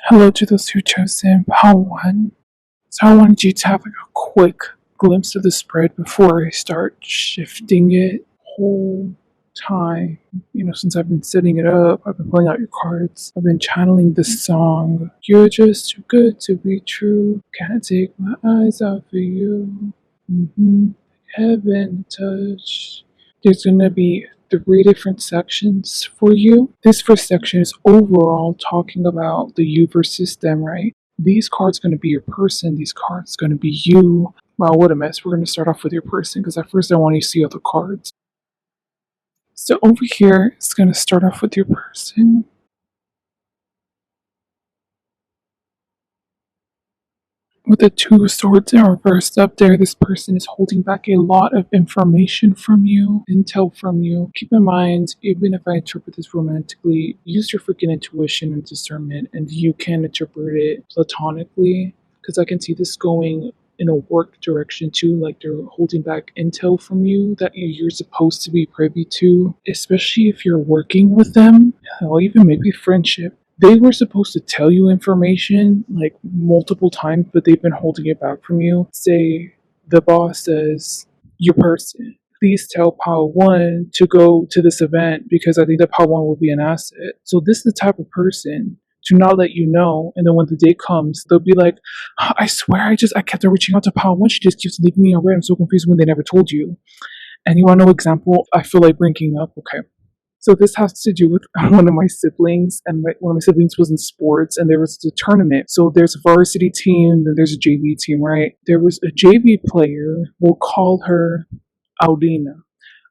Hello to those who chose in Pile 1. So I wanted you to have like a quick glimpse of the spread before I start shifting it whole time. Since I've been setting it up, I've been pulling out your cards, I've been channeling this song. You're just too good to be true. Can't take my eyes off of you. Heaven touch. There's gonna be three different sections for you. This first section is overall talking about the you versus them, right? These cards going to be your person. These cards going to be you. Wow, what a mess. We're going to start off with your person because at first I want you to see other cards. So over here, it's going to start off with your person. With the two of swords in reversed up there, this person is holding back a lot of information from you, intel from you. Keep in mind, even if I interpret this romantically, use your freaking intuition and discernment, and you can interpret it platonically, because I can see this going in a work direction too, like they're holding back intel from you that you're supposed to be privy to, especially if you're working with them, or even maybe friendship. They were supposed to tell you information like multiple times, but they've been holding it back from you. Say the boss says, your person, please tell Power One to go to this event because I think that Power One will be an asset. So this is the type of person to not let you know, and then when the day comes, they'll be like, I swear I kept on reaching out to Power One. She just keeps leaving me on red. I'm so confused when they never told you. And you want to know example I feel like bringing up? Okay. So this has to do with one of my siblings, and one of my siblings was in sports, and there was a tournament. So there's a varsity team, then there's a JV team, right? There was a JV player. We'll call her Aulina.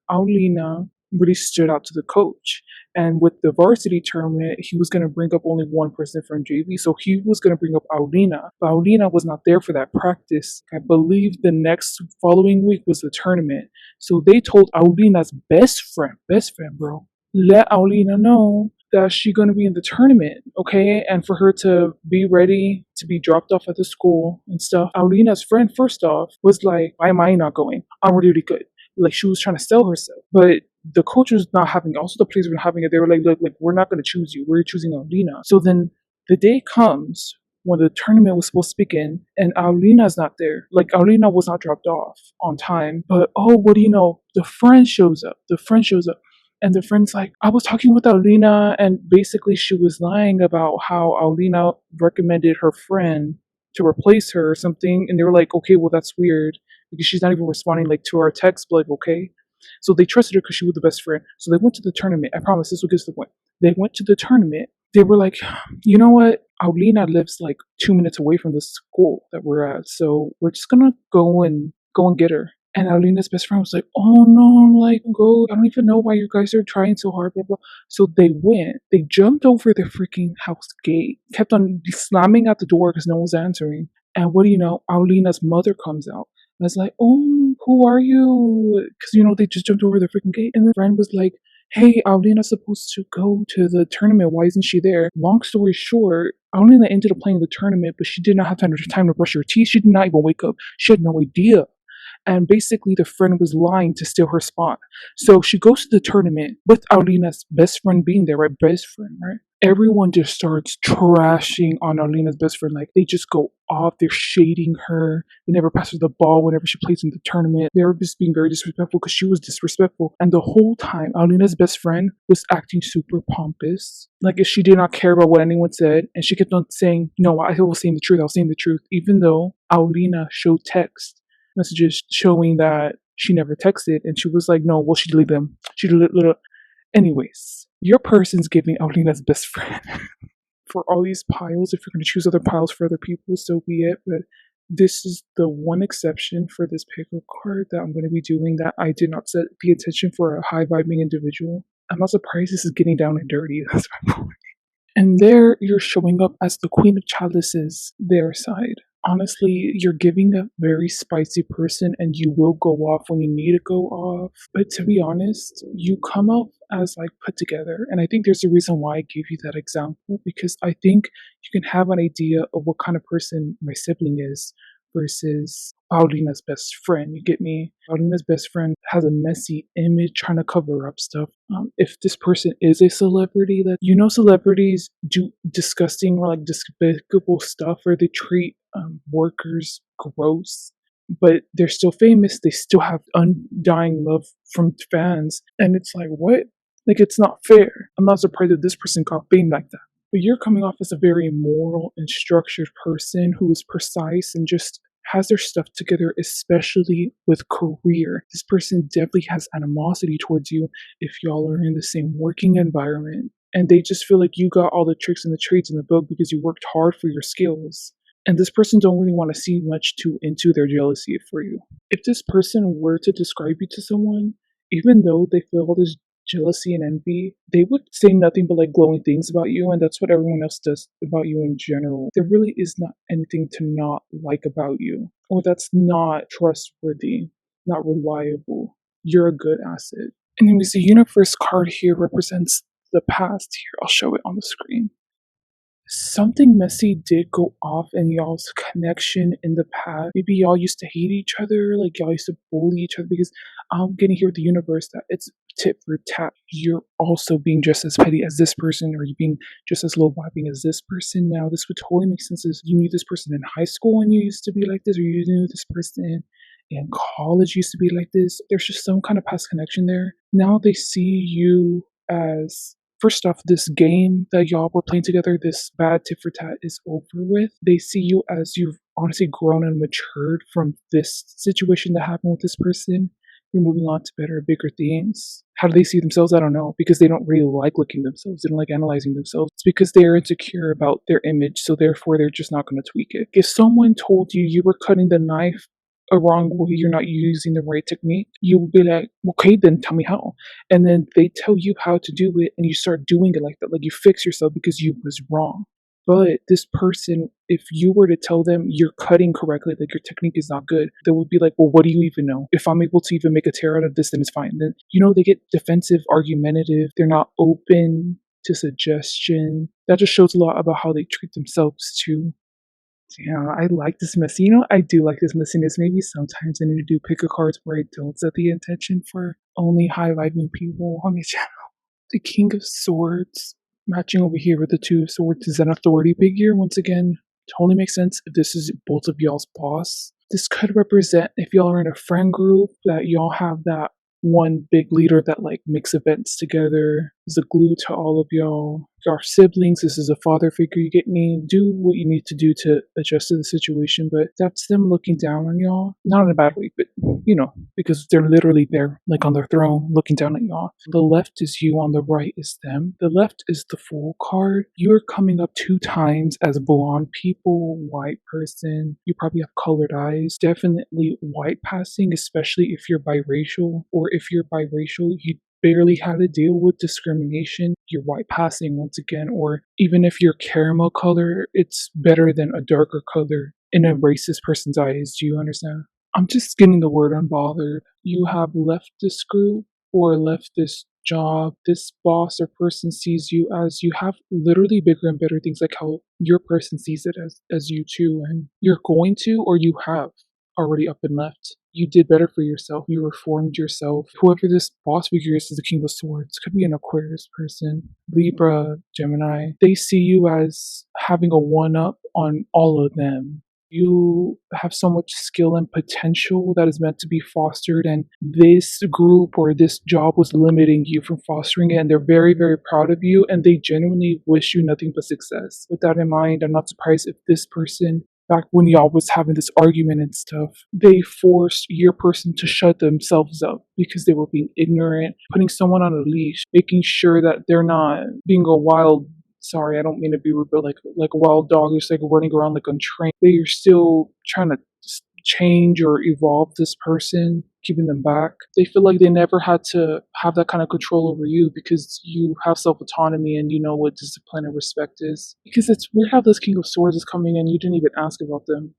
Aulina really stood out to the coach. And with the varsity tournament, he was going to bring up only one person from JV. So he was going to bring up Aulina. But Aulina was not there for that practice. I believe the next following week was the tournament. So they told Aulina's best friend, bro, let Aulina know that she's going to be in the tournament, okay? And for her to be ready to be dropped off at the school and stuff. Aulina's friend, first off, was like, why am I not going? I'm really good. Like, she was trying to sell herself. But the coach was not having it. Also, the players were not having it. They were like, look, we're not going to choose you. We're choosing Aulina. So then the day comes when the tournament was supposed to begin, and Aulina's not there. Like, Aulina was not dropped off on time. But, oh, what do you know? The friend shows up. And the friend's like, I was talking with Aulina, and basically she was lying about how Aulina recommended her friend to replace her or something. And they were like, okay, well, that's weird because she's not even responding like to our text, but like, okay. So they trusted her because she was the best friend. So they went to the tournament. I promise this will get to the point. They went to the tournament. They were like, you know what? Aulina lives like 2 minutes away from the school that we're at. So we're just gonna go and get her. And Aulina's best friend was like, oh no, like, go. I don't even know why you guys are trying so hard, blah, blah. So they went. They jumped over the freaking house gate, kept on slamming at the door because no one was answering. And what do you know? Aulina's mother comes out. And it's like, oh, who are you? Because, they just jumped over the freaking gate. And the friend was like, hey, Aulina's supposed to go to the tournament. Why isn't she there? Long story short, Aulina ended up playing the tournament, but she did not have time to brush her teeth. She did not even wake up. She had no idea. And basically, the friend was lying to steal her spot. So she goes to the tournament with Aulina's best friend being there, right? Best friend, right? Everyone just starts trashing on Aulina's best friend. Like, they just go off. They're shading her. They never pass her the ball whenever she plays in the tournament. They were just being very disrespectful because she was disrespectful. And the whole time, Aulina's best friend was acting super pompous. Like, if she did not care about what anyone said. And she kept on saying, no, I was saying the truth. I was saying the truth. Even though Aulina showed text messages showing that she never texted, and she was like, no, well, she deleted them. She deleted. Anyways, your person's giving Aulina's best friend for all these piles. If you're going to choose other piles for other people, so be it. But this is the one exception for this pickup card that I'm going to be doing that I did not set the intention for a high vibing individual. I'm not surprised this is getting down and dirty. That's my point. And there you're showing up as the Queen of Chalices, their side. Honestly, you're giving a very spicy person and you will go off when you need to go off. But to be honest, you come out as like put together. And I think there's a reason why I gave you that example, because I think you can have an idea of what kind of person my sibling is versus Paulina's best friend. You get me? Paulina's best friend has a messy image trying to cover up stuff. If this person is a celebrity, that celebrities do disgusting or like despicable stuff, or they treat workers gross, but they're still famous. They still have undying love from fans, and it's like, what? Like, it's not fair. I'm not surprised that this person got famed like that. But you're coming off as a very moral and structured person who is precise and just has their stuff together, especially with career. This person definitely has animosity towards you if y'all are in the same working environment. And they just feel like you got all the tricks and the trades in the book because you worked hard for your skills. And this person don't really want to see much too into their jealousy for you. If this person were to describe you to someone, even though they feel all this jealousy and envy, they would say nothing but like glowing things about you, and that's what everyone else does about you in general. There really is not anything to not like about you, or that's not trustworthy, not reliable. You're a good asset. Anyways, the universe card here represents the past. Here, I'll show it on the screen. Something messy did go off in y'all's connection in the past. Maybe y'all used to hate each other, like y'all used to bully each other, because I'm getting here with the universe that it's tit for tat. You're also being just as petty as this person, or you're being just as low vibing as this person. Now, this would totally make sense if you knew this person in high school and you used to be like this, or you knew this person in college used to be like this. There's just some kind of past connection there. Now they see you as, first off, this game that y'all were playing together, this bad tit for tat, is over with. They see you as you've honestly grown and matured from this situation that happened with this person. You're moving on to better, bigger things. How do they see themselves? I don't know. Because they don't really like looking at themselves. They don't like analyzing themselves. It's because they're insecure about their image, so therefore they're just not going to tweak it. If someone told you you were cutting the knife a wrong way, you're not using the right technique, you will be like, okay, then tell me how. And then they tell you how to do it, and you start doing it like that. Like, you fix yourself because you was wrong. But this person, if you were to tell them you're cutting correctly, like your technique is not good, they would be like, well, what do you even know? If I'm able to even make a tarot out of this, then it's fine. Then, they get defensive, argumentative. They're not open to suggestion. That just shows a lot about how they treat themselves too. Yeah, I like this mess. I do like this messiness. Maybe sometimes I need to do pick a cards where I don't set the intention for only high vibing people on my channel. The King of Swords, matching over here with the Two of Swords, is an authority figure. Once again, totally makes sense if this is both of y'all's boss. This could represent if y'all are in a friend group that y'all have that one big leader that like makes events together, is a glue to all of y'all. Our siblings, this is a father figure, you get me? Do what you need to do to adjust to the situation, but that's them looking down on y'all. Not in a bad way, but because they're literally there, like on their throne, looking down at y'all. The left is you, on the right is them. The left is the Fool card. You're coming up 2 times as blonde people, white person. You probably have colored eyes. Definitely white passing, especially if you're biracial, or if you're biracial, you barely had to deal with discrimination. You're white passing once again, or even if you're caramel color, it's better than a darker color in a racist person's eyes. Do you understand? I'm just getting the word unbothered. You have left this group or left this job. This boss or person sees you as you have literally bigger and better things, like how your person sees it as you too, and you're going to, or you have already up and left. You did better for yourself. You reformed yourself. Whoever this boss figure is the King of Swords. Could be an Aquarius person, Libra, Gemini. They see you as having a one-up on all of them. You have so much skill and potential that is meant to be fostered, and this group or this job was limiting you from fostering it, and they're very, very proud of you, and they genuinely wish you nothing but success. With that in mind, I'm not surprised if this person, back when y'all was having this argument and stuff, they forced your person to shut themselves up because they were being ignorant, putting someone on a leash, making sure that they're not being a wild, sorry, I don't mean to be rude, but like a wild dog who's like running around like untrained. They're still trying to change or evolve this person, keeping them back. They feel like they never had to have that kind of control over you because you have self-autonomy and you know what discipline and respect is. Because it's weird how this King of Swords is coming in, you didn't even ask about them.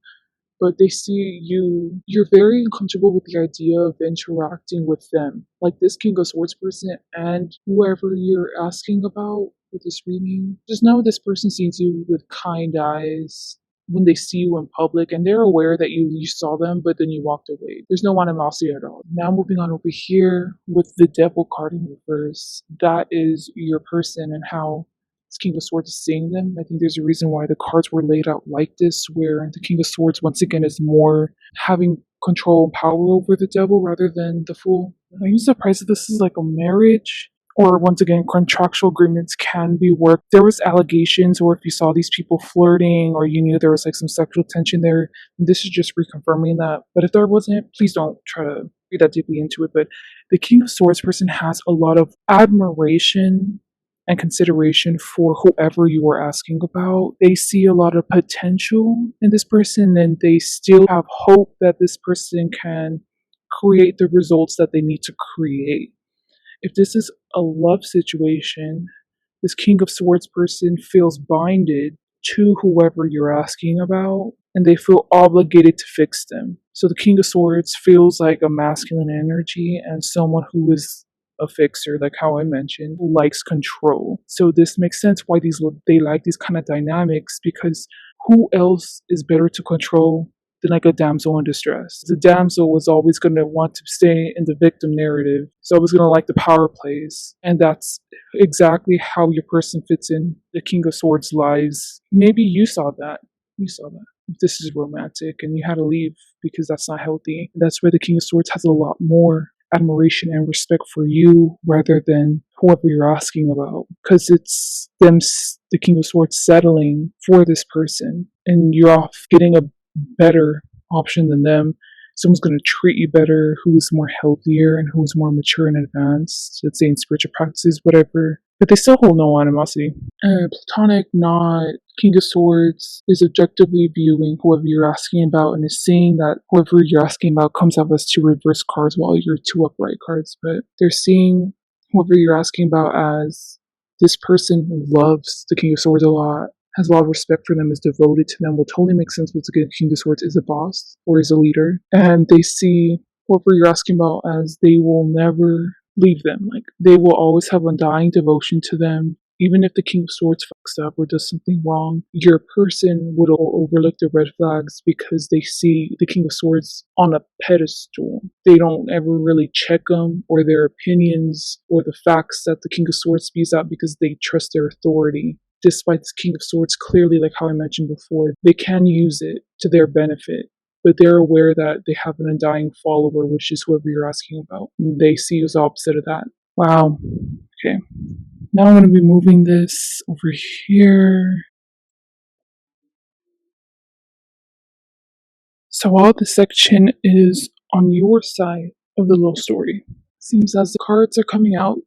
But they see you're very uncomfortable with the idea of interacting with them. Like this King of Swords person and whoever you're asking about with this reading, just know this person sees you with kind eyes. when they see you in public and they're aware that you saw them, but then you walked away. There's no animosity at all. Now moving on over here with the Devil card in reverse, that is your person and how this King of Swords is seeing them. I think there's a reason why the cards were laid out like this, where the King of Swords once again is more having control and power over the Devil rather than the Fool. I'm surprised that this is like a marriage, or once again contractual agreements can be worked. There was allegations, or if you saw these people flirting or you knew there was like some sexual tension there, this is just reconfirming that. But if there wasn't, please don't try to read that deeply into it. But the King of Swords person has a lot of admiration and consideration for whoever you are asking about. They see a lot of potential in this person, and they still have hope that this person can create the results that they need to create. If this is a love situation, this King of Swords person feels binded to whoever you're asking about, and they feel obligated to fix them. So the King of Swords feels like a masculine energy and someone who is a fixer, like how I mentioned, who likes control. So this makes sense why they like these kind of dynamics, because who else is better to control than like a damsel in distress? The damsel was always going to want to stay in the victim narrative. So always going to like the power plays. And that's exactly how your person fits in the King of Swords' lives. Maybe you saw that. You saw that. If this is romantic and you had to leave because that's not healthy, that's where the King of Swords has a lot more admiration and respect for you rather than whoever you're asking about, because it's them, the King of Swords, settling for this person, and you're off getting a better option than them. Someone's going to treat you better, who's more healthier and who's more mature and advanced, let's say in spiritual practices, whatever. But they still hold no animosity. Platonic, not King of Swords, is objectively viewing whoever you're asking about and is seeing that whoever you're asking about comes out as two reverse cards while you're two upright cards. But they're seeing whoever you're asking about as this person loves the King of Swords a lot, has a lot of respect for them, is devoted to them, will totally make sense once again King of Swords is a boss or is a leader. And they see whoever you're asking about as they will never leave them. Like, they will always have undying devotion to them. Even if the King of Swords fucks up or does something wrong, your person would overlook the red flags because they see the King of Swords on a pedestal. They don't ever really check them or their opinions or the facts that the King of Swords spews out because they trust their authority. Despite this King of Swords, clearly, like how I mentioned before, they can use it to their benefit, but they're aware that they have an undying follower, which is whoever you're asking about. They see you as the opposite of that. Wow. Okay. Now I'm going to be moving this over here. So while this section is on your side of the little story, seems as the cards are coming out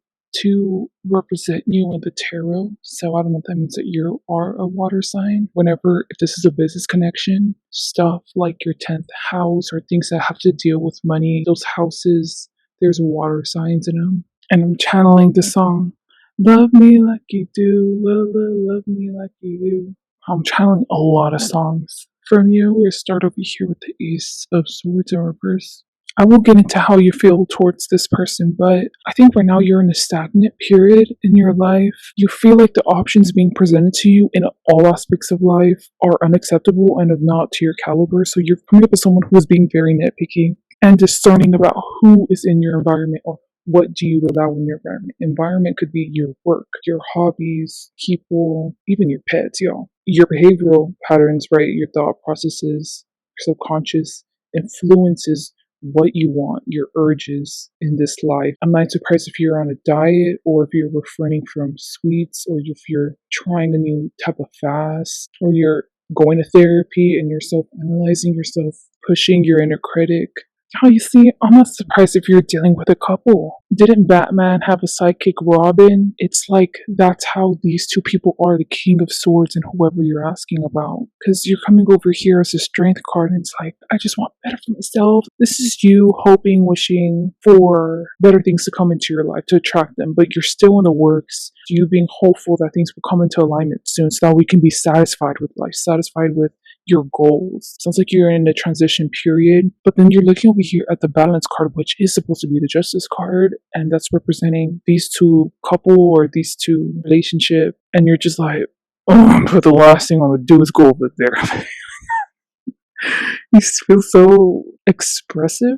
to represent you in the tarot. So I don't know if that means that you are a water sign. Whenever, if this is a business connection, stuff like your 10th house or things that have to deal with money, those houses, there's water signs in them. And I'm channeling the song, Love Me Like You Do, love me like you do. I'm channeling a lot of songs from you. We'll start over here with the Ace of Swords in reverse. I will get into how you feel towards this person, but I think right now you're in a stagnant period in your life. You feel like the options being presented to you in all aspects of life are unacceptable and of not to your caliber. So you're coming up with someone who is being very nitpicky and discerning about who is in your environment or what do you allow in your environment. Environment could be your work, your hobbies, people, even your pets, y'all. Your behavioral patterns, right? Your thought processes, your subconscious influences what you want, your urges in this life. I'm not surprised if you're on a diet or if you're refraining from sweets or if you're trying a new type of fast or you're going to therapy and you're self-analyzing yourself, pushing your inner critic. Oh, you see, I'm not surprised if you're dealing with a couple. Didn't Batman have a sidekick Robin? It's like that's how these two people are, the King of Swords and whoever you're asking about. Because you're coming over here as a strength card and it's like, I just want better for myself. This is you hoping, wishing for better things to come into your life to attract them, but you're still in the works. You being hopeful that things will come into alignment soon so that we can be satisfied with life, satisfied with your goals. Sounds like you're in a transition period, but then you're looking over here at the balance card, which is supposed to be the justice card, and that's representing these two couple or these two relationship, and you're just like, oh, but the last thing I would do is go over there. You feel so expressive,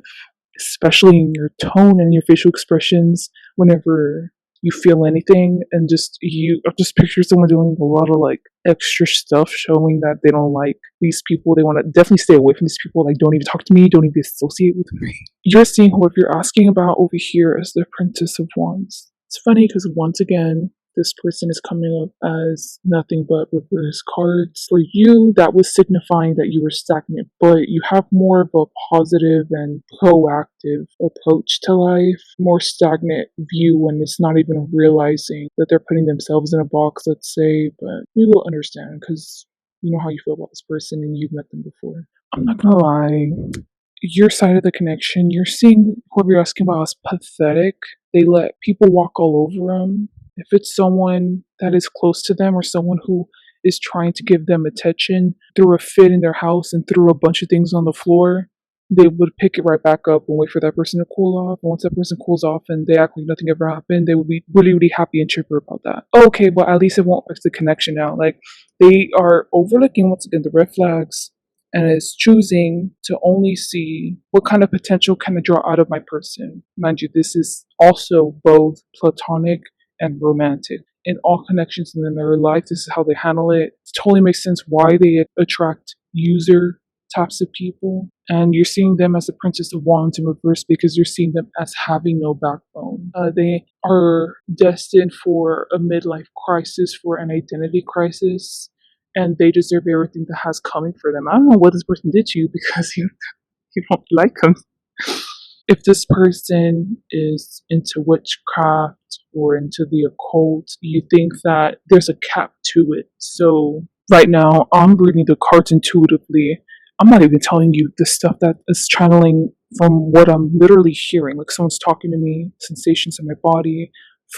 especially in your tone and your facial expressions whenever you feel anything. And just you I just picture someone doing a lot of like extra stuff showing that they don't like these people. They want to definitely stay away from these people. Like, don't even talk to me, don't even associate with me. You're seeing whoever you're asking about over here as the Princess of Wands. It's funny because once again, this person is coming up as nothing but reverse cards. For you, that was signifying that you were stagnant, but you have more of a positive and proactive approach to life, more stagnant view when it's not even realizing that they're putting themselves in a box, let's say, but you will understand because you know how you feel about this person and you've met them before. I'm not gonna lie, your side of the connection, you're seeing whoever you're asking about is pathetic. They let people walk all over them. If it's someone that is close to them or someone who is trying to give them attention, threw a fit in their house and threw a bunch of things on the floor, they would pick it right back up and wait for that person to cool off. And once that person cools off and they act like nothing ever happened, they would be really, really happy and chipper about that. Okay, but at least it won't affect the connection now. Like, they are overlooking, once again, the red flags and is choosing to only see what kind of potential can I draw out of my person. Mind you, this is also both platonic and romantic. In all connections in their life, this is how they handle it. It totally makes sense why they attract user types of people. And you're seeing them as the Princess of Wands in reverse because you're seeing them as having no backbone. They are destined for a midlife crisis, for an identity crisis, and they deserve everything that has coming for them. I don't know what this person did to you because you don't like them. If this person is into witchcraft or into the occult, you think that there's a cap to it. So right now, I'm reading the cards intuitively. I'm not even telling you the stuff that is channeling from what I'm literally hearing. Like, someone's talking to me, sensations in my body,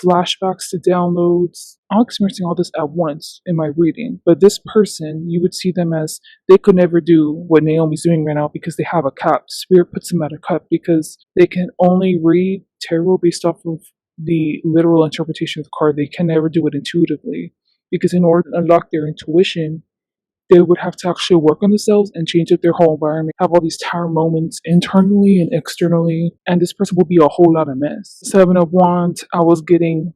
flashbacks to downloads. I'm experiencing all this at once in my reading. But this person, you would see them as they could never do what Naomi's doing right now because they have a cap. Spirit puts them at a cap because they can only read tarot based off of the literal interpretation of the card. They can never do it intuitively because in order to unlock their intuition, they would have to actually work on themselves and change up their whole environment, have all these tower moments internally and externally, and this person will be a whole lot of mess. Seven of Wands, I was getting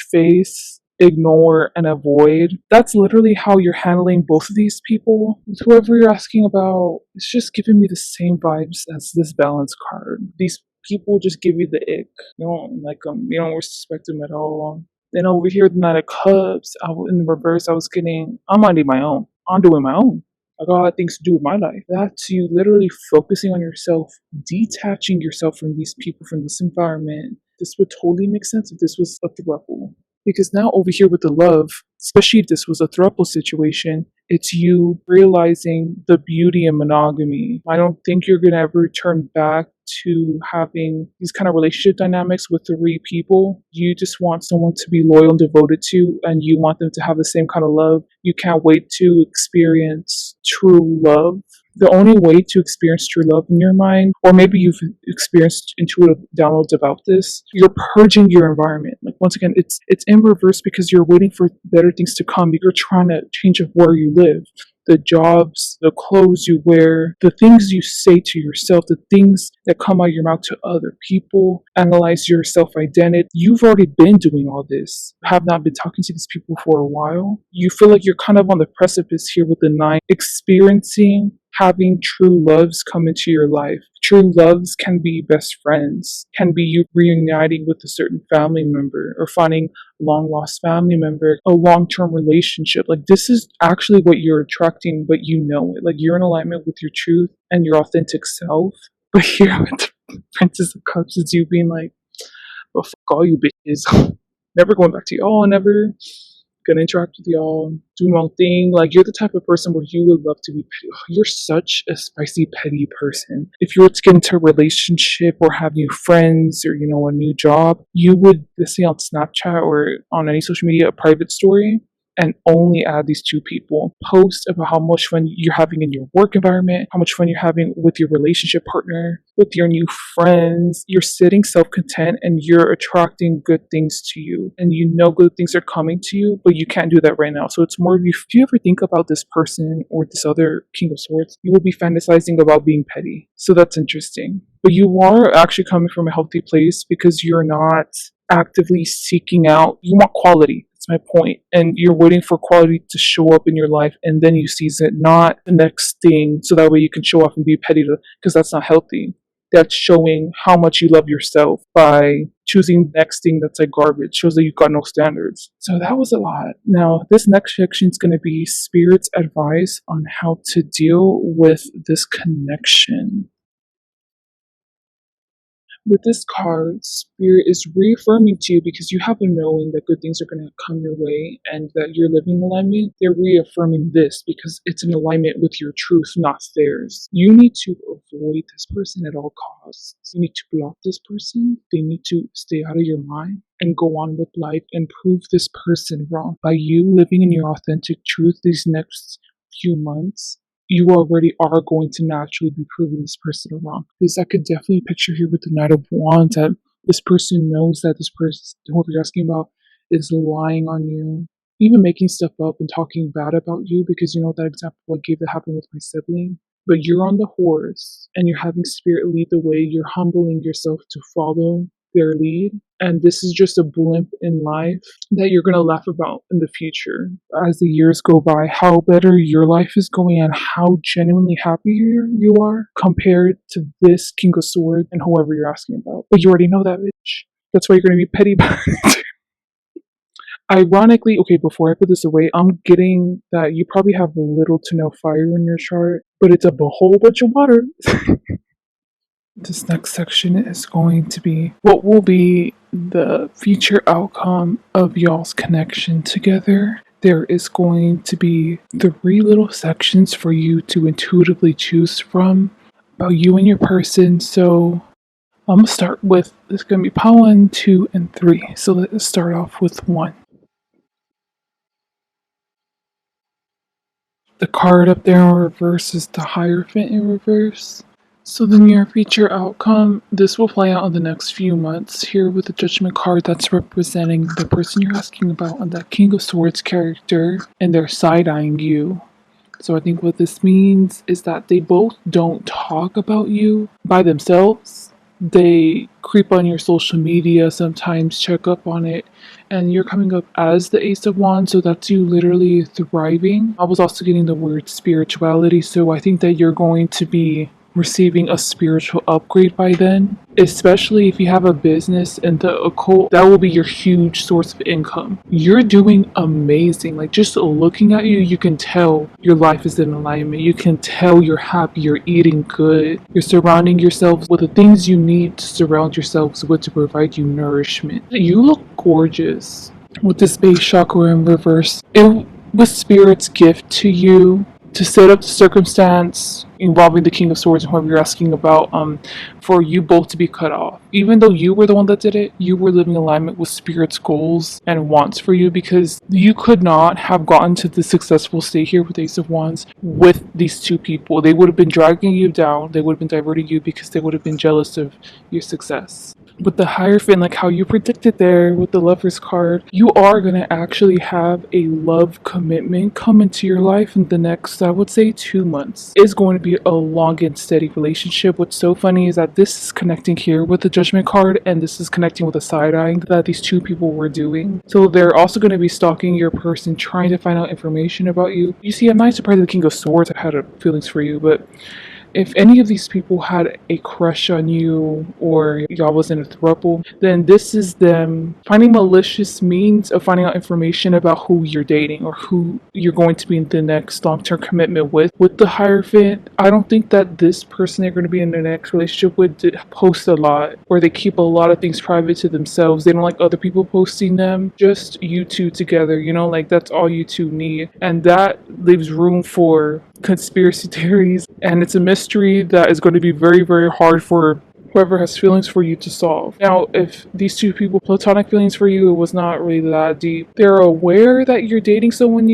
face, ignore, and avoid. That's literally how you're handling both of these people. Whoever you're asking about, it's just giving me the same vibes as this balance card. These people just give you the ick. You don't like them. You don't respect them at all. Then over here, the Knight of Cups, in reverse, I was getting, I'm minding my own. I'm doing my own. I got things to do with my life. That's you literally focusing on yourself, detaching yourself from these people, from this environment. This would totally make sense if this was a throuple. Because now over here with the love, especially if this was a throuple situation, it's you realizing the beauty in monogamy. I don't think you're gonna ever turn back to having these kind of relationship dynamics with three people. You just want someone to be loyal and devoted to, and you want them to have the same kind of love. You can't wait to experience true love. The only way to experience true love in your mind, or maybe you've experienced intuitive downloads about this, you're purging your environment. Like, once again, it's in reverse because you're waiting for better things to come. You're trying to change of where you live, the jobs, the clothes you wear, the things you say to yourself, the things that come out of your mouth to other people, analyze your self-identity. You've already been doing all this. Have not been talking to these people for a while. You feel like you're kind of on the precipice here with the nine, experiencing having true loves come into your life. True loves can be best friends, can be you reuniting with a certain family member or finding a long lost family member, a long term relationship. Like, this is actually what you're attracting, but you know it. Like, you're in alignment with your truth and your authentic self. But here with the Princess of Cups, it's you being like, well, fuck all you bitches. Never going back to y'all, never gonna interact with y'all, do my own thing. Like, you're the type of person where you would love to be petty. You're such a spicy, petty person. If you were to get into a relationship or have new friends or, a new job, you would, let's say on Snapchat or on any social media, a private story. and only add these two people. Post about how much fun you're having in your work environment, how much fun you're having with your relationship partner, with your new friends. You're sitting self-content and you're attracting good things to you. And you know good things are coming to you, but you can't do that right now. So it's more of you, if you ever think about this person or this other King of Swords, you will be fantasizing about being petty. So that's interesting. But you are actually coming from a healthy place because you're not actively seeking out, you want quality. That's my point. And you're waiting for quality to show up in your life and then you seize it, not the next thing, so that way you can show off and be petty, because that's not healthy. That's showing how much you love yourself by choosing the next thing that's like garbage. Shows that you've got no standards. So that was a lot. Now, this next section is going to be Spirit's advice on how to deal with this connection. With this card, Spirit is reaffirming to you, because you have a knowing that good things are going to come your way and that you're living in alignment. They're reaffirming this because it's in alignment with your truth, not theirs. You need to avoid this person at all costs. You need to block this person. They need to stay out of your mind and go on with life and prove this person wrong. By you living in your authentic truth these next few months, you already are going to naturally be proving this person wrong. Because I could definitely picture here with the Knight of Wands that this person knows that this person, whoever you're asking about, is lying on you, even making stuff up and talking bad about you, because you know that example I gave that happened with my sibling. But you're on the horse and you're having Spirit lead the way. You're humbling yourself to follow their lead. And this is just a blimp in life that you're going to laugh about in the future as the years go by, how better your life is going and how genuinely happy you are compared to this King of Swords and whoever you're asking about. But you already know that, bitch. That's why you're going to be petty about it. Ironically, okay, before I put this away, I'm getting that you probably have little to no fire in your chart, but it's a whole bunch of water. This next section is going to be what will be the future outcome of y'all's connection together. There is going to be 3 little sections for you to intuitively choose from about you and your person. So I'm going to start with, it's going to be pile 1, 2, and 3. So let's start off with 1. The card up there in reverse is the Hierophant in reverse. So the near future outcome, this will play out in the next few months. Here with the Judgment card, that's representing the person you're asking about and that King of Swords character, and they're side-eyeing you. So I think what this means is that they both don't talk about you by themselves. They creep on your social media, sometimes check up on it, and you're coming up as the Ace of Wands, so that's you literally thriving. I was also getting the word spirituality, so I think that you're going to be receiving a spiritual upgrade by then, especially if you have a business in the occult. That will be your huge source of income. You're doing amazing. Like, just looking at you, you can tell your life is in alignment. You can tell you're happy, you're eating good, you're surrounding yourself with the things you need to surround yourselves with to provide you nourishment. You look gorgeous with this base chakra in reverse. It was Spirit's gift to you to set up the circumstance involving the King of Swords and whoever you're asking about, for you both to be cut off. Even though you were the one that did it, you were living in alignment with Spirit's goals and wants for you, because you could not have gotten to the successful state here with Ace of Wands with these two people. They would have been dragging you down, they would have been diverting you because they would have been jealous of your success. With the Hierophant, like how you predicted there with the Lover's card, you are going to actually have a love commitment come into your life in the next, I would say, 2 months. It's going to be a long and steady relationship. What's so funny is that this is connecting here with the Judgment card, and this is connecting with the side-eyeing that these two people were doing. So they're also going to be stalking your person, trying to find out information about you. You see, I'm not surprised the King of Swords had feelings for you, but if any of these people had a crush on you or y'all was in a throuple, then this is them finding malicious means of finding out information about who you're dating or who you're going to be in the next long-term commitment with. With the Hierophant, I don't think that this person they're going to be in the next relationship with did post a lot, or they keep a lot of things private to themselves. They don't like other people posting them. Just you two together, you know, like that's all you two need. And that leaves room for conspiracy theories, and it's a mystery that is going to be very, very hard for whoever has feelings for you to solve. Now, if these two people, platonic feelings for you, it was not really that deep. They're aware that you're dating someone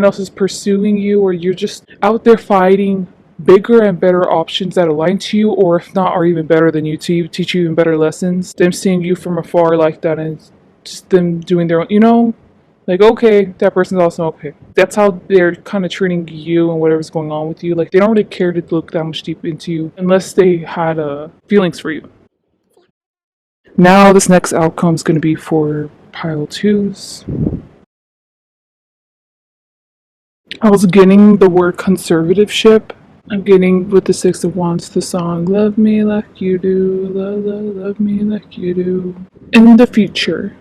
else is pursuing you, or you're just out there fighting bigger and better options that align to you, or if not, are even better than you, to teach you even better lessons. Them seeing you from afar like that, and just them doing their own, like, okay, that person's also okay. That's how they're kind of treating you and whatever's going on with you. Like, they don't really care to look that much deep into you unless they had feelings for you. Now, this next outcome is going to be for pile twos. I was getting the word conservativeship. I'm getting with the Six of Wands the song "Love Me Like You Do, love me like you do." In the future,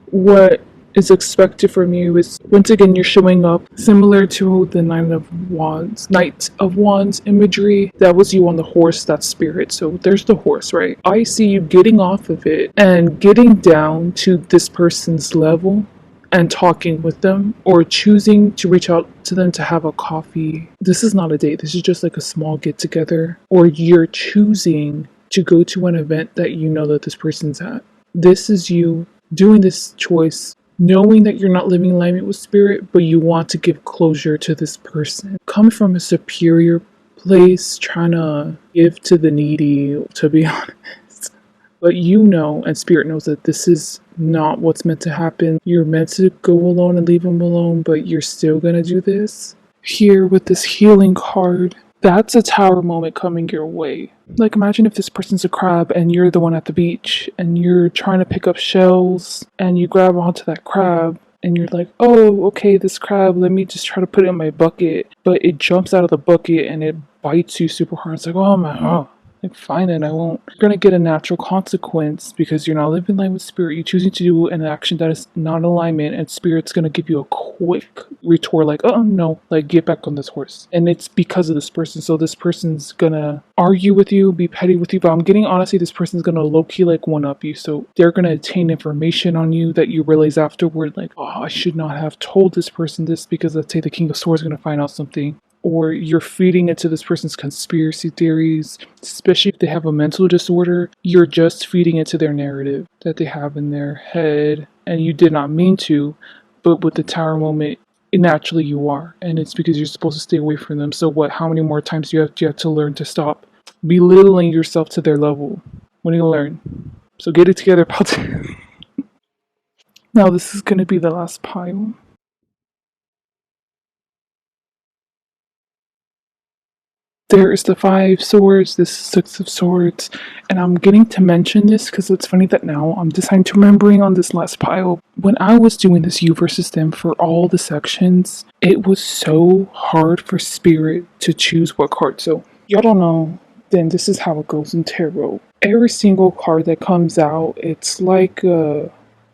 what is expected from you is, once again, you're showing up similar to the Knight of Wands imagery. That was you on the horse, that spirit. So there's the horse, right? I see you getting off of it and getting down to this person's level and talking with them, or choosing to reach out to them to have a coffee. This is not a date, this is just like a small get together, or you're choosing to go to an event that you know that this person's at. This is you doing this choice, knowing that you're not living in alignment with spirit, but you want to give closure to this person. Coming from a superior place, trying to give to the needy, to be honest. But you know, and spirit knows, that this is not what's meant to happen. You're meant to go alone and leave them alone, but you're still gonna do this. Here with this healing card, that's a tower moment coming your way. Like, imagine if this person's a crab and you're the one at the beach and you're trying to pick up shells and you grab onto that crab and you're like, oh, okay, this crab, let me just try to put it in my bucket. But it jumps out of the bucket and it bites you super hard. It's like, oh my, oh. Like, fine, and I won't. You're gonna get a natural consequence because you're not living in line with spirit. You're choosing to do an action that is not in alignment, and spirit's gonna give you a quick retort, like, oh no, like, get back on this horse. And it's because of this person. So this person's gonna argue with you, be petty with you, but I'm getting, honestly, this person's gonna low-key like one up you. So they're gonna attain information on you that you realize afterward, like, oh, I should not have told this person this, because let's say the King of Swords is gonna find out something. Or you're feeding into this person's conspiracy theories, especially if they have a mental disorder. You're just feeding into their narrative that they have in their head, and you did not mean to, but with the tower moment, naturally you are, and it's because you're supposed to stay away from them. So what? How many more times do you have to learn to stop belittling yourself to their level? When do you learn? So get it together, pal. Now this is going to be the last pile. There is the Five Swords, this is Six of Swords, and I'm getting to mention this because it's funny that now I'm deciding to remembering on this last pile. When I was doing this you versus them for all the sections, it was so hard for spirit to choose what card. So y'all don't know, then this is how it goes in tarot. Every single card that comes out, it's like a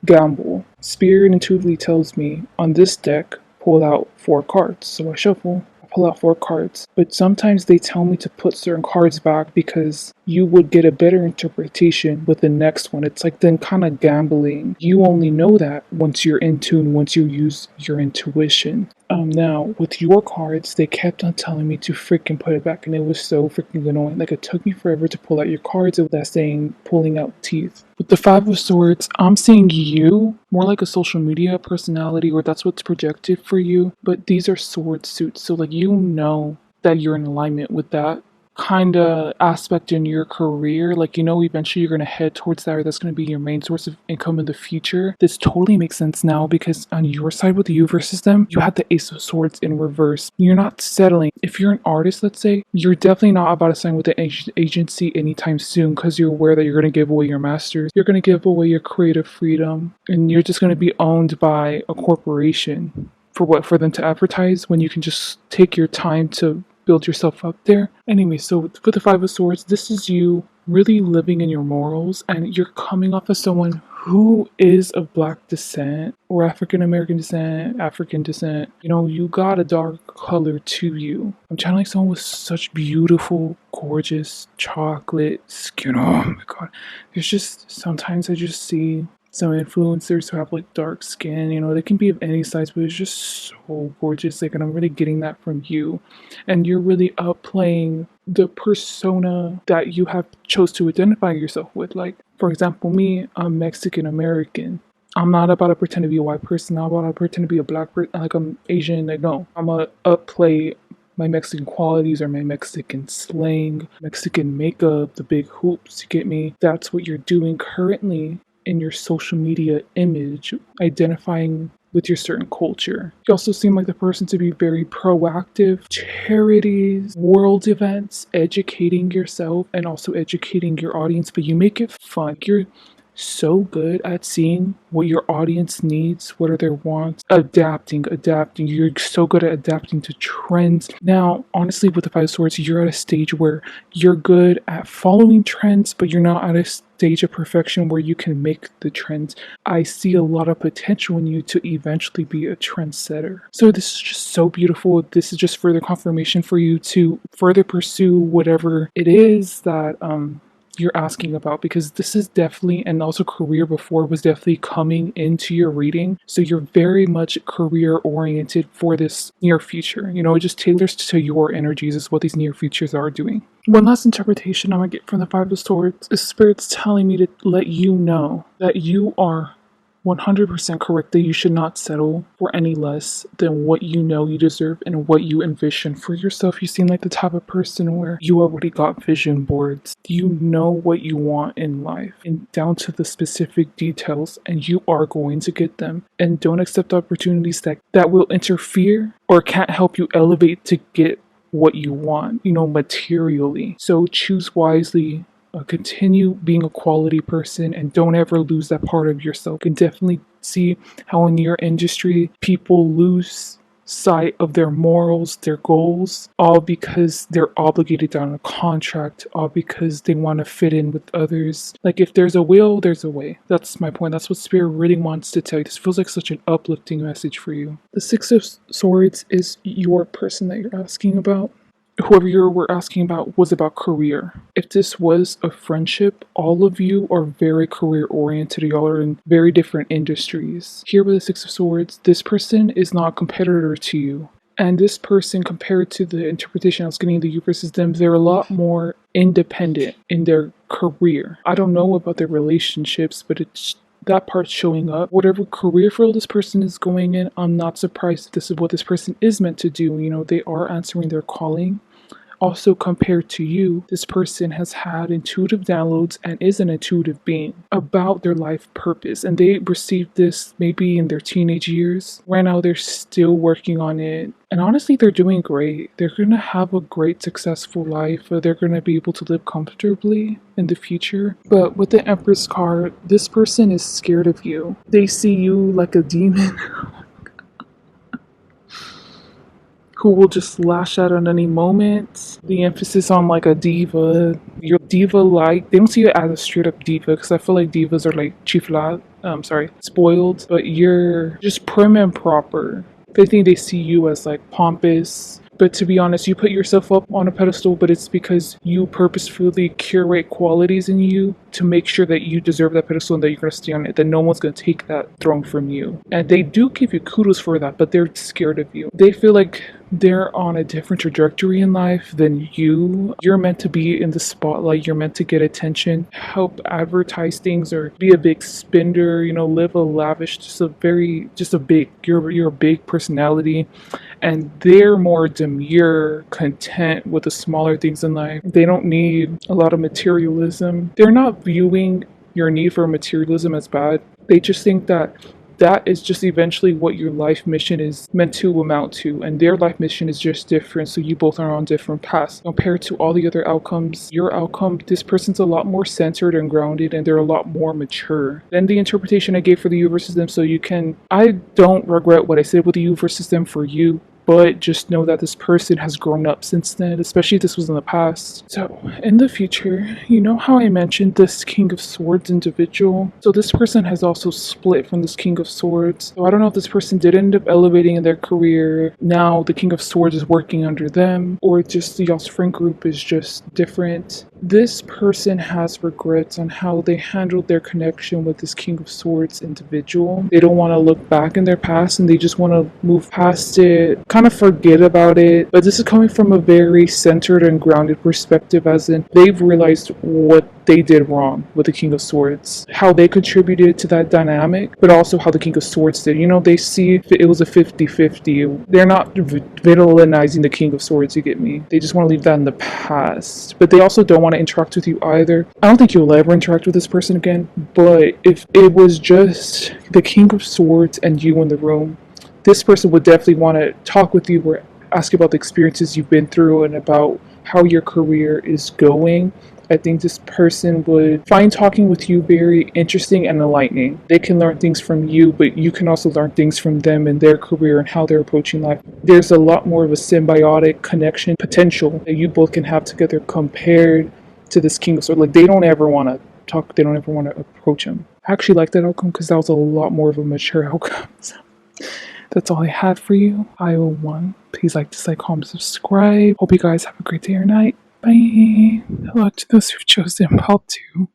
gamble. Spirit intuitively tells me, on this deck, pull out 4 cards. So I shuffle, pull out 4 cards. But sometimes they tell me to put certain cards back because you would get a better interpretation with the next one. It's like then kind of gambling. You only know that once you're in tune, once you use your intuition. Now, with your cards, they kept on telling me to freaking put it back, and it was so freaking annoying. Like, it took me forever to pull out your cards with that saying, pulling out teeth. With the Five of Swords, I'm seeing you more like a social media personality, or that's what's projected for you, but these are sword suits, so like, you know that you're in alignment with that kind of aspect in your career. Like, you know, eventually you're going to head towards that, or that's going to be your main source of income in the future. This totally makes sense now, because on your side with you versus them, you had the Ace of Swords in reverse. You're not settling. If you're an artist, let's say, you're definitely not about to sign with an agency anytime soon, because you're aware that you're going to give away your masters, you're going to give away your creative freedom, and you're just going to be owned by a corporation. For what? For them to advertise, when you can just take your time to build yourself up there. Anyway, so for the Five of Swords, this is you really living in your morals, and you're coming off as someone who is of Black descent or African American descent, African descent. You know, you got a dark color to you. I'm channeling someone with such beautiful, gorgeous chocolate skin. Oh my god. There's just, sometimes I just see some influencers who have like dark skin, they can be of any size, but it's just so gorgeous. Like, and I'm really getting that from you. And you're really upplaying the persona that you have chose to identify yourself with. Like, for example, me, I'm Mexican American. I'm not about to pretend to be a white person. I'm not about to pretend to be a black person. Like, I'm Asian. Like, no, I'm gonna upplay my Mexican qualities or my Mexican slang, Mexican makeup, the big hoops. You get me? That's what you're doing currently in your social media image, identifying with your certain culture. You also seem like the person to be very proactive, charities, world events, educating yourself and also educating your audience, but you make it fun. You're so good at seeing what your audience needs, what are their wants, adapting. You're so good at adapting to trends. Now, honestly, with the Five of Swords, you're at a stage where you're good at following trends, but you're not at a stage of perfection where you can make the trends. I see a lot of potential in you to eventually be a trendsetter. So this is just so beautiful. This is just further confirmation for you to further pursue whatever it is that you're asking about, because this is definitely, and also career before was definitely coming into your reading. So you're very much career oriented for this near future. It just tailors to your energies, is what these near futures are doing. One last interpretation I'm gonna get from the Five of Swords is Spirit's telling me to let you know that you are 100% correct, that you should not settle for any less than what you know you deserve and what you envision for yourself. You seem like the type of person where you already got vision boards. You know what you want in life and down to the specific details, and you are going to get them. And don't accept opportunities that will interfere or can't help you elevate to get what you want, materially. So choose wisely. Continue being a quality person and don't ever lose that part of yourself. You can definitely see how in your industry people lose sight of their morals, their goals, all because they're obligated on a contract, all because they want to fit in with others. Like, if there's a will, there's a way. That's my point. That's what Spirit really wants to tell you. This feels like such an uplifting message for you. The Six of Swords is your person that you're asking about. Whoever you were asking about was about career. If this was a friendship, all of you are very career oriented. Y'all are in very different industries. Here with the Six of Swords, this person is not a competitor to you. And this person, compared to the interpretation I was getting, the you versus them, they're a lot more independent in their career. I don't know about their relationships, but it's that part showing up. Whatever career field this person is going in, I'm not surprised if this is what this person is meant to do. They are answering their calling. Also, compared to you, this person has had intuitive downloads and is an intuitive being about their life purpose. And they received this maybe in their teenage years. Right now, they're still working on it. And honestly, they're doing great. They're going to have a great, successful life. They're going to be able to live comfortably in the future. But with the Empress card, this person is scared of you. They see you like a demon. Who will just lash out at any moment. The emphasis on like a diva. You're diva-like. They don't see you as a straight-up diva, because I feel like divas are like spoiled. But you're just prim and proper. They think they see you as like pompous. But to be honest, you put yourself up on a pedestal, but it's because you purposefully curate qualities in you to make sure that you deserve that pedestal and that you're going to stay on it, that no one's going to take that throne from you. And they do give you kudos for that, but they're scared of you. They feel like they're on a different trajectory in life than you. You're meant to be in the spotlight. You're meant to get attention, help advertise things, or be a big spender, live a lavish, you're a big personality. And they're more demure, content with the smaller things in life. They don't need a lot of materialism. They're not viewing your need for materialism as bad. They just think that is just eventually what your life mission is meant to amount to, and their life mission is just different, so you both are on different paths. Compared to all the other outcomes, your outcome, this person's a lot more centered and grounded, and they're a lot more mature than the interpretation I gave for the you versus them. So I don't regret what I said with the you versus them for you, but just know that this person has grown up since then, especially if this was in the past. So in the future, you know how I mentioned this King of Swords individual? So this person has also split from this King of Swords. So I don't know if this person did end up elevating in their career. Now the King of Swords is working under them, or just y'all's friend group is just different. This person has regrets on how they handled their connection with this King of Swords individual. They don't want to look back in their past and they just want to move past it, kind of forget about it. But this is coming from a very centered and grounded perspective, as in they've realized what they did wrong with the King of Swords, how they contributed to that dynamic, but also how the King of Swords did. You know, they see it was a 50-50. They're not villainizing the King of Swords, you get me? They just want to leave that in the past. But they also don't want to interact with you either. I don't think you'll ever interact with this person again, but if it was just the King of Swords and you in the room, this person would definitely want to talk with you or ask about the experiences you've been through and about how your career is going. I think this person would find talking with you very interesting and enlightening. They can learn things from you, but you can also learn things from them and their career and how they're approaching life. There's a lot more of a symbiotic connection potential that you both can have together compared to this King of Swords. Like, they don't ever want to talk, they don't ever want to approach him. I actually like that outcome because that was a lot more of a mature outcome. So that's all I had for you. IO1. Please like, dislike, comment, subscribe. Hope you guys have a great day or night. Bye. Hello to those who've chosen Impel 2.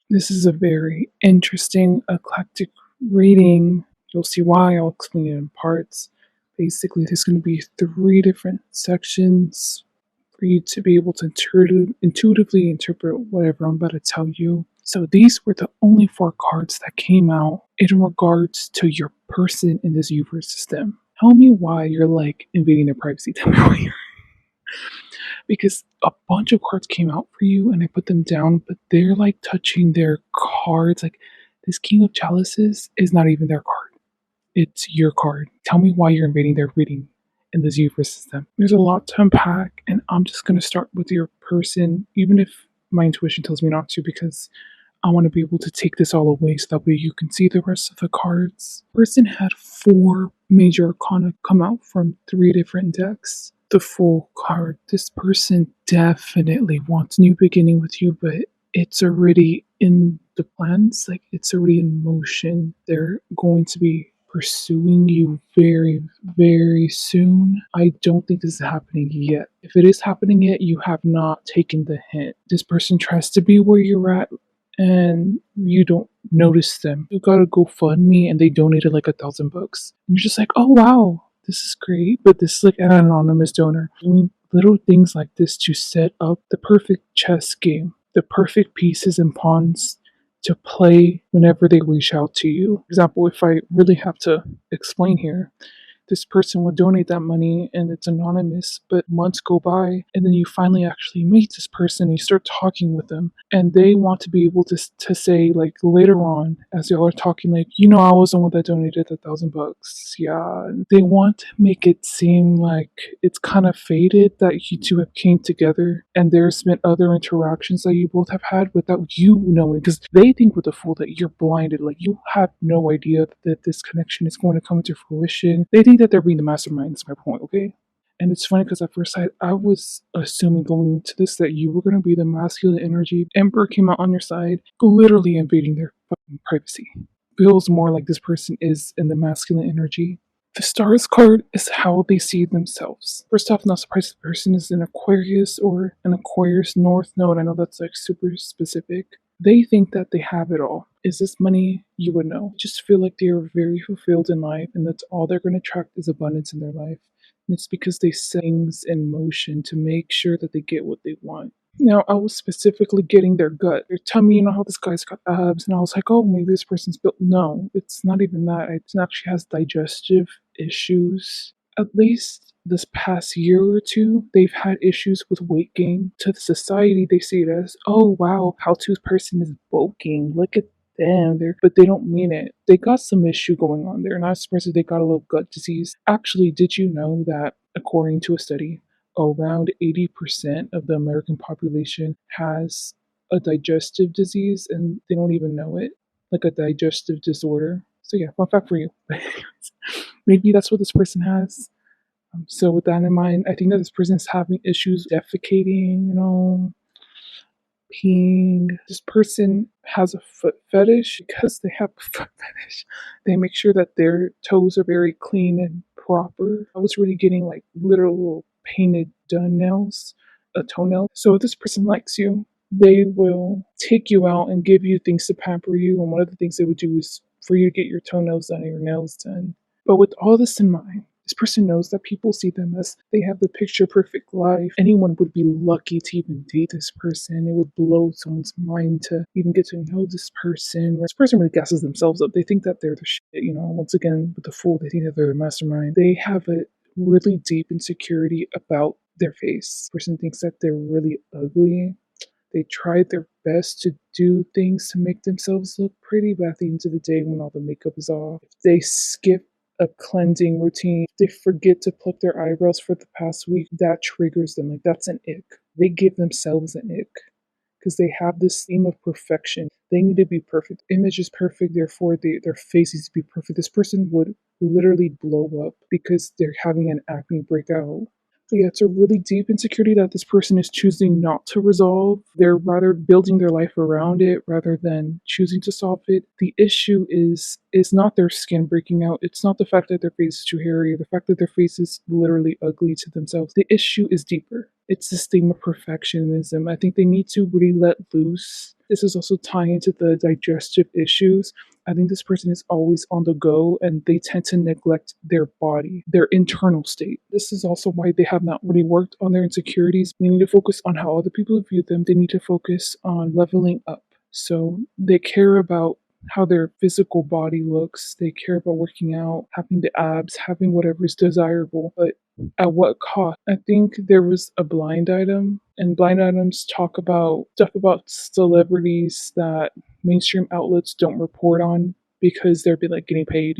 This is a very interesting, eclectic reading. You'll see why. I'll explain it in parts. Basically, there's going to be 3 different sections for you to be able to intuitively interpret whatever I'm about to tell you. So these were the only 4 cards that came out in regards to your person in this universe system. Tell me why you're like invading their privacy. Tell me why you're because a bunch of cards came out for you and I put them down, but they're like touching their cards. Like, this King of Chalices is not even their card. It's your card. Tell me why you're invading their reading in this universe system. There's a lot to unpack, and I'm just going to start with your person, even if my intuition tells me not to, because I want to be able to take this all away so that way you can see the rest of the cards. Person had 4 major arcana come out from 3 different decks. The full card. This person definitely wants new beginning with you, but it's already in the plans. Like, it's already in motion. They're going to be pursuing you very, very soon. I don't think this is happening yet. If it is happening yet, you have not taken the hint. This person tries to be where you're at and you don't notice them. You got a GoFundMe and they donated like $1,000. And you're just like, oh wow, this is great. But this is like an anonymous donor doing little things like this to set up the perfect chess game, the perfect pieces and pawns to play whenever they reach out to you. For example, if I really have to explain here, this person would donate that money and it's anonymous, but months go by and then you finally actually meet this person and you start talking with them and they want to be able to say, like, later on as y'all are talking, like, you know, I was the one that donated $1,000. Yeah. They want to make it seem like it's kind of faded that you two have came together and there's been other interactions that you both have had without you knowing, because they think with the fool that you're blinded, like you have no idea that this connection is going to come into fruition. They think that they're being the mastermind. That's my point, okay? And it's funny because at first sight, I was assuming going into this that you were going to be the masculine energy. Emperor came out on your side, literally invading their fucking privacy. Feels more like this person is in the masculine energy. The stars card is how they see themselves. First off, not surprised the person is an Aquarius or an Aquarius North Node. I know that's like super specific. They think that they have it all. Is this money? You would know. Just feel like they are very fulfilled in life and that's all they're going to attract is abundance in their life. And it's because they set things in motion to make sure that they get what they want. Now, I was specifically getting their gut. Their tummy, you know how this guy's got abs, and I was like, oh, maybe this person's built. No, it's not even that. It actually has digestive issues. At least this past year or two, they've had issues with weight gain. To the society, they see it as, oh, wow, how this person is bulking. Look at them. But they don't mean it. They got some issue going on there. Not surprised that they got a little gut disease. Actually, did you know that according to a study, around 80% of the American population has a digestive disease and they don't even know it, like a digestive disorder. So yeah, fun fact for you. Maybe that's what this person has. So with that in mind, I think that this person is having issues defecating, peeing. This person has a foot fetish. Because they have a foot fetish, they make sure that their toes are very clean and proper. I was really getting like literal painted done nails. a toenail. So if this person likes you, they will take you out and give you things to pamper you. And one of the things they would do is for you to get your toenails done and your nails done. But with all this in mind, this person knows that people see them as they have the picture perfect life. Anyone would be lucky to even date this person. It would blow someone's mind to even get to know this person. This person really gasses themselves up. They think that they're the shit, Once again, with the fool, they think that they're the mastermind. They have a really deep insecurity about their face. The person thinks that they're really ugly. They try their best to do things to make themselves look pretty, but at the end of the day, when all the makeup is off, if they skip a cleansing routine, they forget to pluck their eyebrows for the past week, that triggers them. Like, that's an ick. They give themselves an ick because they have this theme of perfection. They need to be perfect. Image is perfect, therefore their face needs to be perfect. This person would literally blow up because they're having an acne breakout. Yeah, it's a really deep insecurity that this person is choosing not to resolve. They're rather building their life around it rather than choosing to solve it. The issue is not their skin breaking out. It's not the fact that their face is too hairy or the fact that their face is literally ugly to themselves. The issue is deeper. It's this theme of perfectionism. I think they need to really let loose. This is also tying into the digestive issues. I think this person is always on the go and they tend to neglect their body, their internal state. This is also why they have not really worked on their insecurities. They need to focus on how other people view them. They need to focus on leveling up. So they care about how their physical body looks. They care about working out, having the abs, having whatever is desirable. But at what cost? I think there was a blind item, and blind items talk about stuff about celebrities that mainstream outlets don't report on because they're like getting paid.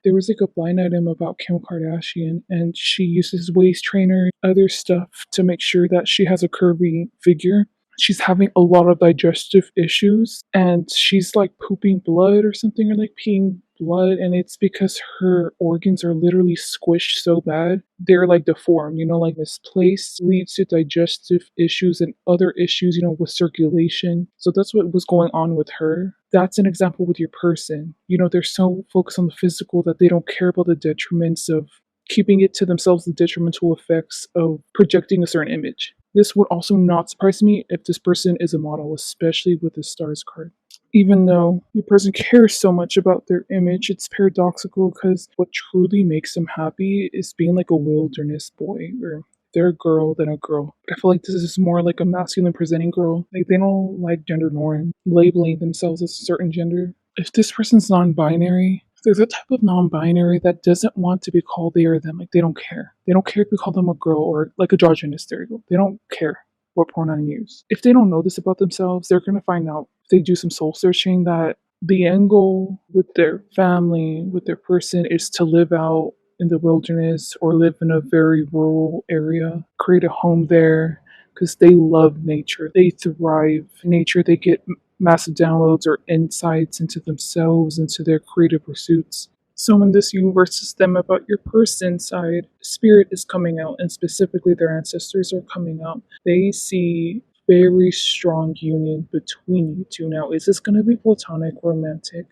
There was like a blind item about Kim Kardashian, and she uses waist trainer, other stuff to make sure that she has a curvy figure. She's having a lot of digestive issues, and she's like pooping blood or something, or like peeing blood, and it's because her organs are literally squished so bad they're like deformed, like misplaced, leads to digestive issues and other issues, with circulation. So that's what was going on with her. That's an example with your person. They're so focused on the physical that they don't care about the detriments of keeping it to themselves, the detrimental effects of projecting a certain image. This would also not surprise me if this person is a model, especially with the stars card. Even though your person cares so much about their image, it's paradoxical because what truly makes them happy is being like a wilderness boy, or if they're a girl, then a girl. But I feel like this is more like a masculine presenting girl. Like, they don't like gender norm, labeling themselves as a certain gender. If this person's non-binary, there's a type of non-binary that doesn't want to be called they or them. Like, they don't care. They don't care if we call them a girl or like a androgynous. There you go. They don't care what pronoun you use. If they don't know this about themselves, they're going to find out if they do some soul searching that the end goal with their family, with their person, is to live out in the wilderness or live in a very rural area, create a home there because they love nature. They thrive in nature. They get massive downloads or insights into themselves, into their creative pursuits. So when this universe is them about your person side, spirit is coming out, and specifically their ancestors are coming out. They see very strong union between you two. Now, is this going to be platonic, romantic?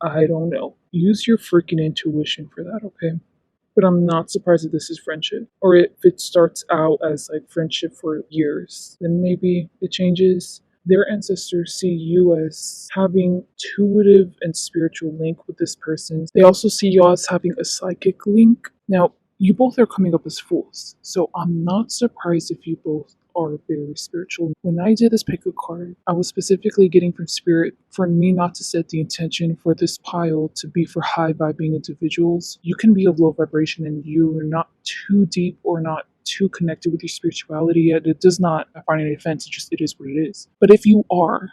I don't know. Use your freaking intuition for that, okay? But I'm not surprised if this is friendship. Or if it starts out as like friendship for years, then maybe it changes. Their ancestors see you as having intuitive and spiritual link with this person. They also see you as having a psychic link. Now, you both are coming up as fools, so I'm not surprised if you both are very spiritual. When I did this pick a card, I was specifically getting from spirit for me not to set the intention for this pile to be for high vibing individuals. You can be of low vibration and you're not too deep or not too connected with your spirituality yet. It does not find any offense, it is what it is. But if you are,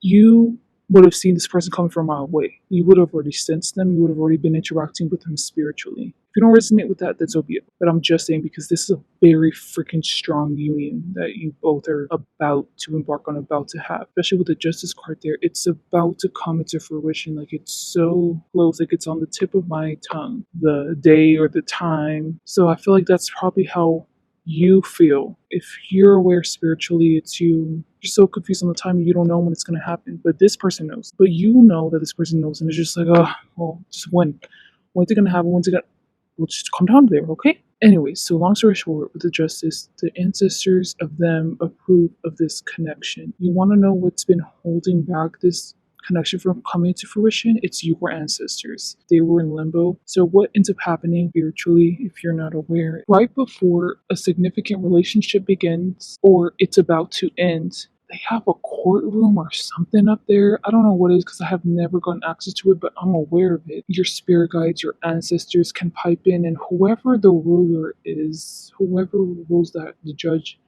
you would have seen this person coming from a mile away. You would have already sensed them. You would have already been interacting with them spiritually. If you don't resonate with that, then so be it. But I'm just saying because this is a very freaking strong union that you both are about to embark on, about to have. Especially with the Justice card there. It's about to come into fruition. Like, it's so close. Like, it's on the tip of my tongue. The day or the time. So I feel like that's probably how you feel. If you're aware spiritually, it's you're so confused on the time, you don't know when it's going to happen. But this person knows. But you know that this person knows, and it's just like, oh, well, just when? When's it going to happen? When's it going to... Well, just calm down there, okay? Anyway, so long story short, with the justice, the ancestors of them approve of this connection. You want to know what's been holding back this connection from coming to fruition? It's your ancestors. They were in limbo. So what ends up happening spiritually, if you're not aware, right before a significant relationship begins or it's about to end, they have a courtroom or something up there. I don't know what it is because I have never gotten access to it, but I'm aware of it. Your spirit guides, your ancestors can pipe in, and whoever the ruler is, whoever rules that, the judge,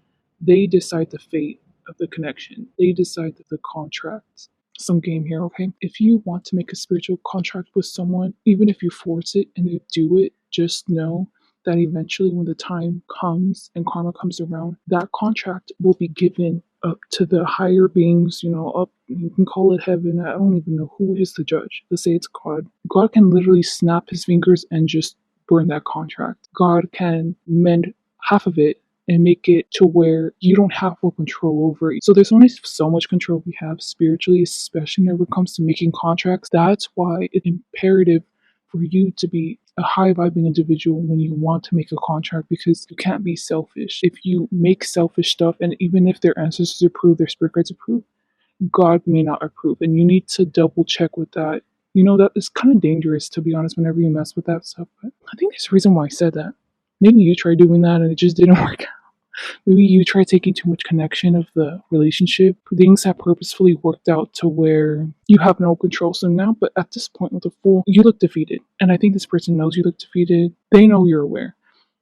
they decide the fate of the connection. They decide the contract. Some game here, okay? If you want to make a spiritual contract with someone, even if you force it and you do it, just know that eventually when the time comes and karma comes around, that contract will be given up to the higher beings, up, you can call it heaven. I don't even know who is the judge. Let's say it's God. God can literally snap his fingers and just burn that contract. God can mend half of it and make it to where you don't have full control over it. So there's only so much control we have spiritually, especially when it comes to making contracts. That's why it's imperative for you to be a high vibing individual when you want to make a contract, because you can't be selfish. If you make selfish stuff, and even if their ancestors approve, their spirit guides approve, God may not approve, and you need to double check with that. That is kind of dangerous, to be honest, whenever you mess with that stuff. But I think there's a reason why I said that. Maybe you tried doing that and it just didn't work out. Maybe you try taking too much connection of the relationship. Things have purposefully worked out to where you have no control. So now, but at this point with the Fool, you look defeated. And I think this person knows you look defeated. They know you're aware.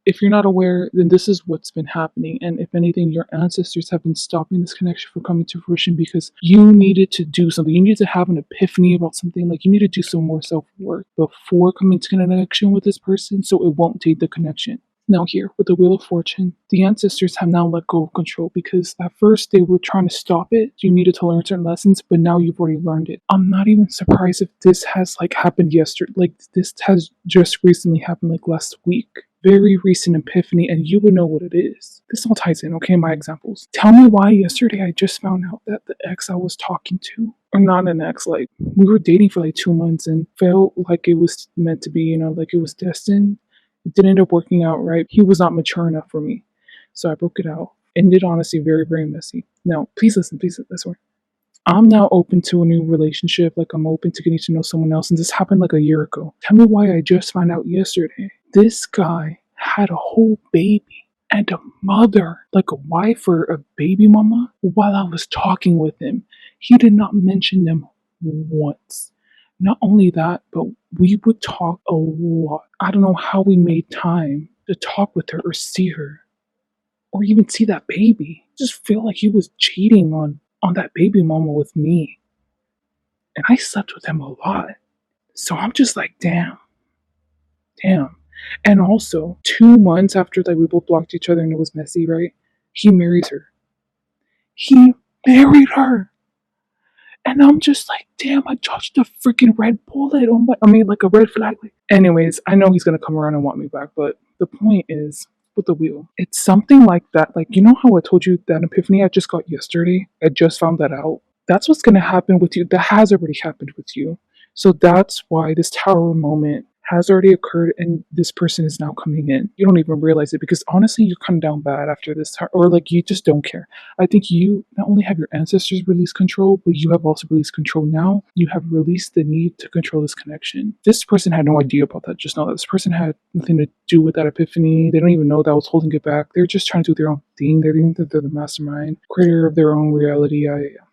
If you're not aware, then this is what's been happening. And if anything, your ancestors have been stopping this connection from coming to fruition because you needed to do something. You needed to have an epiphany about something. Like you need to do some more self-work before coming to connection with this person so it won't take the connection. Now here, with the Wheel of Fortune, the ancestors have now let go of control because at first they were trying to stop it. You needed to learn certain lessons, but now you've already learned it. I'm not even surprised if this has happened yesterday. This has just recently happened last week. Very recent epiphany, and you would know what it is. This all ties in, okay, my examples. Tell me why yesterday I just found out that the ex I was talking to, or not an ex, we were dating for 2 months and felt like it was meant to be, it was destined. It didn't end up working out right. He was not mature enough for me. So I broke it out. Ended honestly very, very messy. Now, please listen, that's where I'm now open to a new relationship. I'm open to getting to know someone else. And this happened a year ago. Tell me why I just found out yesterday. This guy had a whole baby and a mother, a wife or a baby mama, while I was talking with him. He did not mention them once. Not only that, but we would talk a lot. I don't know how we made time to talk with her or see her or even see that baby. I just feel like he was cheating on that baby mama with me. And I slept with him a lot. So I'm just damn. And also, 2 months after we both blocked each other and it was messy, right? He marries her. He married her. And I'm just damn, I dodged a freaking red bullet on a red flag. Anyways, I know he's gonna come around and want me back, but the point is, with the Wheel, it's something like that. You know how I told you that epiphany I just got yesterday? I just found that out. That's what's gonna happen with you. That has already happened with you. So that's why this tower moment has already occurred and this person is now coming in. You don't even realize it because honestly, you're kind of down bad after this, or you just don't care. I think you not only have your ancestors release control, but you have also released control now. You have released the need to control this connection. This person had no idea about that. Just know that this person had nothing to do with that epiphany. They don't even know that was holding it back. They're just trying to do their own thing. They think that they're the mastermind, creator of their own reality.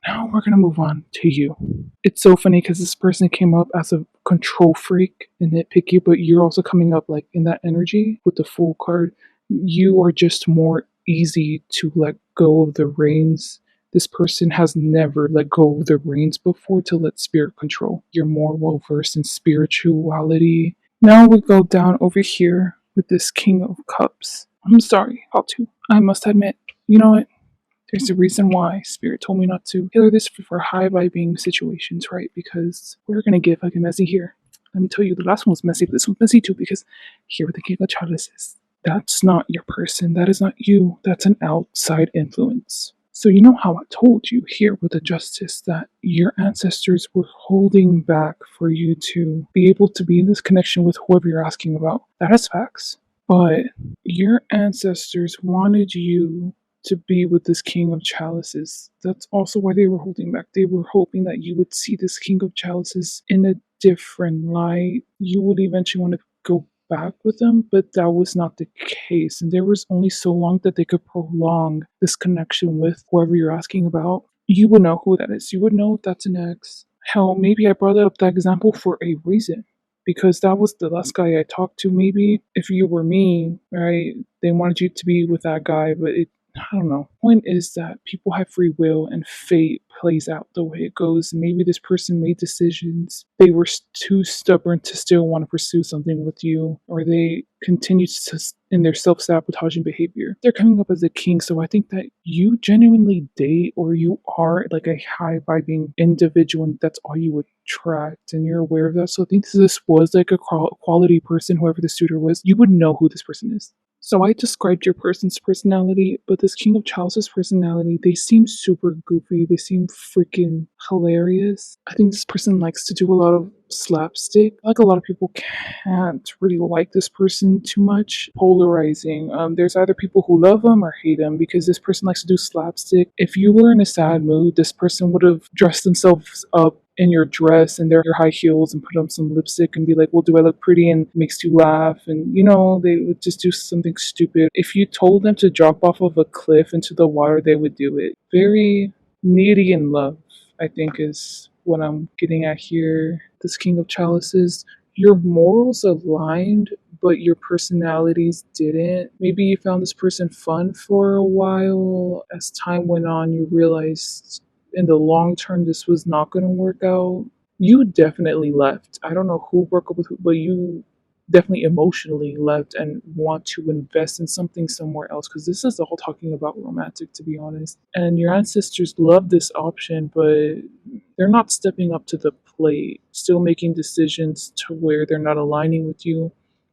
Now we're going to move on to you. It's so funny because this person came up as a control freak and nitpicky, but you're also coming up in that energy with the Fool card. You are just more easy to let go of the reins. This person has never let go of the reins before to let spirit control. You're more well versed in spirituality. Now we go down over here with this King of Cups. I'm sorry, Hatu. I must admit, you know what? There's a reason why Spirit told me not to tailor this for high vibing situations, right? Because we're gonna get fucking messy here. Let me tell you, the last one was messy, but this one's messy too, because here with the King of Chalices, that's not your person, that is not you, that's an outside influence. So you know how I told you here with the Justice that your ancestors were holding back for you to be able to be in this connection with whoever you're asking about. That is facts. But your ancestors wanted you to be with this King of Chalices. That's also why they were holding back. They were hoping that you would see this King of Chalices in a different light. You would eventually want to go back with them, but that was not the case. And there was only so long that they could prolong this connection with whoever you're asking about. You would know who that is. You would know if that's an ex. Hell, maybe I brought up that example for a reason because that was the last guy I talked to. Maybe if you were me, right, they wanted you to be with that guy, but I don't know. Point is that people have free will and fate plays out the way it goes. Maybe this person made decisions. They were too stubborn to still want to pursue something with you, or they continued in their self-sabotaging behavior. They're coming up as a king, so I think that you genuinely date or you are like a high vibing individual and that's all you attract and you're aware of that. So I think this was like a quality person, whoever the suitor was, you would know who this person is. So I described your person's personality, but this King of Chalice's personality, they seem super goofy. They seem freaking hilarious. I think this person likes to do a lot of slapstick. Like a lot of people can't really like this person too much. Polarizing. There's either people who love him or hate him because this person likes to do slapstick. If you were in a sad mood, this person would have dressed themselves up in your dress and their high heels and put on some lipstick and be like, well, do I look pretty? And it makes you laugh. And, you know, they would just do something stupid. If you told them to drop off of a cliff into the water, they would do it. Very needy in love, I think, is what I'm getting at here. This King of Chalices, your morals aligned, but your personalities didn't. Maybe you found this person fun for a while. As time went on, you realized in the long term this was not going to work out. You definitely left. I don't know who broke up with who, but you definitely emotionally left and want to invest in something somewhere else because this is all talking about romantic, to be honest. And your ancestors love this option, but they're not stepping up to the plate, still making decisions to where they're not aligning with you.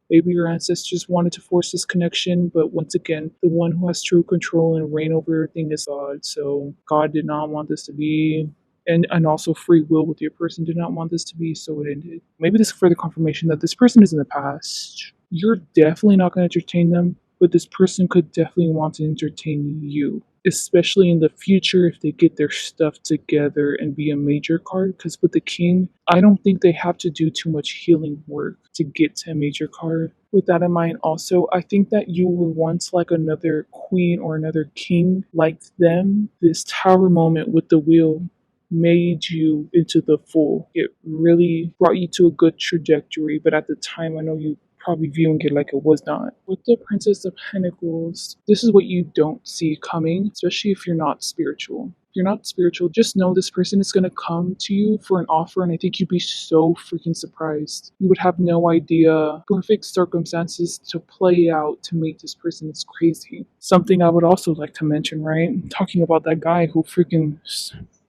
Maybe your ancestors wanted to force this connection, but once again, the one who has true control and reign over everything is God. So God did not want this to be, and also free will with your person did not want this to be, so it ended. Maybe this is further confirmation that this person is in the past. You're definitely not going to entertain them, but this person could definitely want to entertain you, especially in the future if they get their stuff together and be a major card. Because with the king, I don't think they have to do too much healing work to get to a major card. With that in mind, also, I think that you were once like another queen or another king like them. This tower moment with the wheel made you into the fool. It really brought you to a good trajectory, but at the time, I know you probably viewing it like it was not. With the Princess of Pentacles, this is what you don't see coming, especially if you're not spiritual. If you're not spiritual, just know this person is going to come to you for an offer, and I think you'd be so freaking surprised. You would have no idea perfect circumstances to play out to make this person is crazy. Something I would also like to mention, right? Talking about that guy who freaking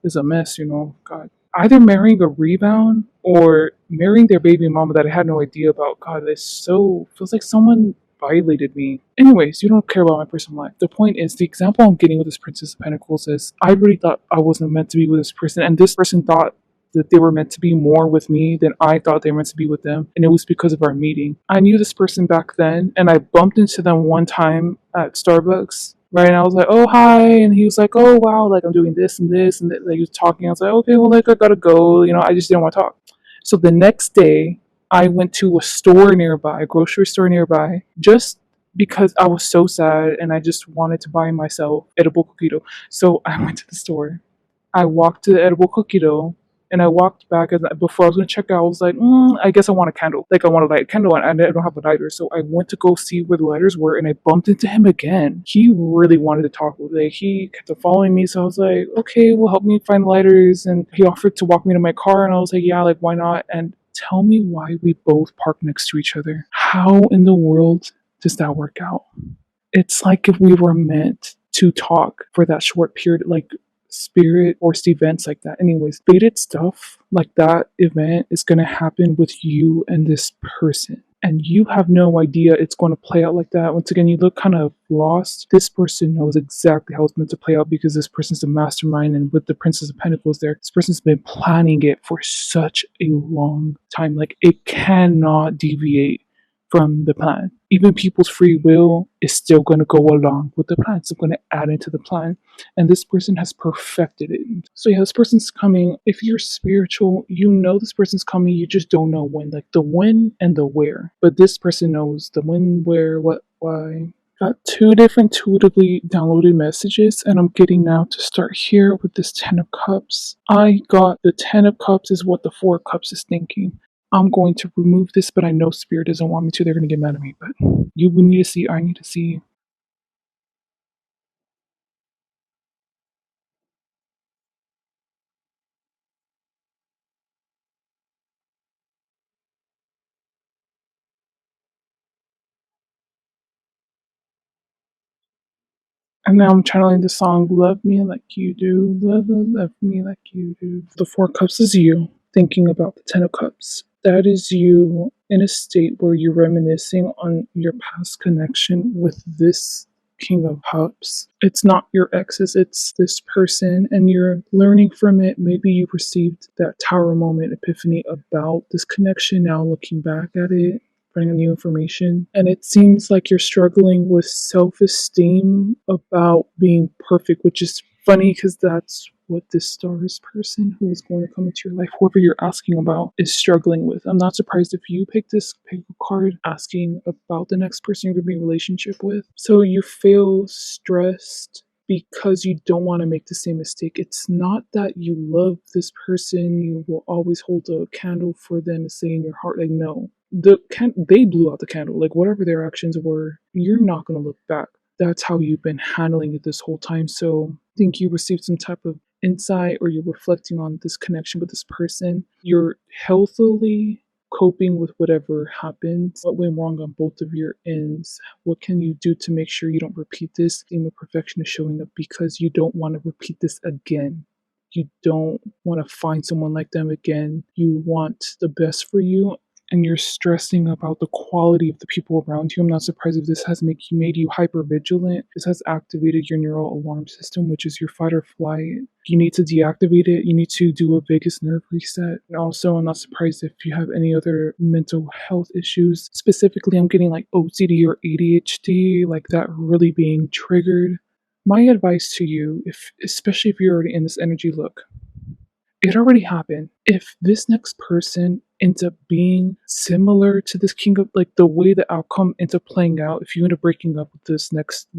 is a mess, you know, God. Either marrying a rebound or marrying their baby mama that I had no idea about. God, this so feels like someone violated me. Anyways, you don't care about my personal life. The point is, the example I'm getting with this Princess of Pentacles is I really thought I wasn't meant to be with this person, and this person thought that they were meant to be more with me than I thought they were meant to be with them, and it was because of our meeting. I knew this person back then, and I bumped into them one time at Starbucks. Right, and I was like, "Oh, hi," and he was like, "Oh, wow, like I'm doing this and this," and like he was talking. I was like, "Okay, well, like I gotta go," you know. I just didn't want to talk. So the next day, I went to a store nearby, a grocery store nearby, just because I was so sad and I just wanted to buy myself edible cookie dough. So I went to the store. I walked to the edible cookie dough and I walked back. And before I was going to check out, I was like, I guess I want a candle. Like, I want to light a candle and I don't have a lighter. So I went to go see where the lighters were and I bumped into him again. He really wanted to talk with me. He kept following me. So I was like, okay, well, help me find the lighters. And he offered to walk me to my car. And I was like, yeah, like, why not? And tell me why we both park next to each other. How in the world does that work out? It's like if we were meant to talk for that short period, like spirit or events like that. Anyways, fated stuff like that event is going to happen with you and this person. And you have no idea it's going to play out like that. Once again, you look kind of lost. This person knows exactly how it's meant to play out because this person's the mastermind. And with the Princess of Pentacles there, this person's been planning it for such a long time. Like, it cannot deviate from the plan. Even people's free will is still going to go along with the plan. It's going to add into the plan. And this person has perfected it. So, yeah, this person's coming. If you're spiritual, you know this person's coming. You just don't know when. Like the when and the where. But this person knows the when, where, what, why. Got two different intuitively downloaded messages, and I'm getting now to start here with this Ten of Cups. I got the Ten of Cups is what the Four of Cups is thinking. I'm going to remove this, but I know Spirit doesn't want me to. They're going to get mad at me, but you would need to see, I need to see. And now I'm channeling the song Love Me Like You Do, love me like you do. The Four Cups is you thinking about the Ten of Cups. That is you in a state where you're reminiscing on your past connection with this King of Cups. It's not your exes, it's this person, and you're learning from it. Maybe you received that Tower moment epiphany about this connection now looking back at it, finding new information. And it seems like you're struggling with self esteem about being perfect, which is funny because that's what this stars person who is going to come into your life, whoever you're asking about, is struggling with. I'm not surprised if you pick a card asking about the next person you're going to be in a relationship with. So you feel stressed because you don't want to make the same mistake. It's not that you love this person, you will always hold a candle for them and say in your heart, like, no. They blew out the candle. Like, whatever their actions were, you're not going to look back. That's how you've been handling it this whole time. So I think you received some type of insight, or you're reflecting on this connection with this person. You're healthily coping with whatever happened, what went wrong on both of your ends. What can you do to make sure you don't repeat this? Theme of perfection is showing up because you don't want to repeat this again. You don't want to find someone like them again. You want the best for you, and you're stressing about the quality of the people around you. I'm not surprised if this has made you hyper vigilant. This has activated your neural alarm system, which is your fight or flight. You need to deactivate it. You need to do a vagus nerve reset. And also, I'm not surprised if you have any other mental health issues. Specifically, I'm getting like OCD or ADHD, like that really being triggered. My advice to you, if especially if you're already in this energy, look, it already happened. If this next person ends up being similar to this king of, like, the way the outcome ends up playing out, if you end up breaking up with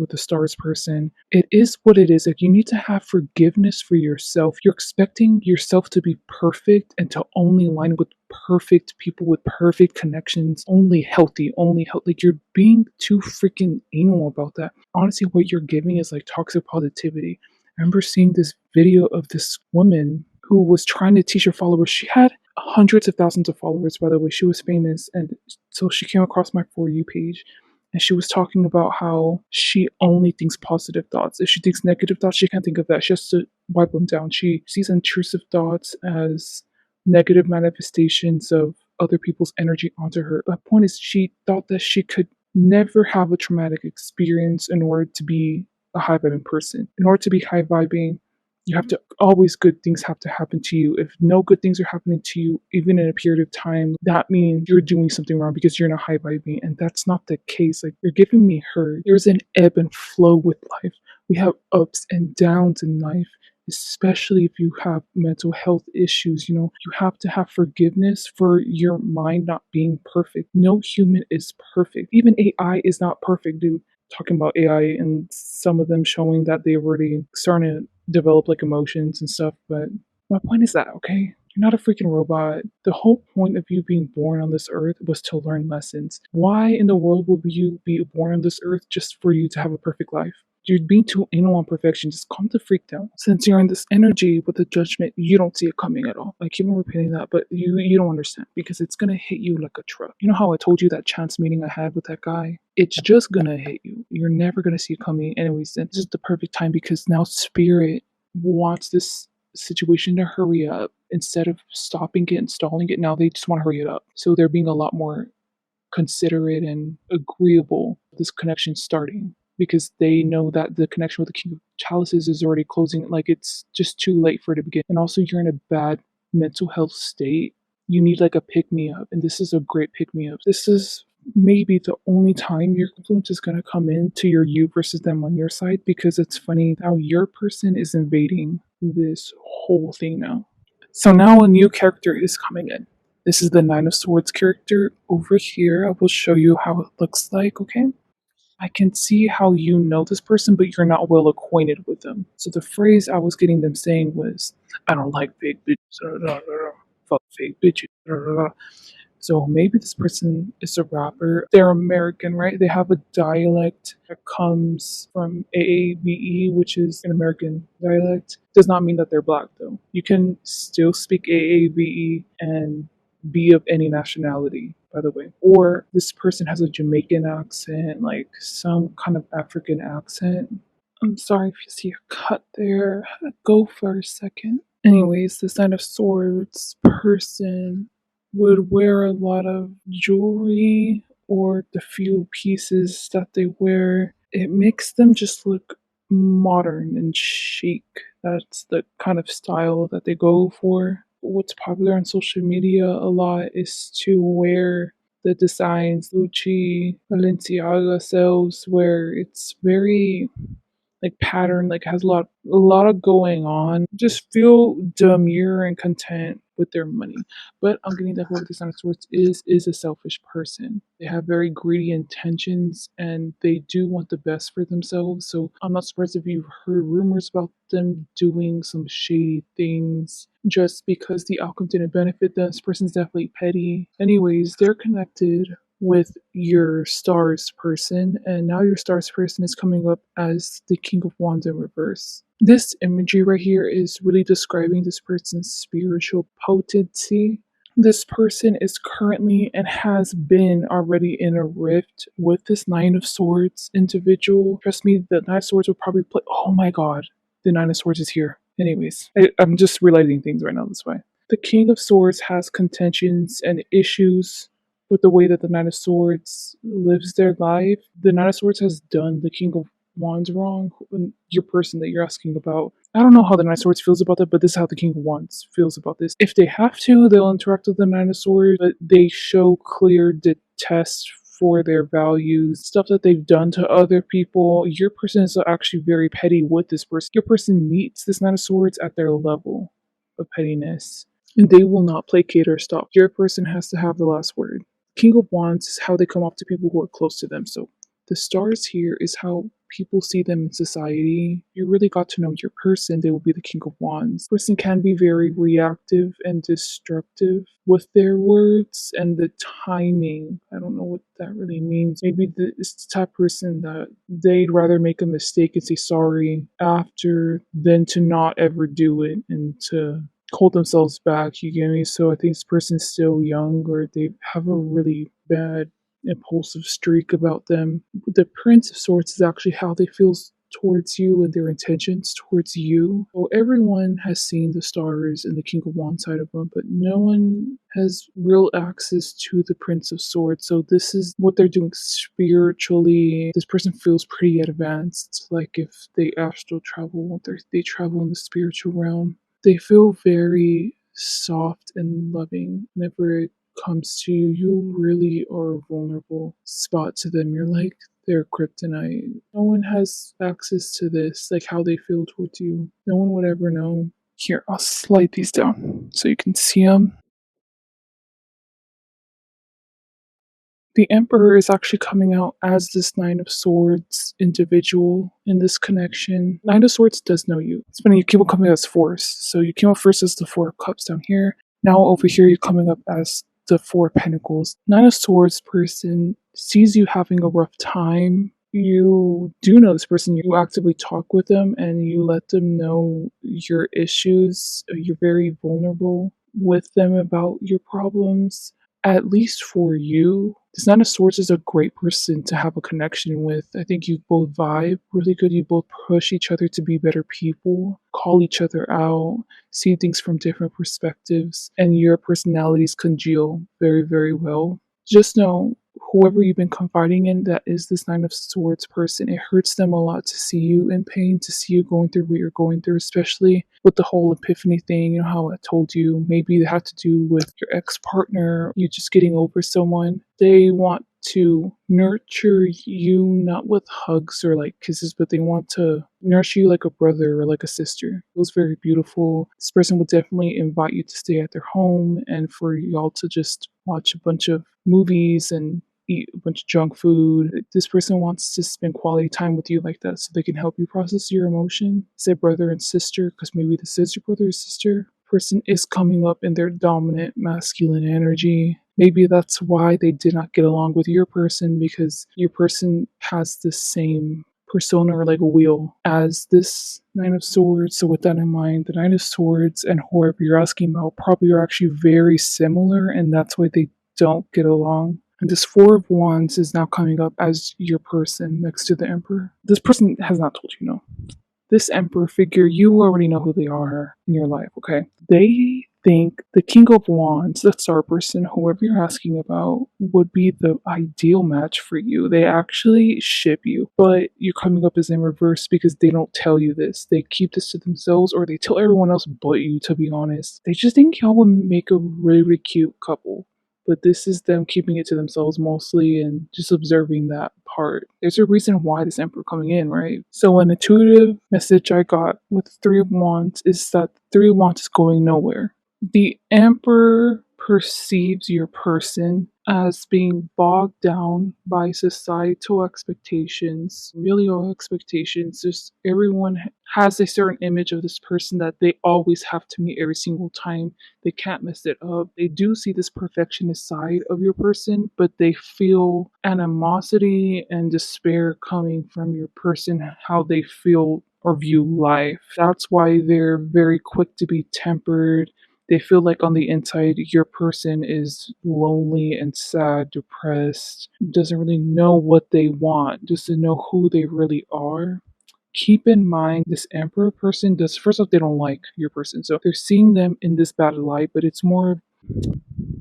the stars person, it is what it is. Like, you need to have forgiveness for yourself. You're expecting yourself to be perfect and to only align with perfect people with perfect connections, only healthy. Like, you're being too freaking anal about that. Honestly, what you're giving is like toxic positivity. I remember seeing this video of this woman who was trying to teach her followers. She had hundreds of thousands of followers, by the way. She was famous. And so she came across my For You page, and she was talking about how she only thinks positive thoughts. If she thinks negative thoughts, she can't think of that. She has to wipe them down. She sees intrusive thoughts as negative manifestations of other people's energy onto her. The point is, she thought that she could never have a traumatic experience in order to be a high vibing person. In order to be high vibing, you have to always good things have to happen to you. If no good things are happening to you, even in a period of time, that means you're doing something wrong because you're in a high vibing, and that's not the case. Like, you're giving me hurt. There's an ebb and flow with life. We have ups and downs in life, especially if you have mental health issues. You have to have forgiveness for your mind not being perfect. No human is perfect. Even AI is not perfect, dude. Talking about AI and some of them showing that they're already starting to develop like emotions and stuff. But my point is that, okay, you're not a freaking robot. The whole point of you being born on this earth was to learn lessons. Why in the world would you be born on this earth just for you to have a perfect life? You're being too anal on perfection. Just calm the freak down. Since you're in this energy with the judgment, you don't see it coming at all. I keep on repeating that, but you don't understand because it's gonna hit you like a truck. You know how I told you that chance meeting I had with that guy? It's just gonna hit you. You're never gonna see it coming. Anyways, this is the perfect time because now spirit wants this situation to hurry up instead of stopping it and stalling it. Now they just want to hurry it up. So they're being a lot more considerate and agreeable with this connection starting because they know that the connection with the King of Chalices is already closing. Like, it's just too late for it to begin. And also, you're in a bad mental health state. You need like a pick me up, and this is a great pick me up. This is maybe the only time your influence is going to come into your you versus them on your side, because it's funny how your person is invading this whole thing now. So now a new character is coming in. This is the Nine of Swords character. Over here, I will show you how it looks like, okay? I can see how you know this person, but you're not well acquainted with them. So the phrase I was getting them saying was, I don't like fake bitches, fuck fake bitches. So maybe this person is a rapper. They're American, right? They have a dialect that comes from AAVE, which is an American dialect. Does not mean that they're black, though. You can still speak AAVE and be of any nationality, by the way. Or this person has a Jamaican accent, like some kind of African accent. I'm sorry if you see a cut there. Go for a second. Anyways, the Nine of Swords person would wear a lot of jewelry, or the few pieces that they wear. It makes them just look modern and chic. That's the kind of style that they go for. What's popular on social media a lot is to wear the designs Gucci, Balenciaga sells, where it's very like pattern, like has a lot of going on. Just feel demure and content with their money. But I'm getting that whoever this Nine of Swords is a selfish person. They have very greedy intentions and they do want the best for themselves. So I'm not surprised if you've heard rumors about them doing some shady things just because the outcome didn't benefit them. This person's definitely petty. Anyways, they're connected with your stars person, and now your stars person is coming up as the King of Wands in reverse. This imagery right here is really describing this person's spiritual potency. This person is currently and has been already in a rift with this Nine of Swords individual. Trust me, the Nine of Swords will probably play. Oh my god, the Nine of Swords is here. Anyways, I'm just relating things right now this way. The King of Swords has contentions and issues with the way that the Knight of Swords lives their life. The Knight of Swords has done the King of Wands wrong. Your person that you're asking about. I don't know how the Knight of Swords feels about that, but this is how the King of Wands feels about this. If they have to, they'll interact with the Knight of Swords, but they show clear detest for their values, stuff that they've done to other people. Your person is actually very petty with this person. Your person meets this Knight of Swords at their level of pettiness, and they will not placate or stop. Your person has to have the last word. King of Wands is how they come off to people who are close to them. So the stars here is how people see them in society. You really got to know your person, they will be the King of Wands. Person can be very reactive and destructive with their words and the timing. I don't know what that really means. Maybe it's the type of person that they'd rather make a mistake and say sorry after than to not ever do it and to hold themselves back, you get me? So I think this person's still young or they have a really bad impulsive streak about them. The Prince of Swords is actually how they feel towards you and their intentions towards you. So everyone has seen the stars and the King of Wands side of them, but no one has real access to the Prince of Swords. So this is what they're doing spiritually. This person feels pretty advanced. Like if they astral travel, they travel in the spiritual realm. They feel very soft and loving whenever it comes to you. You really are a vulnerable spot to them. You're like their kryptonite. No one has access to this, like how they feel towards you. No one would ever know. Here, I'll slide these down so you can see them. The Emperor is actually coming out as this Nine of Swords individual in this connection. Nine of Swords does know you. It's funny, you came up coming as Force. So you came up first as the Four of Cups down here. Now over here, you're coming up as the Four of Pentacles. Nine of Swords person sees you having a rough time. You do know this person, you actively talk with them and you let them know your issues. You're very vulnerable with them about your problems. At least for you, this Nine of Swords is a great person to have a connection with. I think you both vibe really good. You both push each other to be better people, call each other out, see things from different perspectives, and your personalities congeal very, very well. Just know whoever you've been confiding in that is this Nine of Swords person, it hurts them a lot to see you in pain, to see you going through what you're going through, especially with the whole epiphany thing. You know how I told you maybe it had to do with your ex-partner, you just getting over someone. They want to nurture you not with hugs or like kisses, but they want to nurture you like a brother or like a sister. It was very beautiful. This person would definitely invite you to stay at their home and for y'all to just watch a bunch of movies and eat a bunch of junk food. This person wants to spend quality time with you like that so they can help you process your emotion. Say brother and sister, because maybe this is your brother or sister. Person is coming up in their dominant masculine energy. Maybe that's why they did not get along with your person because your person has the same persona or like a wheel as this Nine of Swords. So with that in mind, the Nine of Swords and whoever you're asking about probably are actually very similar, and that's why they don't get along. And this Four of Wands is now coming up as your person next to the Emperor. This person has not told you no. This Emperor figure, you already know who they are in your life, okay? They think the King of Wands, the star person, whoever you're asking about, would be the ideal match for you. They actually ship you, but you're coming up as in reverse because they don't tell you this. They keep this to themselves or they tell everyone else but you, to be honest. They just think y'all would make a really, really cute couple. But this is them keeping it to themselves mostly and just observing that part. There's a reason why this Emperor coming in, right? So an intuitive message I got with Three of Wands is that Three of Wands is going nowhere. The Emperor perceives your person as being bogged down by societal expectations, familial expectations. Just everyone has a certain image of this person that they always have to meet every single time. They can't mess it up. They do see this perfectionist side of your person, but they feel animosity and despair coming from your person, how they feel or view life. That's why they're very quick to be tempered. They feel like on the inside, your person is lonely and sad, depressed, doesn't really know what they want, just to know who they really are. Keep in mind, this Emperor person does, first off, they don't like your person. So they're seeing them in this bad light, but it's more,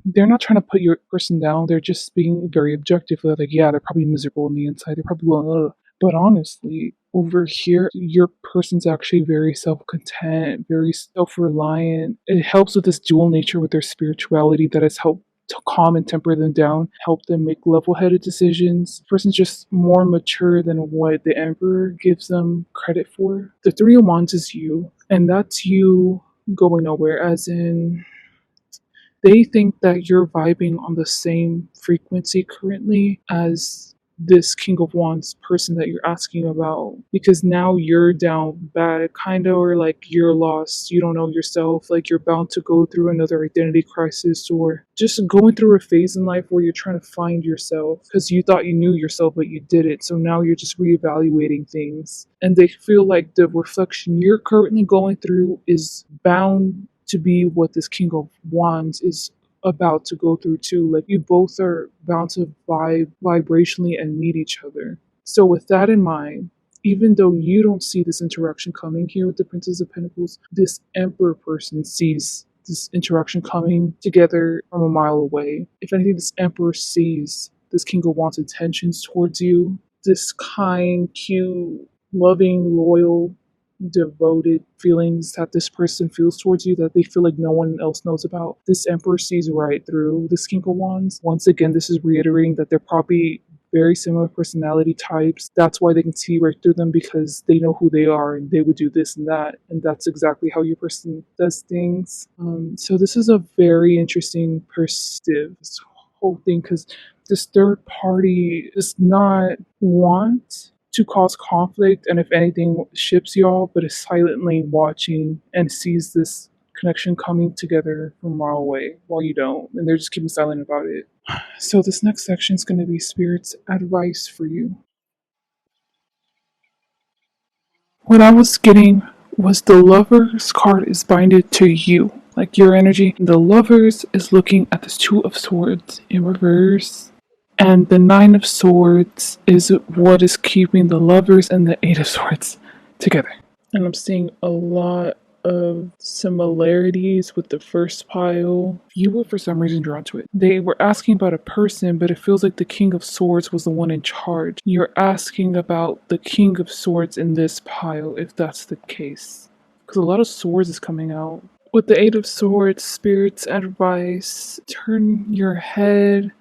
they're not trying to put your person down. They're just being very objective. They're like, yeah, they're probably miserable on the inside. They're probably, blah, blah, blah. But honestly, over here, your person's actually very self content, very self reliant. It helps with this dual nature with their spirituality that has helped to calm and temper them down, help them make level headed decisions. The person's just more mature than what the Emperor gives them credit for. The Three of Wands is you, and that's you going nowhere, as in they think that you're vibing on the same frequency currently as this King of Wands person that you're asking about because now you're down bad, kind of, or like you're lost, you don't know yourself, like you're bound to go through another identity crisis or just going through a phase in life where you're trying to find yourself because you thought you knew yourself but you didn't. So now you're just reevaluating things and they feel like the reflection you're currently going through is bound to be what this King of Wands is about to go through too. Like you both are bound to vibe vibrationally and meet each other. So with that in mind, even though you don't see this interaction coming here with the Princess of Pentacles, this Emperor person sees this interaction coming together from a mile away. If anything, this Emperor sees this King of Wands intentions towards you, this kind, cute, loving, loyal, devoted feelings that this person feels towards you that they feel like no one else knows about. This Emperor sees right through this King of Wands. Once again, this is reiterating that they're probably very similar personality types. That's why they can see right through them because they know who they are and they would do this and that. And that's exactly how your person does things. So this is a very interesting perspective, this whole thing, because this third party does not want to cause conflict and if anything ships y'all, but is silently watching and sees this connection coming together from a mile away while you don't, and they're just keeping silent about it. So this next section is going to be Spirit's advice for you. What I was getting was the Lover's card is binded to you, like your energy. The Lovers is looking at this Two of Swords in reverse. And the Nine of Swords is what is keeping the Lovers and the Eight of Swords together. And I'm seeing a lot of similarities with the first pile. You were for some reason drawn to it. They were asking about a person, but it feels like the King of Swords was the one in charge. You're asking about the King of Swords in this pile, if that's the case. Because a lot of swords is coming out. With the Eight of Swords, Spirit's advice, turn your head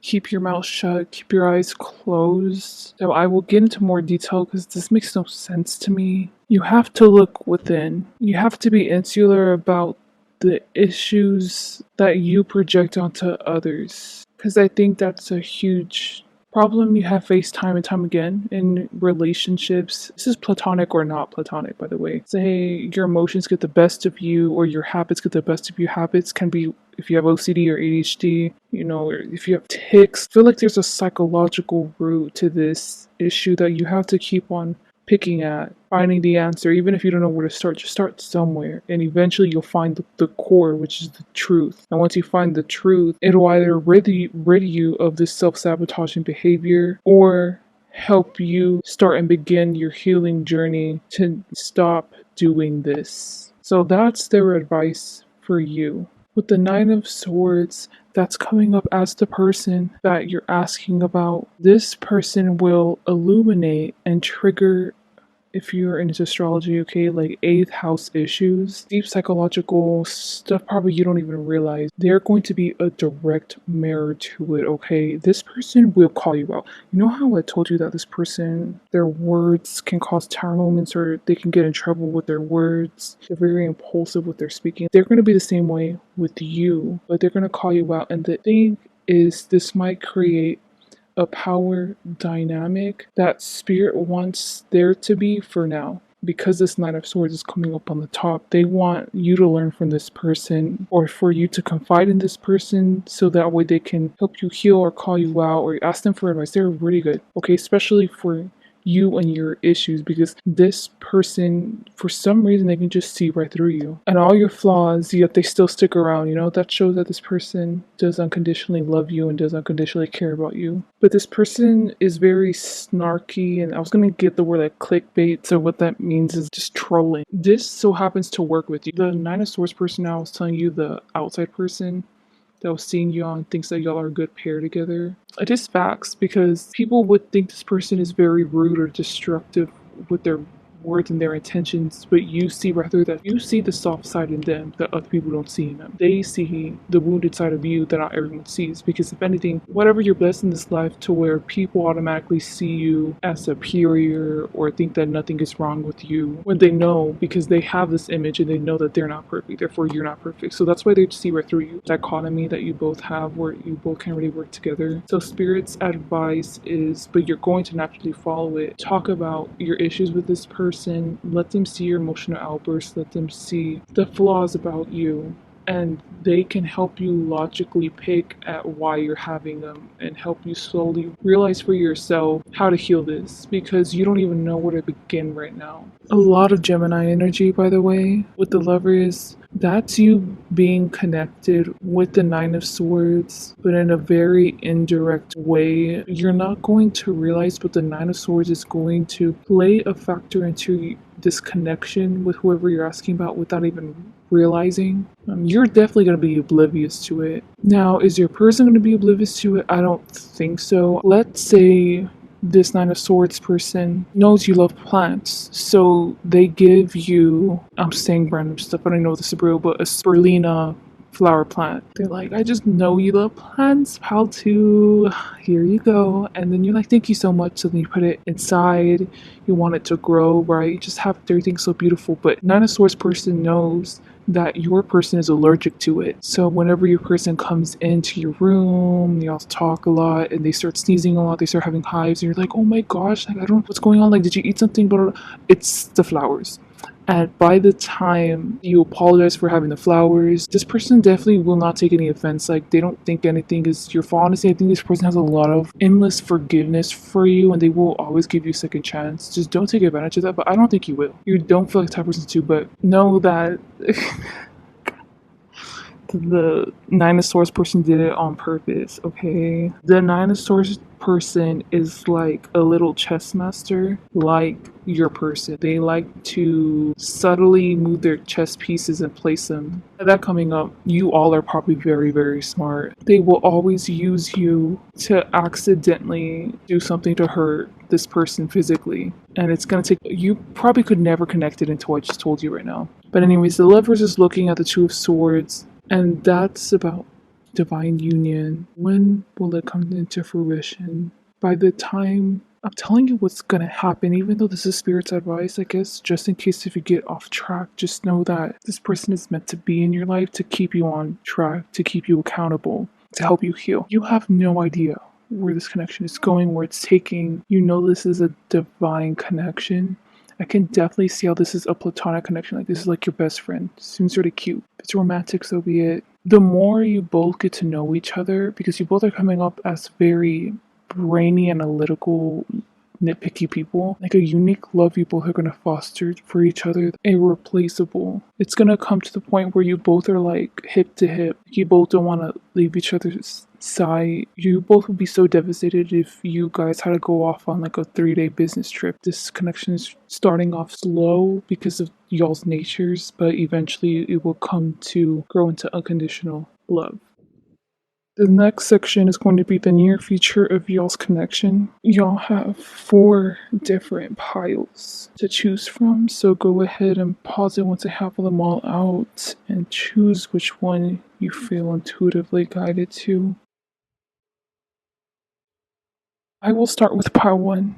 keep your mouth shut, keep your eyes closed. So I will get into more detail because this makes no sense to me. You have to look within. You have to be insular about the issues that you project onto others. Because I think that's a huge problem you have faced time and time again in relationships. This is platonic or not platonic, by the way. Say your emotions get the best of you or your habits get the best of you. Habits can be if you have OCD or ADHD, or if you have tics. I feel like there's a psychological root to this issue that you have to keep on picking at, finding the answer. Even if you don't know where to start, just start somewhere. And eventually you'll find the core, which is the truth. And once you find the truth, it'll either rid you of this self-sabotaging behavior or help you start and begin your healing journey to stop doing this. So that's their advice for you. With the Nine of Swords, that's coming up as the person that you're asking about. This person will illuminate and trigger, if you're into astrology, okay, like 8th house issues, deep psychological stuff probably you don't even realize. They're going to be a direct mirror to it, okay? This person will call you out. You know how I told you that this person, their words can cause tower moments or they can get in trouble with their words. They're very impulsive with their speaking. They're going to be the same way with you, but they're going to call you out. And the thing is, this might create a power dynamic that spirit wants there to be for now. Because this Nine of Swords is coming up on the top, they want you to learn from this person or for you to confide in this person so that way they can help you heal or call you out or ask them for advice. They're really good, okay? Especially for you and your issues, because this person, for some reason, they can just see right through you and all your flaws, yet they still stick around. That shows that this person does unconditionally love you and does unconditionally care about you. But this person is very snarky, and I was gonna get the word like clickbait, so what that means is just trolling. This so happens to work with you. The Nine of Swords person, I was telling you, the outside person that was seeing you on thinks that y'all are a good pair together. It is facts, because people would think this person is very rude or destructive with their words and their intentions, but you see rather that you see the soft side in them that other people don't see in them. They see the wounded side of you that not everyone sees, because if anything, whatever you're blessed in this life to where people automatically see you as superior or think that nothing is wrong with you when they know, because they have this image and they know that they're not perfect, therefore you're not perfect. So that's why they see right through you. Dichotomy that you both have where you both can't really work together. So spirit's advice is, but you're going to naturally follow it, talk about your issues with this person, let them see your emotional outbursts, let them see the flaws about you, and they can help you logically pick at why you're having them and help you slowly realize for yourself how to heal this, because you don't even know where to begin right now. A lot of Gemini energy, by the way, with the Lovers. That's you being connected with the Nine of Swords, but in a very indirect way. You're not going to realize, but the Nine of Swords is going to play a factor into this connection with whoever you're asking about without even realizing. You're definitely going to be oblivious to it. Now, is your person going to be oblivious to it? I don't think so. Let's say this Nine of Swords person knows you love plants, so they give you, I'm saying random stuff, I don't know if this is real, but a spirulina flower plant. They're like, I just know you love plants, pal too. Here you go. And then you're like, thank you so much. So then you put it inside. You want it to grow, right? You just have everything so beautiful. But Nine of Swords person knows that your person is allergic to it. So whenever your person comes into your room, y'all talk a lot and they start sneezing a lot, they start having hives, and you're like, oh my gosh, like I don't know what's going on. Like, did you eat something? But it's the flowers. And by the time you apologize for having the flowers, this person definitely will not take any offense. Like, they don't think anything is your fault. Honestly, I think this person has a lot of endless forgiveness for you, and they will always give you a second chance. Just don't take advantage of that, but I don't think you will. You don't feel like the type of person to, but know that the Nine of Swords person did it on purpose, okay? The Nine of Swords person is like a little chess master, like your person. They like to subtly move their chess pieces and place them. That coming up, you all are probably very, very smart. They will always use you to accidentally do something to hurt this person physically. And it's gonna take, you probably could never connect it until I just told you right now. But anyways, the Lovers is looking at the Two of Swords, and that's about divine union? When will it come into fruition? By the time I'm telling you what's gonna happen, even though this is spirit's advice, I guess, just in case if you get off track, just know that this person is meant to be in your life to keep you on track, to keep you accountable, to help you heal. You have no idea where this connection is going, where it's taking. You know this is a divine connection. I can definitely see how this is a platonic connection. Like, this is like your best friend. Seems really cute. If it's romantic, so be it. The more you both get to know each other, because you both are coming up as very brainy, analytical, nitpicky people, like a unique love you both are going to foster for each other, irreplaceable. It's going to come to the point where you both are like hip to hip. You both don't want to leave each other's side. You both would be so devastated if you guys had to go off on like a 3-day business trip. This connection is starting off slow because of y'all's natures, but eventually it will come to grow into unconditional love. The next section is going to be the near future of y'all's connection. Y'all have 4 different piles to choose from, so go ahead and pause it once I have them all out and choose which one you feel intuitively guided to. I will start with pile 1.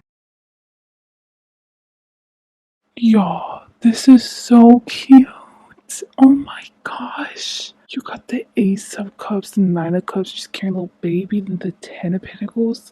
Y'all, this is so cute. Oh my gosh. You got the Ace of Cups, the Nine of Cups, just carrying a little baby, then the Ten of Pentacles,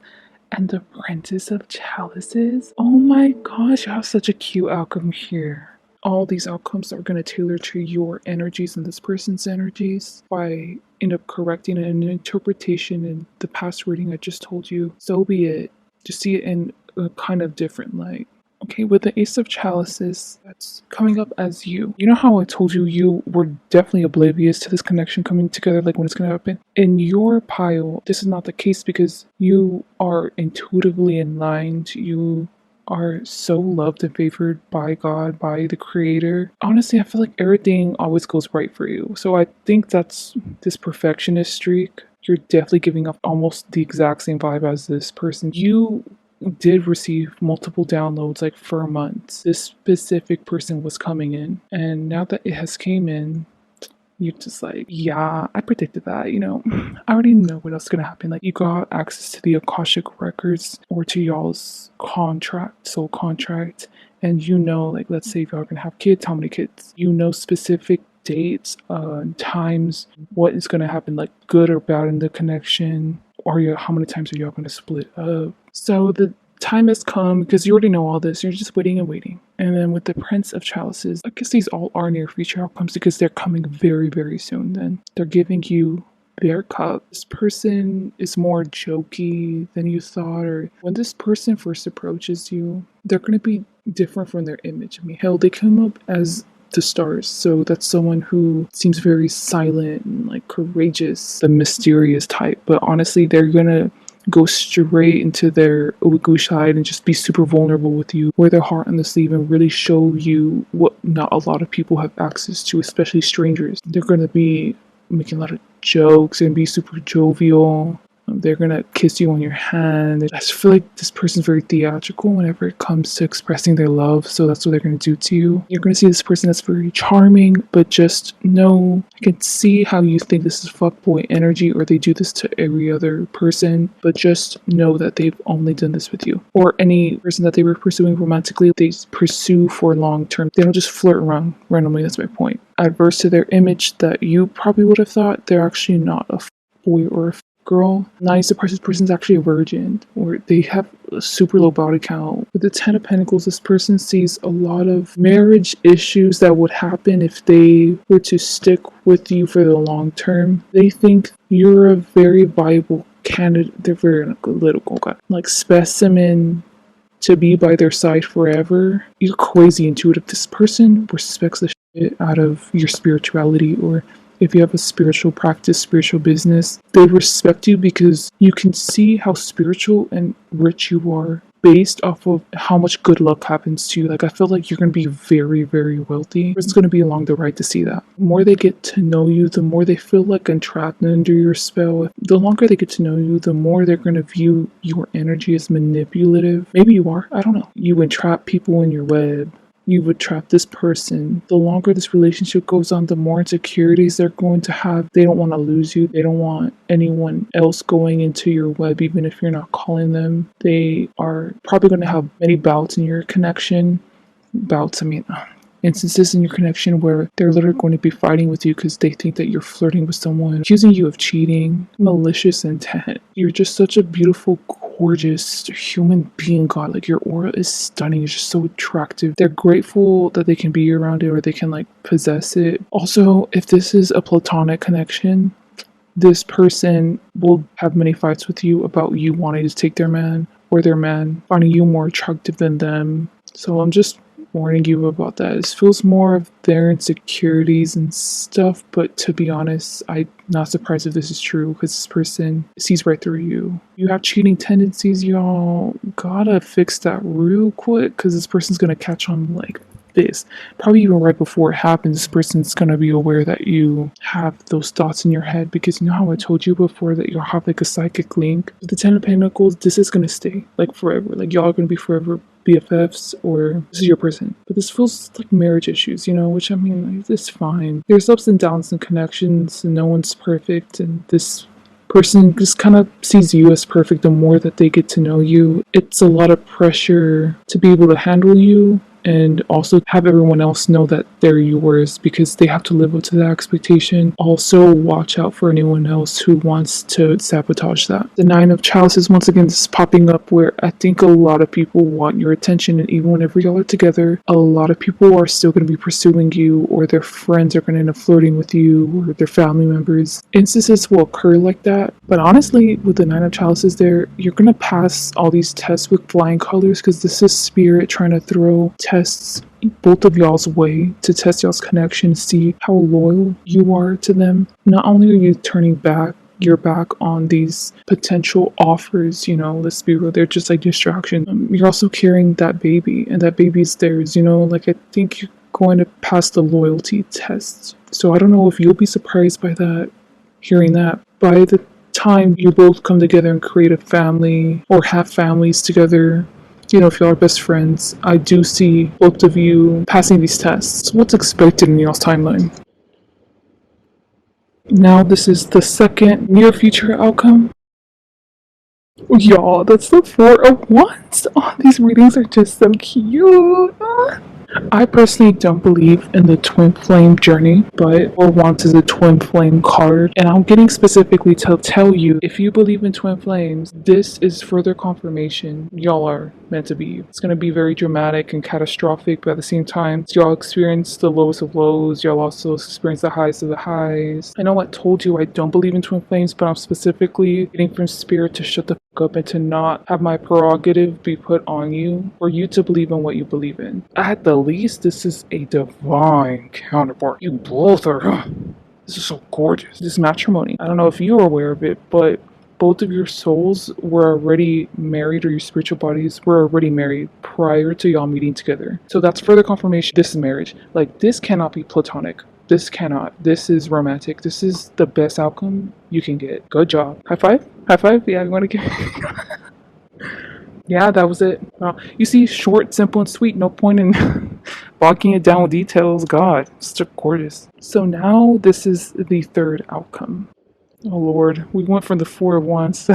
and the Princess of Chalices. Oh my gosh, you have such a cute outcome here. All these outcomes are going to tailor to your energies and this person's energies. If I end up correcting an interpretation in the past reading I just told you, so be it. Just see it in a kind of different light. Okay, with the Ace of Chalices, that's coming up as you. You know how I told you you were definitely oblivious to this connection coming together, like when it's going to happen? In your pile, this is not the case because you are intuitively aligned. You are so loved and favored by God, by the Creator. Honestly, I feel like everything always goes right for you. So I think that's this perfectionist streak. You're definitely giving up almost the exact same vibe as this person. You did receive multiple downloads like for months. This specific person was coming in, and now that it has came in, you're just like, yeah, I predicted that, I already know what else is gonna happen. Like, you got access to the Akashic records or to y'all's soul contract, and like, let's say if y'all are gonna have kids, how many kids? Specific dates, times, what is gonna happen, like good or bad in the connection, or how many times are y'all gonna split up? So the time has come because you already know all this. You're just waiting and waiting. And then with the Prince of Chalices, I guess these all are near future outcomes because they're coming very, very soon. Then they're giving you their cup. This person is more jokey than you thought, or when this person first approaches you, they're going to be different from their image. I mean, hell, they come up as the stars, so that's someone who seems very silent and like courageous, the mysterious type, but honestly they're gonna go straight into their weak side and just be super vulnerable with you, wear their heart on the sleeve and really show you what not a lot of people have access to, especially strangers. They're gonna be making a lot of jokes and be super jovial. They're gonna kiss you on your hand. I just feel like this person's very theatrical whenever it comes to expressing their love, so that's what they're gonna do to you. You're gonna see this person that's very charming, but just know, I can see how you think this is fuckboy energy or they do this to every other person, but just know that they've only done this with you. Or any person that they were pursuing romantically, they pursue for long term. They don't just flirt around randomly, that's my point. Adverse to their image that you probably would have thought, they're actually not a boy or a girl. Nice, the person's actually a virgin, or they have a super low body count. With the Ten of Pentacles, this person sees a lot of marriage issues that would happen if they were to stick with you for the long term. They think you're a very viable candidate. They're very analytical, like specimen to be by their side forever. You're crazy intuitive. This person respects the shit out of your spirituality, or if you have a spiritual practice, spiritual business, they respect you because you can see how spiritual and rich you are based off of how much good luck happens to you. Like, I feel like you're going to be very, very wealthy. It's going to be along the right to see that. The more they get to know you, the more they feel like entrapped under your spell. The longer they get to know you, the more they're going to view your energy as manipulative. Maybe you are. I don't know. You entrap people in your web. You would trap this person. The longer this relationship goes on, the more insecurities they're going to have. They don't want to lose you. They don't want anyone else going into your web, even if you're not calling them. They are probably going to have many bouts in your connection. Bouts, I mean, instances in your connection where they're literally going to be fighting with you because they think that you're flirting with someone, accusing you of cheating, malicious intent. You're just such a beautiful, gorgeous human being, God. Like, your aura is stunning. It's just so attractive. They're grateful that they can be around it or they can like possess it. Also, if this is a platonic connection, this person will have many fights with you about you wanting to take their man or their man finding you more attractive than them. So I'm just warning you about that. This feels more of their insecurities and stuff, but to be honest, I'm not surprised if this is true because this person sees right through you. You have cheating tendencies, y'all. Gotta fix that real quick because this person's gonna catch on like this. Probably even right before it happens, this person's gonna be aware that you have those thoughts in your head because you know how I told you before that you'll have like a psychic link. With the Ten of Pentacles, this is gonna stay like forever. Like y'all are gonna be forever BFFs or this is your person. But this feels like marriage issues, you know, which I mean, like, it's fine. There's ups and downs and connections and no one's perfect and this person just kind of sees you as perfect the more that they get to know you. It's a lot of pressure to be able to handle you and also have everyone else know that they're yours because they have to live up to that expectation. Also, watch out for anyone else who wants to sabotage that. The Nine of Chalices, once again, this is popping up where I think a lot of people want your attention, and even whenever y'all are together, a lot of people are still going to be pursuing you, or their friends are going to end up flirting with you, or their family members. Instances will occur like that, but honestly, with the Nine of Chalices there, you're going to pass all these tests with flying colors because this is Spirit trying to throw tests both of y'all's way to test y'all's connection, see how loyal you are to them. Not only are you turning back your back on these potential offers, you know, let's be real, they're just like distraction. You're also carrying that baby, and that baby's theirs, you know, like I think you're going to pass the loyalty test. So I don't know if you'll be surprised by that, hearing that. By the time you both come together and create a family or have families together, you know, if y'all are best friends, I do see both of you passing these tests. What's expected in y'all's timeline? Now this is the second near future outcome. Y'all, that's the Four of Wands. Oh, these readings are just so cute. I personally don't believe in the twin flame journey, but Four Wands is a twin flame card, and I'm getting specifically to tell you, if you believe in twin flames, this is further confirmation y'all are meant to be. It's going to be very dramatic and catastrophic, but at the same time, y'all experience the lowest of lows, y'all also experience the highest of the highs. I know I told you I don't believe in twin flames, but I'm specifically getting from Spirit to shut the fuck up and to not have my prerogative be put on you, or you to believe in what you believe in. At the least, this is a divine counterpart. You both are. This is so gorgeous. This matrimony. I don't know if you're aware of it, but both of your souls were already married, or your spiritual bodies were already married prior to y'all meeting together. So that's further confirmation this is marriage. Like, this cannot be platonic. This cannot. This is romantic. This is the best outcome you can get. Good job. High five? High five? Yeah, you want to give. Yeah, that was it. You see, short, simple, and sweet. No point in bogging it down with details. God, it's just gorgeous. So now this is the third outcome. Oh Lord, we went from the Four of Wands.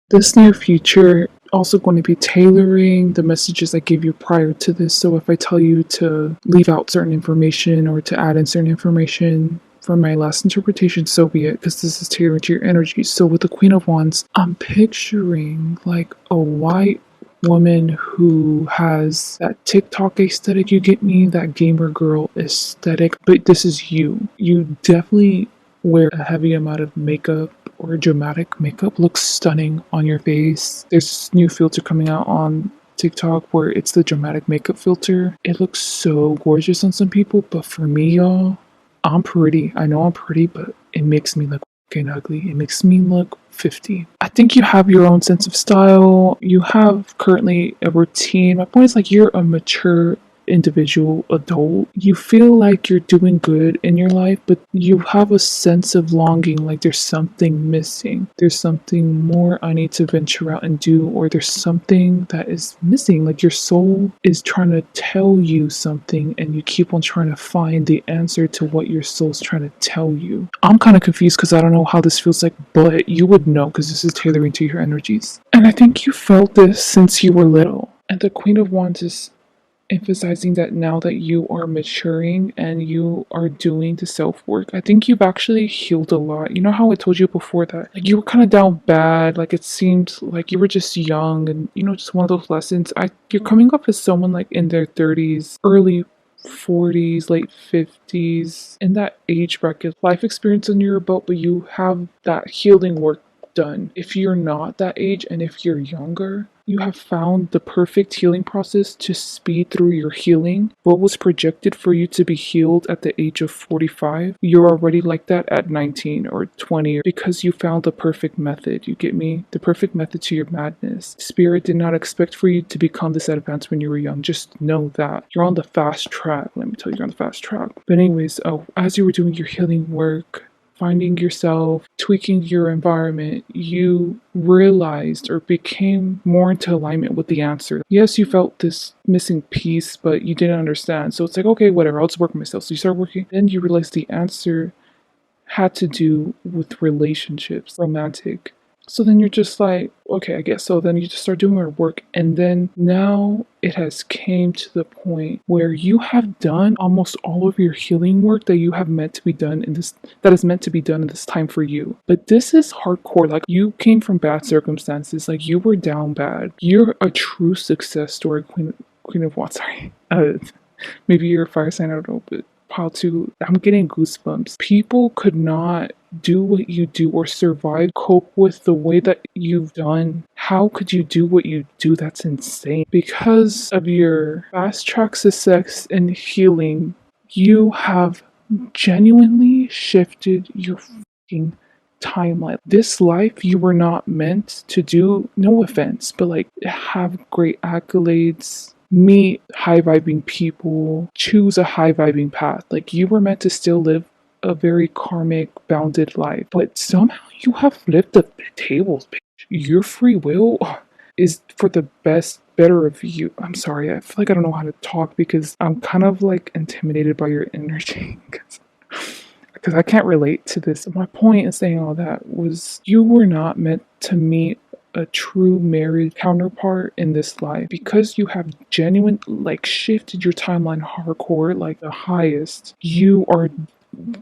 This near future also going to be tailoring the messages I gave you prior to this. So if I tell you to leave out certain information or to add in certain information from my last interpretation, so be it, because this is tailoring to your energy. So with the Queen of Wands, I'm picturing like a white woman who has that TikTok aesthetic, you get me, that gamer girl aesthetic, but this is you. You definitely wear a heavy amount of makeup or dramatic makeup, looks stunning on your face. There's this new filter coming out on TikTok where it's the dramatic makeup filter. It looks so gorgeous on some people, but for me, y'all, I'm pretty. I know I'm pretty, but it makes me look fucking ugly. It makes me look 50. I think you have your own sense of style. You have currently a routine. My point is, like, you're a mature individual adult, you feel like you're doing good in your life, but you have a sense of longing, like there's something missing. There's something more I need to venture out and do, or there's something that is missing. Like your soul is trying to tell you something, and you keep on trying to find the answer to what your soul's trying to tell you. I'm kind of confused because I don't know how this feels like, but you would know because this is tailoring to your energies. And I think you felt this since you were little. And the Queen of Wands is emphasizing that now that you are maturing and you are doing the self work, I think you've actually healed a lot. You know how I told you before that like you were kind of down bad, like it seemed like you were just young and just one of those lessons. You're coming up as someone like in their 30s, early 40s, late 50s, in that age bracket, life experience under your belt, but you have that healing work done. If you're not that age and if you're younger, you have found the perfect healing process to speed through your healing. What was projected for you to be healed at the age of 45, you're already like that at 19 or 20 because you found the perfect method. You get me? The perfect method to your madness. Spirit did not expect for you to become this advanced when you were young. Just know that. You're on the fast track. Let me tell you, you're on the fast track. But anyways, as you were doing your healing work, finding yourself, tweaking your environment, you realized or became more into alignment with the answer. Yes, you felt this missing piece, but you didn't understand. So it's like, okay, whatever, I'll just work on myself. So you start working. Then you realize the answer had to do with relationships, romantic. So then you're just like, okay, I guess so. Then you just start doing your work. And then now it has came to the point where you have done almost all of your healing work that you have meant to be done that is meant to be done in this time for you. But this is hardcore. Like you came from bad circumstances. Like you were down bad. You're a true success story, Queen of Wands. Sorry. Maybe you're a fire sign, I don't know, but I'm getting goosebumps. People could not do what you do or survive, cope with the way that you've done. How could you do what you do? That's insane. Because of your fast track success and healing, you have genuinely shifted your fucking timeline. This life you were not meant to do, no offense, but like have great accolades, meet high vibing people, choose a high vibing path. Like you were meant to still live a very karmic bounded life, but somehow you have flipped the tables, bitch. Your free will is for the better of you. I'm sorry, I feel like I don't know how to talk because I'm kind of like intimidated by your energy because I can't relate to this. My point in saying all that was you were not meant to meet a true married counterpart in this life because you have genuine shifted your timeline hardcore, like the highest. You are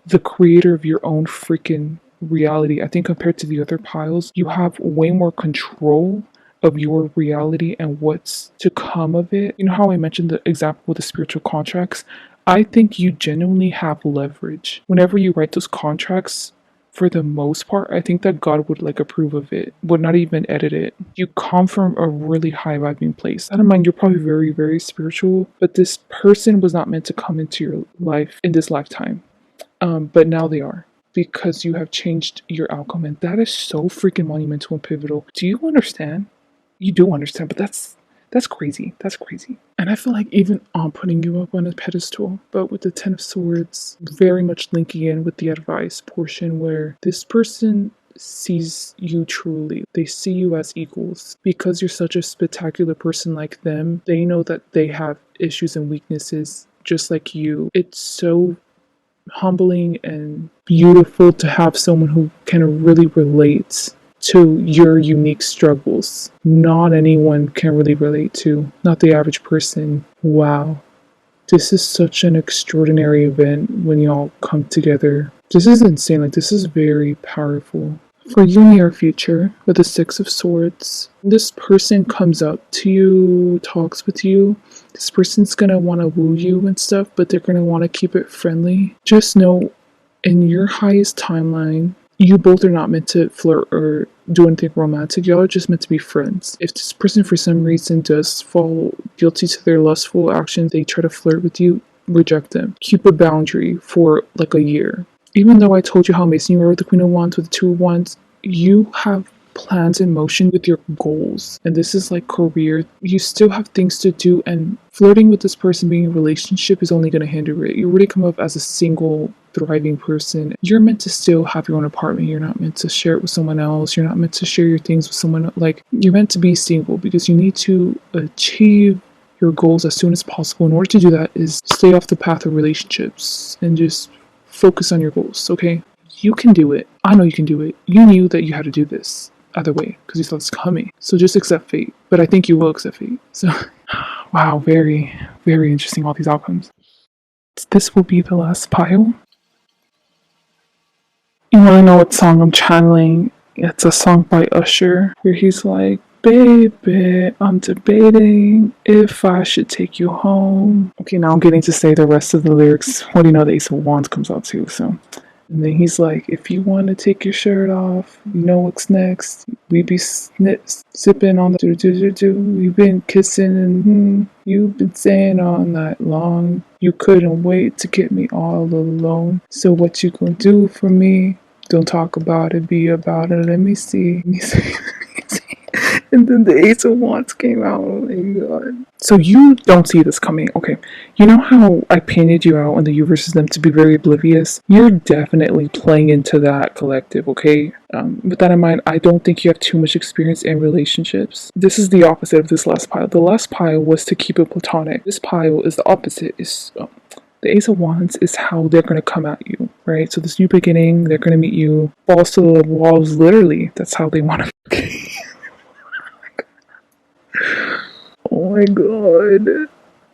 the creator of your own freaking reality. I think compared to the other piles, you have way more control of your reality and what's to come of it. You know how I mentioned the example with the spiritual contracts? I think you genuinely have leverage. Whenever you write those contracts, for the most part, I think that God would approve of it, would not even edit it. You come from a really high vibing place. I don't mind, you're probably very, very spiritual, but this person was not meant to come into your life in this lifetime. But now they are, because you have changed your outcome, and that is so freaking monumental and pivotal. Do you understand? You do understand, but that's crazy. That's crazy. And I feel like even I'm putting you up on a pedestal, but with the Ten of Swords very much linking in with the advice portion where this person sees you truly. They see you as equals. Because you're such a spectacular person like them, they know that they have issues and weaknesses just like you. It's so humbling and beautiful to have someone who can really relate to your unique struggles. Not anyone can really relate to, not the average person. Wow. This is such an extraordinary event when y'all come together. This is insane. This is very powerful. For you in your future, with the Six of Swords, this person comes up to you, talks with you. This person's gonna want to woo you and stuff, but they're gonna want to keep it friendly. Just know, in your highest timeline, you both are not meant to flirt or do anything romantic. Y'all are just meant to be friends. If this person for some reason does fall guilty to their lustful actions, they try to flirt with you, reject them. Keep a boundary for a year. Even though I told you how amazing you are with the Queen of Wands, with the Two of Wands, you have plans in motion with your goals. And this is like career. You still have things to do, and flirting with this person, being in a relationship, is only going to hinder it. You really come up as a single thriving person. You're meant to still have your own apartment. You're not meant to share it with someone else. You're not meant to share your things with someone else. Like, you're meant to be single because you need to achieve your goals as soon as possible. In order to do that is stay off the path of relationships and just focus on your goals, okay? You can do it. I know you can do it. You knew that you had to do this either way because you saw it's coming. So just accept fate. But I think you will accept fate. So, wow, very, very interesting, all these outcomes. This will be the last pile. You want to know what song I'm channeling? It's a song by Usher where he's like, baby, I'm debating if I should take you home. Okay, now I'm getting to say the rest of the lyrics. What do you know, the Ace of Wands comes out too, so. And then he's like, if you want to take your shirt off, you know what's next. We be sipping on the do-do-do-do. We've been kissing and you've been saying all night long. You couldn't wait to get me all alone. So what you gonna do for me? Don't talk about it, be about it. Let me see. Let me see. And then the Ace of Wands came out. Oh my god. So you don't see this coming. Okay. You know how I painted you out in the you versus them to be very oblivious? You're definitely playing into that collective, okay? With that in mind, I don't think you have too much experience in relationships. This is the opposite of this last pile. The last pile was to keep it platonic. This pile is the opposite. The Ace of Wands is how they're going to come at you, right? So this new beginning, they're going to meet you balls to the walls, literally. That's how they want to. Oh my god.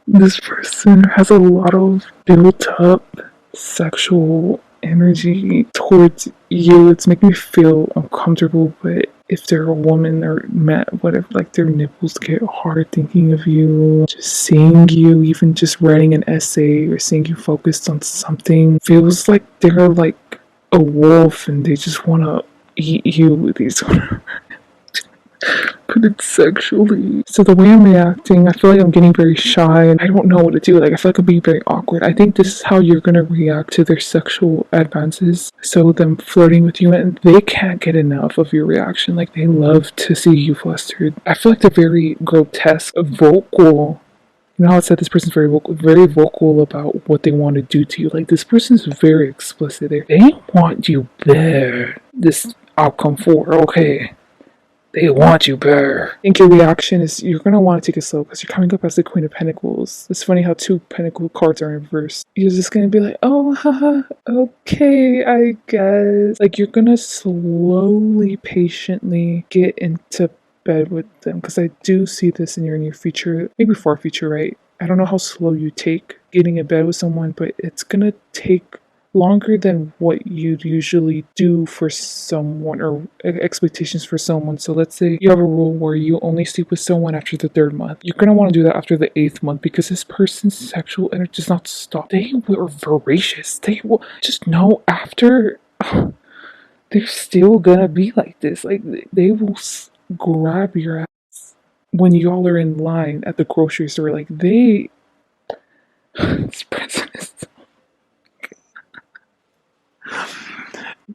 This person has a lot of built up sexual energy towards you. It's making me feel uncomfortable, but if they're a woman or man, whatever, like their nipples get hard thinking of you. Just seeing you, even just writing an essay or seeing you focused on something, feels like they're like a wolf and they just want to eat you. These but it's sexually. So the way I'm reacting, I feel like I'm getting very shy and I don't know what to do. Like, I feel like I'm being very awkward. I think this is how you're gonna react to their sexual advances. So them flirting with you, and they can't get enough of your reaction. Like, they love to see you flustered. I feel like they're very grotesque, vocal. You know how I said this person's very vocal about what they want to do to you. Like, this person's very explicit. They want you there. This outcome 4, okay. They want you, bear. I think your reaction is you're going to want to take it slow because you're coming up as the Queen of Pentacles. It's funny how 2 Pentacle cards are in reverse. You're just going to be like, oh, haha, okay, I guess. Like, you're going to slowly, patiently get into bed with them because I do see this in your near future, maybe far future, right? I don't know how slow you take getting in bed with someone, but it's going to take longer than what you'd usually do for someone or expectations for someone. So let's say you have a rule where you only sleep with someone after the 3rd month. You're going to want to do that after the 8th month because this person's sexual energy does not stop. They were voracious. They will just know after they're still going to be like this. Like, they will grab your ass when y'all are in line at the grocery store. Like, this person is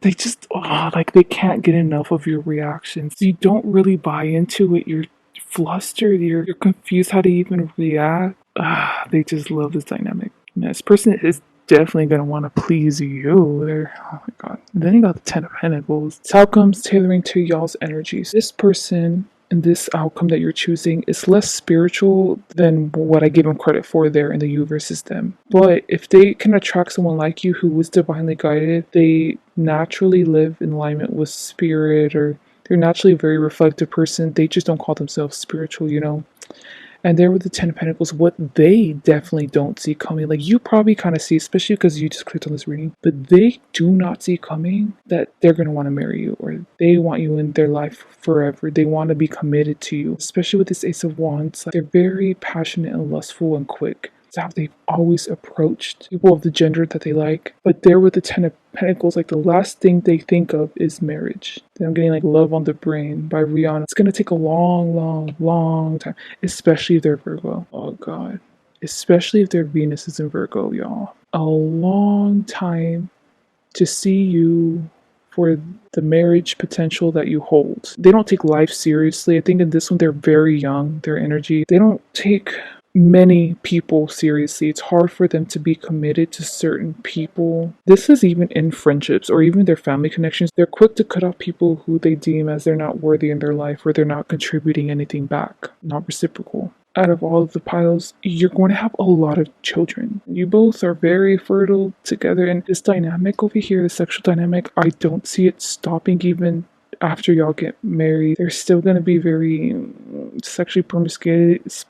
they just like they can't get enough of your reactions. You don't really buy into it. You're flustered. You're confused how to even react. They just love this dynamic. And this person is definitely gonna want to please you. Oh my god. And then you got the 10 of Pentacles. This outcome's tailoring to y'all's energies. This person and this outcome that you're choosing is less spiritual than what I give them credit for there in the you versus them. But if they can attract someone like you who is divinely guided, they naturally live in alignment with spirit, or they're naturally a very reflective person. They just don't call themselves spiritual, you know? And there with the 10 of Pentacles, what they definitely don't see coming, like you probably kind of see, especially because you just clicked on this reading, but they do not see coming that they're going to want to marry you or they want you in their life forever. They want to be committed to you, especially with this Ace of Wands. Like, they're very passionate and lustful and quick. It's how they've always approached people of the gender that they like. But there with the 10 of Pentacles, like the last thing they think of is marriage. Then I'm getting like Love on the Brain by Rihanna. It's going to take a long time, especially if they're Virgo. Oh God. Especially if their Venus is in Virgo, y'all. A long time to see you for the marriage potential that you hold. They don't take life seriously. I think in this one, they're very young, their energy. They don't take many people seriously. It's hard for them to be committed to certain people. This is even in friendships or even their family connections. They're quick to cut off people who they deem as they're not worthy in their life or they're not contributing anything back, not reciprocal. Out of all of the piles, you're going to have a lot of children. You both are very fertile together, and this dynamic over here, the sexual dynamic, I don't see it stopping even after y'all get married. They're still going to be very sexually promiscuous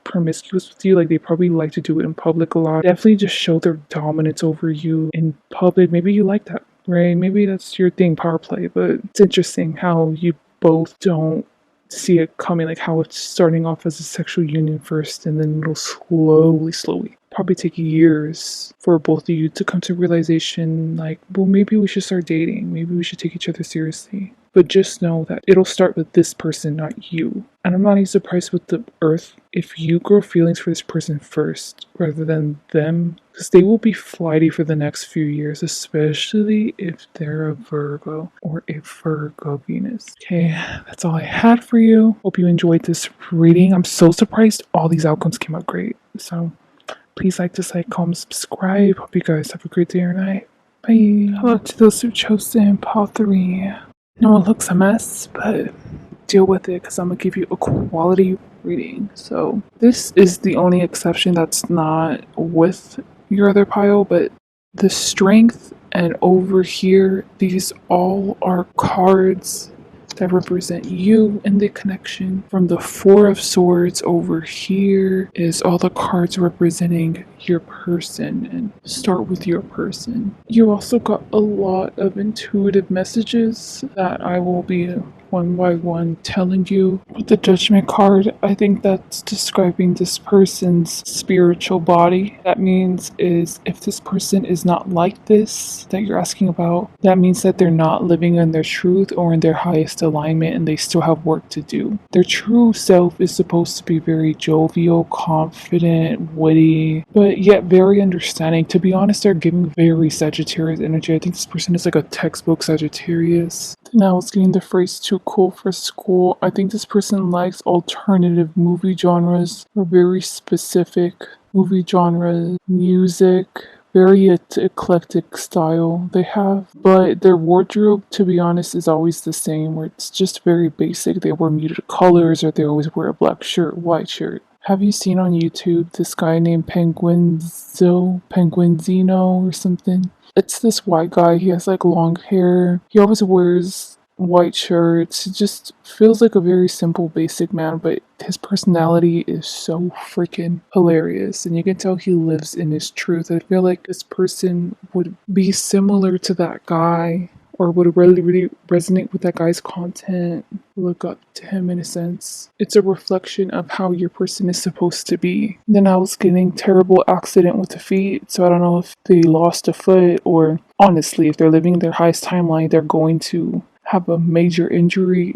with you. Like, they probably like to do it in public a lot. Definitely just show their dominance over you in public. Maybe you like that, right? Maybe that's your thing, power play. But it's interesting how you both don't see it coming, like how it's starting off as a sexual union first and then it'll slowly probably take years for both of you to come to realization, like, well, maybe we should start dating, maybe we should take each other seriously. But just know that it'll start with this person, not you. And I'm not even surprised with the earth if you grow feelings for this person first rather than them, because they will be flighty for the next few years, especially if they're a Virgo or a Virgo Venus. Okay, that's all I had for you. Hope you enjoyed this reading. I'm so surprised all these outcomes came out great. So please like, dislike, comment, subscribe. Hope you guys have a great day or night. Bye. Hello to those who chose to in pile 3. No, it looks a mess, but deal with it because I'm going to give you a quality reading. So this is the only exception that's not with your other pile, but the strength and over here, these all are cards that represent you and the connection. From the 4 of Swords over here is all the cards representing your person, and start with your person. You also got a lot of intuitive messages that I will be one by one telling you. With the Judgment card, I think that's describing this person's spiritual body. That means is if this person is not like this that you're asking about, that means that they're not living in their truth or in their highest alignment and they still have work to do. Their true self is supposed to be very jovial, confident, witty, but yet very understanding. To be honest, they're giving very Sagittarius energy. I think this person is like a textbook Sagittarius. Now it's getting the phrase too cool for school. I think this person likes alternative movie genres or very specific movie genres, music, very eclectic style they have. But their wardrobe, to be honest, is always the same, where it's just very basic. They wear muted colors or they always wear a black shirt, white shirt. Have you seen on YouTube this guy named Penguinzino or something? It's this white guy. He has like long hair. He always wears white shirts. He just feels like a very simple, basic man, but his personality is so freaking hilarious. And you can tell he lives in his truth. I feel like this person would be similar to that guy, or would really resonate with that guy's content, look up to him in a sense. It's a reflection of how your person is supposed to be. Then I was getting terrible accident with the feet, so I don't know if they lost a foot, or honestly, if they're living their highest timeline, they're going to have a major injury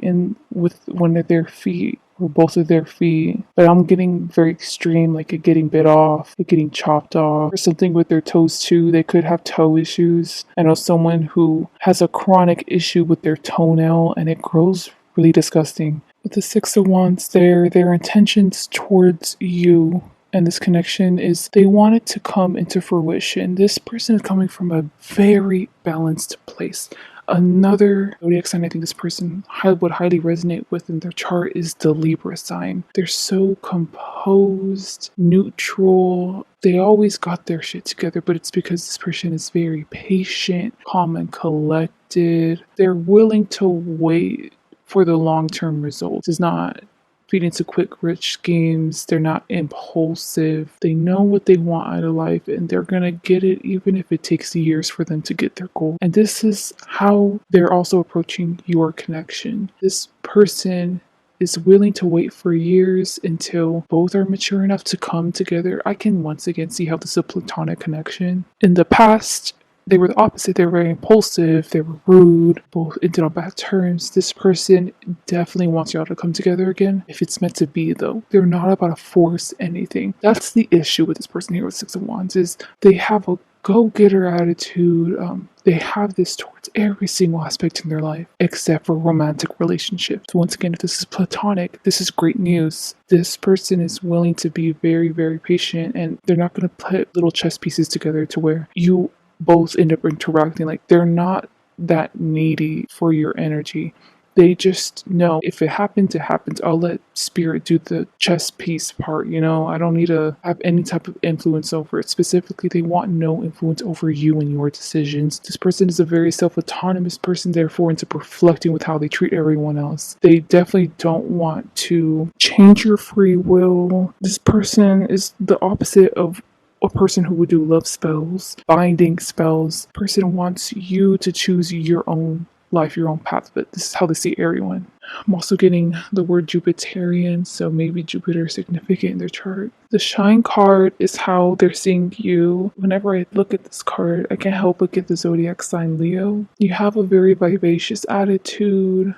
with one of their feet or both of their feet. But I'm getting very extreme, like it getting bit off, it getting chopped off, or something with their toes too. They could have toe issues. I know someone who has a chronic issue with their toenail and it grows really disgusting. With the 6 of Wands there, their intentions towards you and this connection is they want it to come into fruition. This person is coming from a very balanced place. Another zodiac sign I think this person would highly resonate with in their chart is the Libra sign. They're so composed, neutral. They always got their shit together, but it's because this person is very patient, calm, and collected. They're willing to wait for the long-term results. It's not feed into quick rich schemes. They're not impulsive. They know what they want out of life and they're gonna get it even if it takes years for them to get their goal. And this is how they're also approaching your connection. This person is willing to wait for years until both are mature enough to come together. I can once again see how this is a platonic connection. In the past, they were the opposite. They were very impulsive. They were rude. Both ended on bad terms. This person definitely wants y'all to come together again. If it's meant to be, though, they're not about to force anything. That's the issue with this person here with 6 of Wands is they have a go-getter attitude. They have this towards every single aspect in their life except for romantic relationships. Once again, if this is platonic, this is great news. This person is willing to be very, very patient, and they're not going to put little chess pieces together to where you both end up interacting. Like, they're not that needy for your energy. They just know if it happens, it happens. I'll let spirit do the chess piece part, you know? I don't need to have any type of influence over it. Specifically, they want no influence over you and your decisions. This person is a very self-autonomous person, therefore ends up reflecting with how they treat everyone else. They definitely don't want to change your free will. This person is the opposite of a person who would do love spells, binding spells. Person wants you to choose your own life, your own path, but this is how they see everyone. I'm also getting the word Jupiterian, so maybe Jupiter is significant in their chart. The Shine card is how they're seeing you. Whenever I look at this card, I can't help but get the zodiac sign Leo. You have a very vivacious attitude,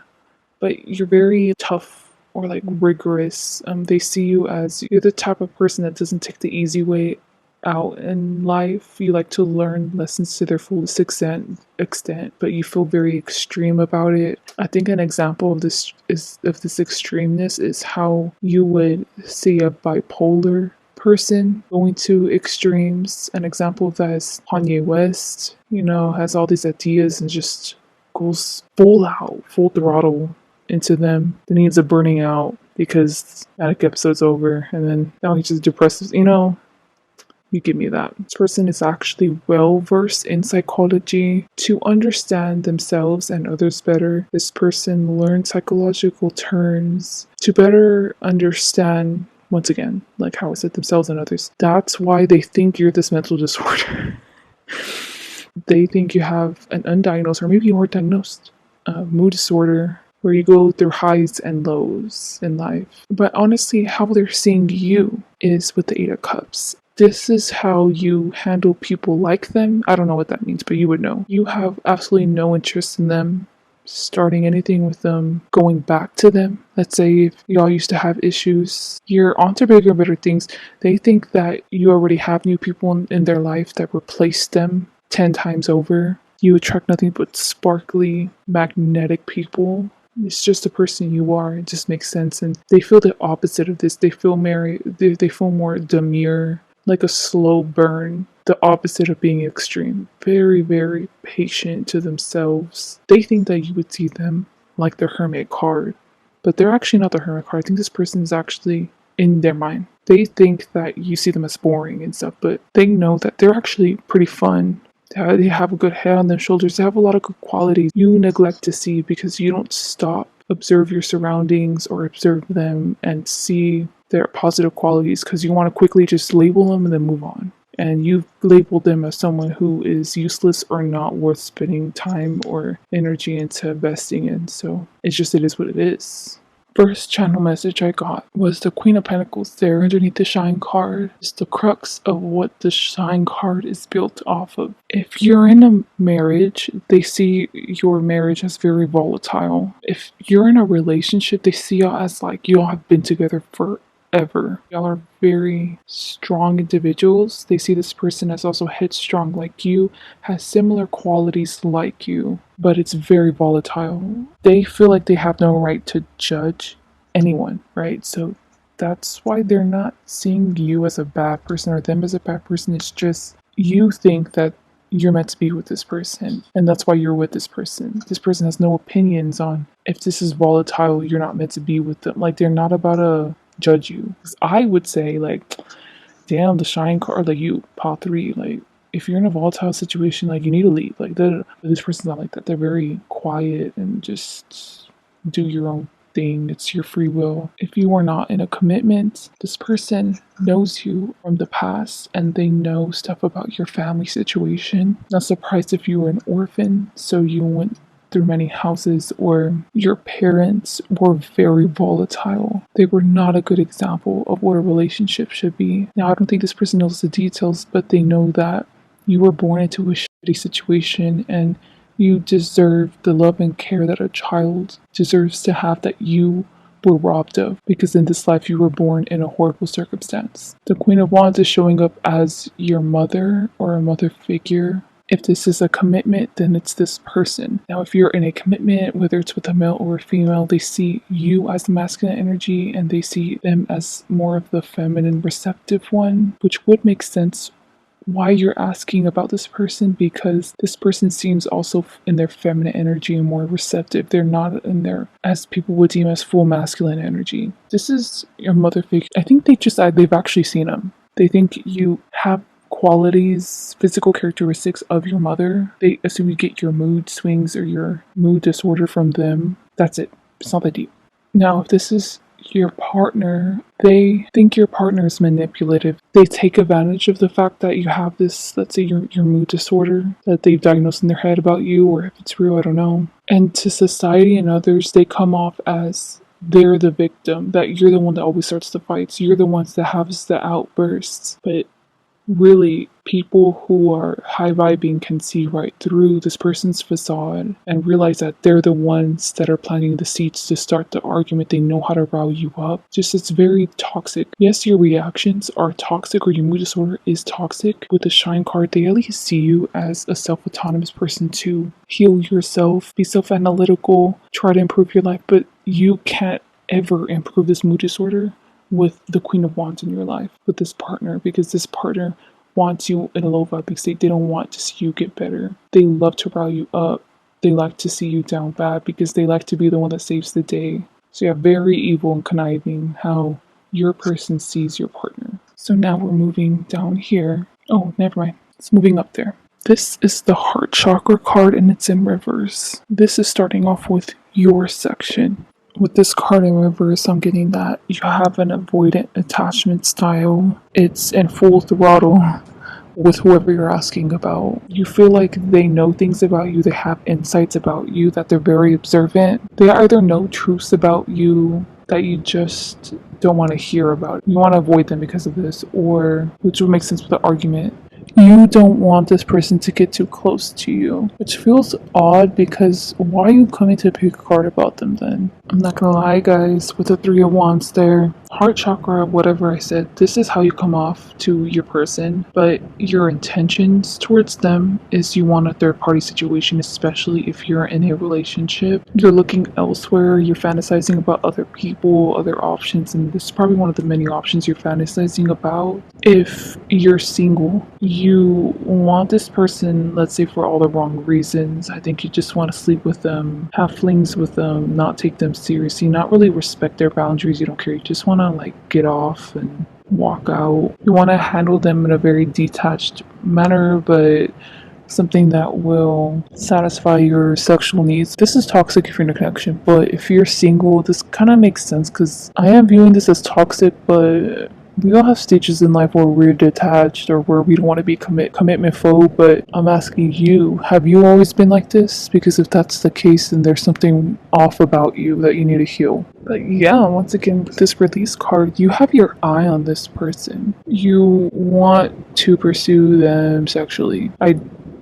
but you're very tough or like rigorous. They see you as you're the type of person that doesn't take the easy way out in life. You like to learn lessons to their fullest extent, but you feel very extreme about it. I think an example of this extremeness is how you would see a bipolar person going to extremes. An example of that is Kanye West, has all these ideas and just goes full throttle into them. Then he ends up burning out because Manic episode's over, and then now he's just depressed, You give me that. This person is actually well versed in psychology to understand themselves and others better. This person learns psychological terms to better understand, once again, like how I said, themselves and others. That's why they think you're this mental disorder. They think you have an undiagnosed, or maybe you are diagnosed, mood disorder, where you go through highs and lows in life. But honestly, how they're seeing you is with the Eight of Cups. This is how you handle people like them. I don't know what that means, but you would know. You have absolutely no interest in them starting anything with them, going back to them. Let's say if y'all used to have issues, you're on to bigger and better things. They think that you already have new people in their life that replace them 10 times over. You attract nothing but sparkly, magnetic people. It's just the person you are. It just makes sense. And they feel the opposite of this. They feel they feel more demure, like a slow burn, the opposite of being extreme. Very, very patient to themselves. They think that you would see them like the Hermit card, but they're actually not the Hermit card. I think this person is actually in their mind. They think that you see them as boring and stuff, but they know that they're actually pretty fun. They have a good head on their shoulders. They have a lot of good qualities you neglect to see because you don't stop, observe your surroundings or observe them and see their positive qualities, because you want to quickly just label them and then move on. And you've labeled them as someone who is useless or not worth spending time or energy into investing in. So it is what it is. First channel message I got was the Queen of Pentacles there underneath the Shine card. It's the crux of what the Shine card is built off of. If you're in a marriage, they see your marriage as very volatile. If you're in a relationship, they see you as like you all have been together forever. Y'all are very strong individuals. They see this person as also headstrong like you, has similar qualities like you, but it's very volatile. They feel like they have no right to judge anyone, right? So that's why they're not seeing you as a bad person or them as a bad person. It's just you think that you're meant to be with this person, and that's why you're with this person. This person has no opinions on if this is volatile, you're not meant to be with them. Like, they're not about to judge you. 'Cause I would say, like, damn, the Shine card, like, you pot 3, like, if you're in a volatile situation, like, you need to leave. Like, but this person's not like that. They're very quiet and just do your own thing. It's your free will. If you are not in a commitment, this person knows you from the past and they know stuff about your family situation. Not surprised if you were an orphan, so you went through many houses, or your parents were very volatile. They were not a good example of what a relationship should be. Now, I don't think this person knows the details, but they know that you were born into a shitty situation and you deserve the love and care that a child deserves to have, that you were robbed of, because in this life you were born in a horrible circumstance. The Queen of Wands is showing up as your mother or a mother figure. If this is a commitment, then it's this person. Now, if you're in a commitment, whether it's with a male or a female, they see you as the masculine energy and they see them as more of the feminine receptive one, which would make sense why you're asking about this person, because this person seems also in their feminine energy and more receptive. They're not in their, as people would deem as full masculine energy. This is your mother figure. I think they've actually seen them. They think you have qualities, physical characteristics of your mother. They assume you get your mood swings or your mood disorder from them. That's it. It's not that deep. Now, if this is your partner, they think your partner is manipulative. They take advantage of the fact that you have this, let's say your mood disorder that they've diagnosed in their head about you, or if it's real, I don't know. And to society and others, they come off as they're the victim, that you're the one that always starts the fights, you're the ones that have the outbursts. But really, people who are high vibing can see right through this person's facade and realize that they're the ones that are planting the seeds to start the argument. They know how to rile you up. Just, it's very toxic. Yes, your reactions are toxic, or your mood disorder is toxic. With the Shine card, they at least see you as a self-autonomous person to heal yourself, be self-analytical, try to improve your life, but you can't ever improve this mood disorder with the Queen of Wands in your life, with this partner, because this partner wants you in a low vibing state. They don't want to see you get better. They love to rile you up. They like to see you down bad because they like to be the one that saves the day. So yeah, very evil and conniving how your person sees your partner. So now we're moving down here. Oh, never mind. It's moving up there. This is the Heart Chakra card and it's in reverse. This is starting off with your section. With this card in reverse, I'm getting that you have an avoidant attachment style. It's in full throttle with whoever you're asking about. You feel like they know things about you, they have insights about you, that they're very observant. They either know truths about you that you just don't want to hear about. You want to avoid them because of this, or, which would make sense with the argument, you don't want this person to get too close to you, which feels odd because why are you coming to pick a card about them then? I'm not gonna lie, guys, with the Three of Wands there, heart chakra, whatever I said, this is how you come off to your person, but your intentions towards them is you want a third party situation, especially if you're in a relationship. You're looking elsewhere, you're fantasizing about other people, other options, and this is probably one of the many options you're fantasizing about. If you're single, you want this person, let's say for all the wrong reasons. I think you just want to sleep with them, have flings with them, not take them seriously, not really respect their boundaries. You don't care. You just want to like get off and walk out. You want to handle them in a very detached manner, but something that will satisfy your sexual needs. This is toxic if you're in a connection, but if you're single, this kind of makes sense because I am viewing this as toxic, but we all have stages in life where we're detached or where we don't want to be commitment phobe. But I'm asking you, have you always been like this? Because if that's the case, then there's something off about you that you need to heal. But yeah, once again, with this release card, you have your eye on this person. You want to pursue them sexually. I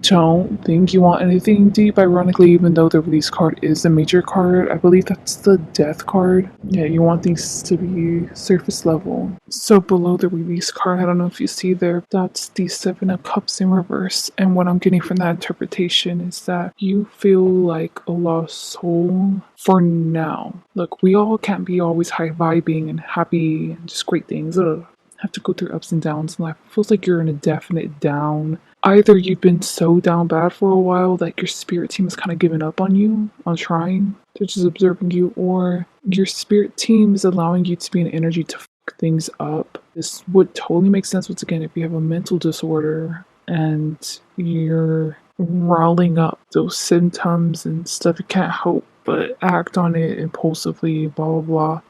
don't think you want anything deep, ironically, even though the release card is a major card. I believe that's the death card. Yeah, you want things to be surface level. So below the release card, I don't know if you see there, that's the Seven of Cups in reverse. And what I'm getting from that interpretation is that you feel like a lost soul for now. Look, we all can't be always high vibing and happy and just great things. Have to go through ups and downs in life. It feels like you're in a definite down. Either you've been so down bad for a while that your spirit team has kind of given up on you, on trying. They're just observing you, or your spirit team is allowing you to be in energy to fuck things up. This would totally make sense once again if you have a mental disorder and you're riling up those symptoms and stuff. You can't help but act on it impulsively, blah blah blah.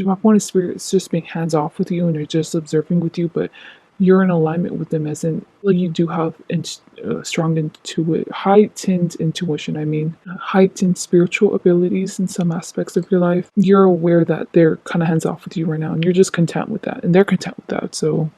My point of spirit is just being hands off with you and they're just observing with you, but you're in alignment with them, as in like you do have strong heightened intuition. I mean, heightened spiritual abilities in some aspects of your life. You're aware that they're kind of hands off with you right now, and you're just content with that, and they're content with that. So,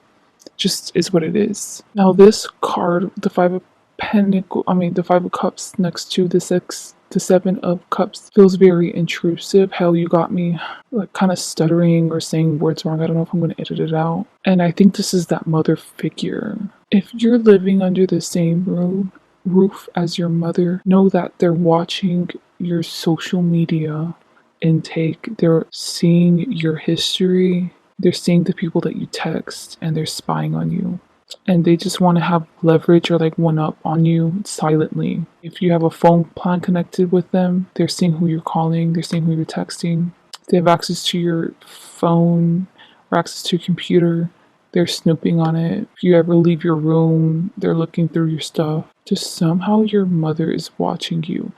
just is what it is. Now, this card, the Five of Cups next to the Six The Seven of Cups feels very intrusive. Hell, you got me like kind of stuttering or saying words wrong. I don't know if I'm going to edit it out. And I think this is that mother figure. If you're living under the same roof as your mother, know that they're watching your social media intake. They're seeing your history. They're seeing the people that you text, and they're spying on you, and they just want to have leverage or like one up on you silently. If you have a phone plan connected with them, they're seeing who you're calling, they're seeing who you're texting. They have access to your phone or access to your computer. They're snooping on it. If you ever leave your room, they're looking through your stuff. Just somehow your mother is watching you.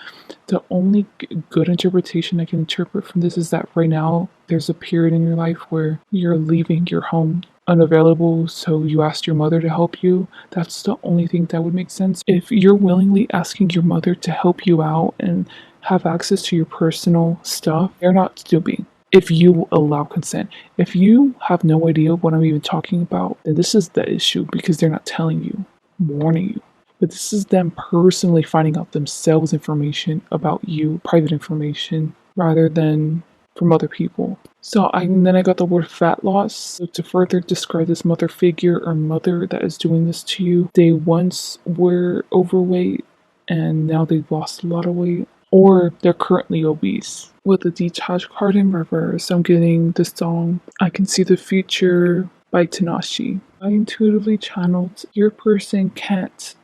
The only good interpretation I can interpret from this is that right now there's a period in your life where you're leaving your home unavailable, so you asked your mother to help you. That's the only thing that would make sense. If you're willingly asking your mother to help you out and have access to your personal stuff, they're not stooping. If you allow consent, if you have no idea what I'm even talking about, then this is the issue because they're not telling you, warning you. But this is them personally finding out themselves information about you, private information, rather than from other people. So then I got the word fat loss. So to further describe this mother figure or mother that is doing this to you, they once were overweight and now they've lost a lot of weight, or they're currently obese. With the detached card in reverse, I'm getting the song I Can See the Future by Tanashi. I intuitively channeled your person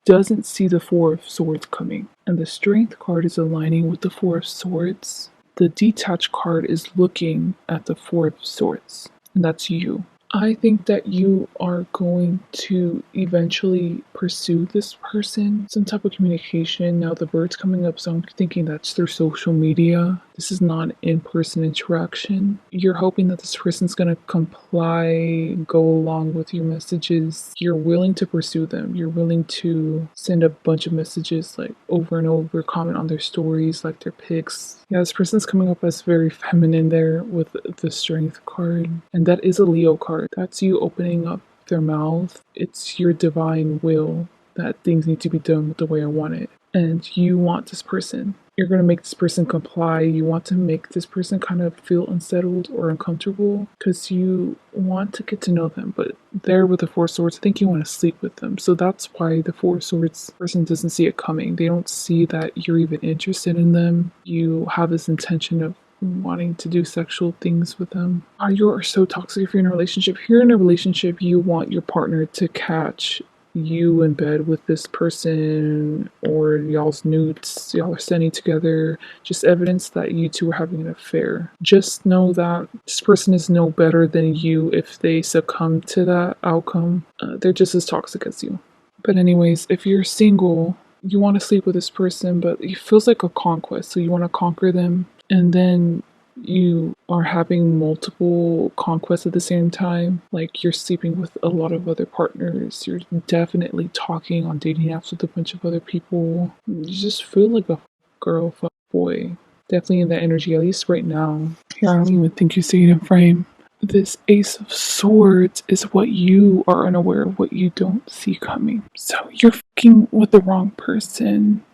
doesn't see the Four of Swords coming, and the Strength card is aligning with the Four of Swords. The detached card is looking at the Four of Swords, and that's you. I think that you are going to eventually pursue this person, some type of communication. Now the bird's coming up, so I'm thinking that's through social media. This is not in-person interaction. You're hoping that this person's going to comply, go along with your messages. You're willing to pursue them. You're willing to send a bunch of messages like over and over, comment on their stories, like their pics. Yeah, this person's coming up as very feminine there with the Strength card. And that is a Leo card. That's you opening up their mouth. It's your divine will that things need to be done with the way I want it. And you want this person. You're going to make this person comply. You want to make this person kind of feel unsettled or uncomfortable because you want to get to know them. But there with the Four of Swords, I think you want to sleep with them. So that's why the Four of Swords person doesn't see it coming. They don't see that you're even interested in them. You have this intention of wanting to do sexual things with them. You are so toxic if you're in a relationship. If you're in a relationship, you want your partner to catch you in bed with this person, or y'all's nudes y'all are sending together, just evidence that you two are having an affair. Just know that this person is no better than you if they succumb to that outcome. They're just as toxic as you. But anyways, if you're single, you want to sleep with this person, but it feels like a conquest, so you want to conquer them, and then you are having multiple conquests at the same time. Like you're sleeping with a lot of other partners. You're definitely talking on dating apps with a bunch of other people. You just feel like a girl, fuck boy. Definitely in that energy, at least right now. Here, I don't even think you see it in frame. This Ace of Swords is what you are unaware of, what you don't see coming. So you're fucking with the wrong person.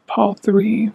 Pile 3.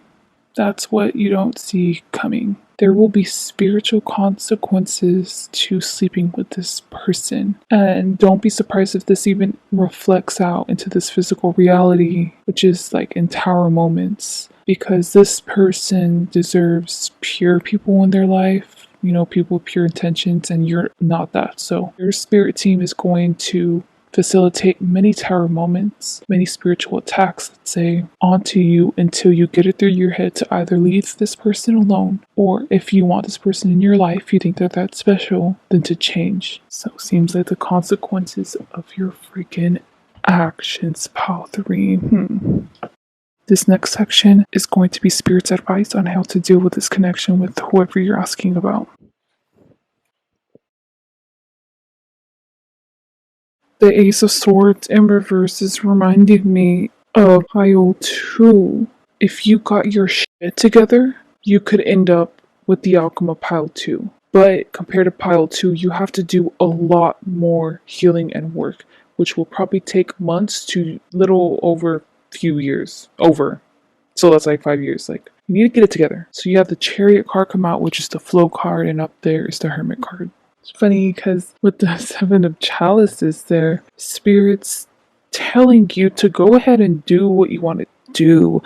That's what you don't see coming. There will be spiritual consequences to sleeping with this person. And don't be surprised if this even reflects out into this physical reality, which is like in tower moments. Because this person deserves pure people in their life, people with pure intentions, and you're not that. So your spirit team is going to facilitate many tower moments, many spiritual attacks, let's say, onto you until you get it through your head to either leave this person alone, or if you want this person in your life, you think they're that special, then to change. So it seems like the consequences of your freaking actions, pile 3. This next section is going to be Spirit's advice on how to deal with this connection with whoever you're asking about. The Ace of Swords in reverse is reminding me of pile 2. If you got your shit together, you could end up with the outcome of pile 2. But compared to pile 2, you have to do a lot more healing and work, which will probably take months to little over few years. So that's like 5 years. Like You need to get it together. So you have the Chariot card come out, which is the flow card, and up there is the Hermit card. It's funny because with the Seven of Chalices there, Spirit's telling you to go ahead and do what you want to do.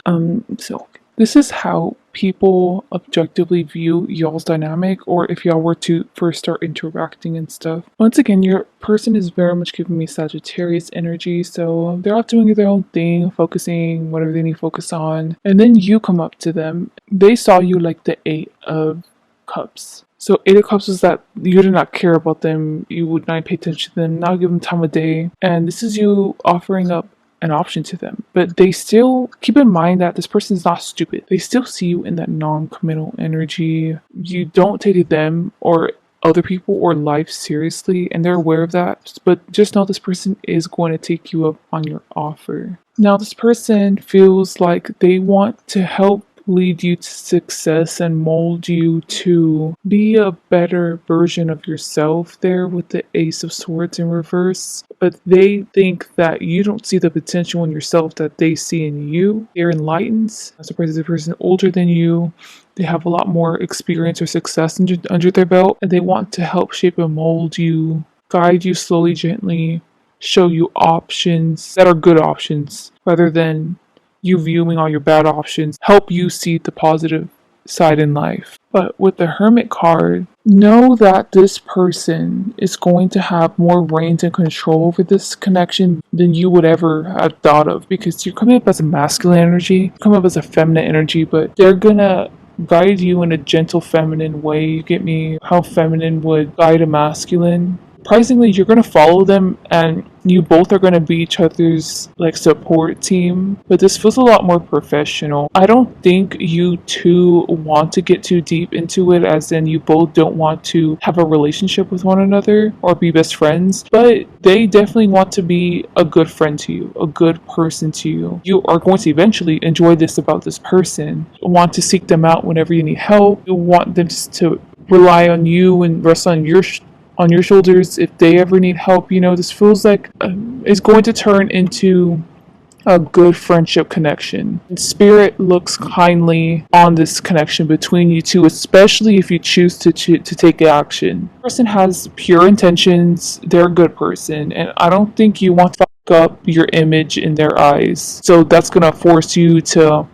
So this is how people objectively view y'all's dynamic, or if y'all were to first start interacting and stuff. Once again, your person is very much giving me Sagittarius energy, so they're out doing their own thing, focusing whatever they need to focus on, and then you come up to them. They saw you like the Eight of Cups. So Eight of Cups is that you did not care about them, you would not pay attention to them, not give them time of day, and this is you offering up an option to them. But they still keep in mind that this person is not stupid. They still see you in that non-committal energy. You don't take them or other people or life seriously, and they're aware of that. But just know this person is going to take you up on your offer. Now, this person feels like they want to help lead you to success and mold you to be a better version of yourself there with the Ace of Swords in reverse. But they think that you don't see the potential in yourself that they see in you. They're enlightened. As a person older than you, they have a lot more experience or success under their belt, and they want to help shape and mold you, guide you slowly, gently, show you options that are good options rather than you viewing all your bad options, help you see the positive side in life. But with the Hermit card, know that this person is going to have more reins and control over this connection than you would ever have thought of, because you're coming up as a masculine energy, you come up as a feminine energy, but they're gonna guide you in a gentle feminine way. You get me? How feminine would guide a masculine. Surprisingly, you're going to follow them and you both are going to be each other's like support team, but this feels a lot more professional. I don't think you two want to get too deep into it, as in you both don't want to have a relationship with one another or be best friends, but they definitely want to be a good friend to you, a good person to you. You are going to eventually enjoy this about this person, want to seek them out whenever you need help. You want them to rely on you and rest on your shoulders if they ever need help. You know, this feels like it's going to turn into a good friendship connection. And Spirit looks kindly on this connection between you two, especially if you choose to take action. The person has pure intentions, they're a good person, and I don't think you want to fuck up your image in their eyes. So that's gonna force you to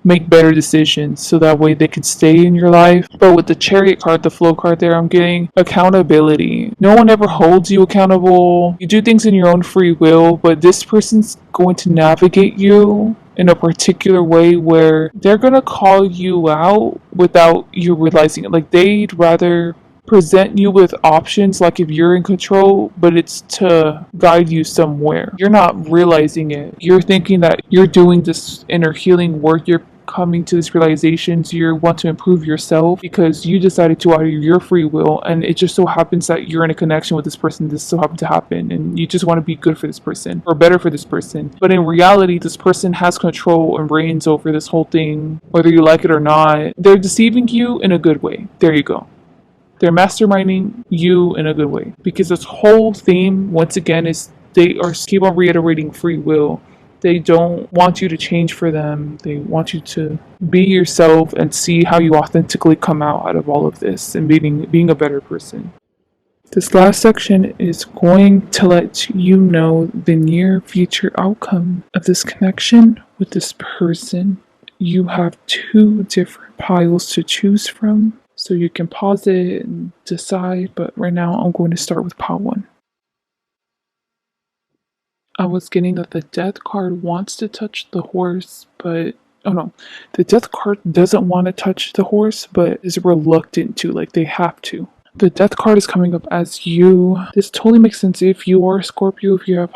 make better decisions so that way they can stay in your life. But with the Chariot card, the flow card there, I'm getting accountability. No one ever holds you accountable. You do things in your own free will, but this person's going to navigate you in a particular way where they're going to call you out without you realizing it. Like, they'd rather present you with options like if you're in control, but it's to guide you somewhere. You're not realizing it. You're thinking that you're doing this inner healing work. You're coming to these realizations. You want to improve yourself because you decided to out of your free will, and it just so happens that you're in a connection with this person. This so happened to happen, and you just want to be good for this person or better for this person. But in reality, this person has control and reigns over this whole thing, whether you like it or not. They're deceiving you in a good way. There you go. They're masterminding you in a good way, because this whole theme, once again, is they are keep on reiterating free will. They don't want you to change for them. They want you to be yourself and see how you authentically come out of all of this and being a better person. This last section is going to let you know the near future outcome of this connection with this person. You have two different piles to choose from, so you can pause it and decide, but right now I'm going to start with pile 1. I was getting that the Death card wants to touch the horse, but oh no, the Death card doesn't want to touch the horse, but is reluctant to, like they have to. The Death card is coming up as you. This totally makes sense if you are a Scorpio, if you have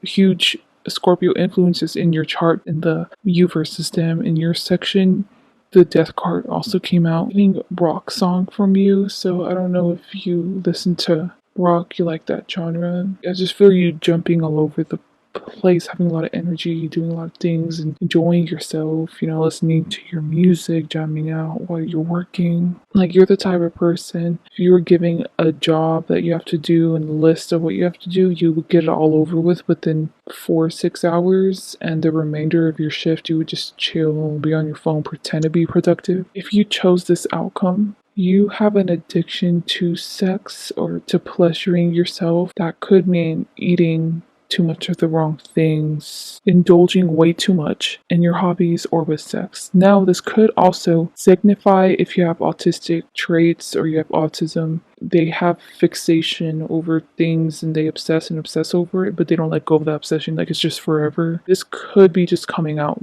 huge Scorpio influences in your chart in the you versus them in your section. The Death card also came out. Getting rock song from you, so I don't know if you listen to rock, you like that genre. I just feel you jumping all over the place, having a lot of energy, doing a lot of things and enjoying yourself, listening to your music, jamming out while you're working. Like, you're the type of person, if you were giving a job that you have to do and a list of what you have to do, you would get it all over with within 4 or 6 hours, and the remainder of your shift, you would just chill, be on your phone, pretend to be productive. If you chose this outcome, you have an addiction to sex or to pleasuring yourself. That could mean eating too much of the wrong things, indulging way too much in your hobbies or with sex. Now, this could also signify if you have autistic traits or you have autism. They have fixation over things and they obsess and obsess over it, but they don't let go of that obsession like it's just forever. This could be just coming out,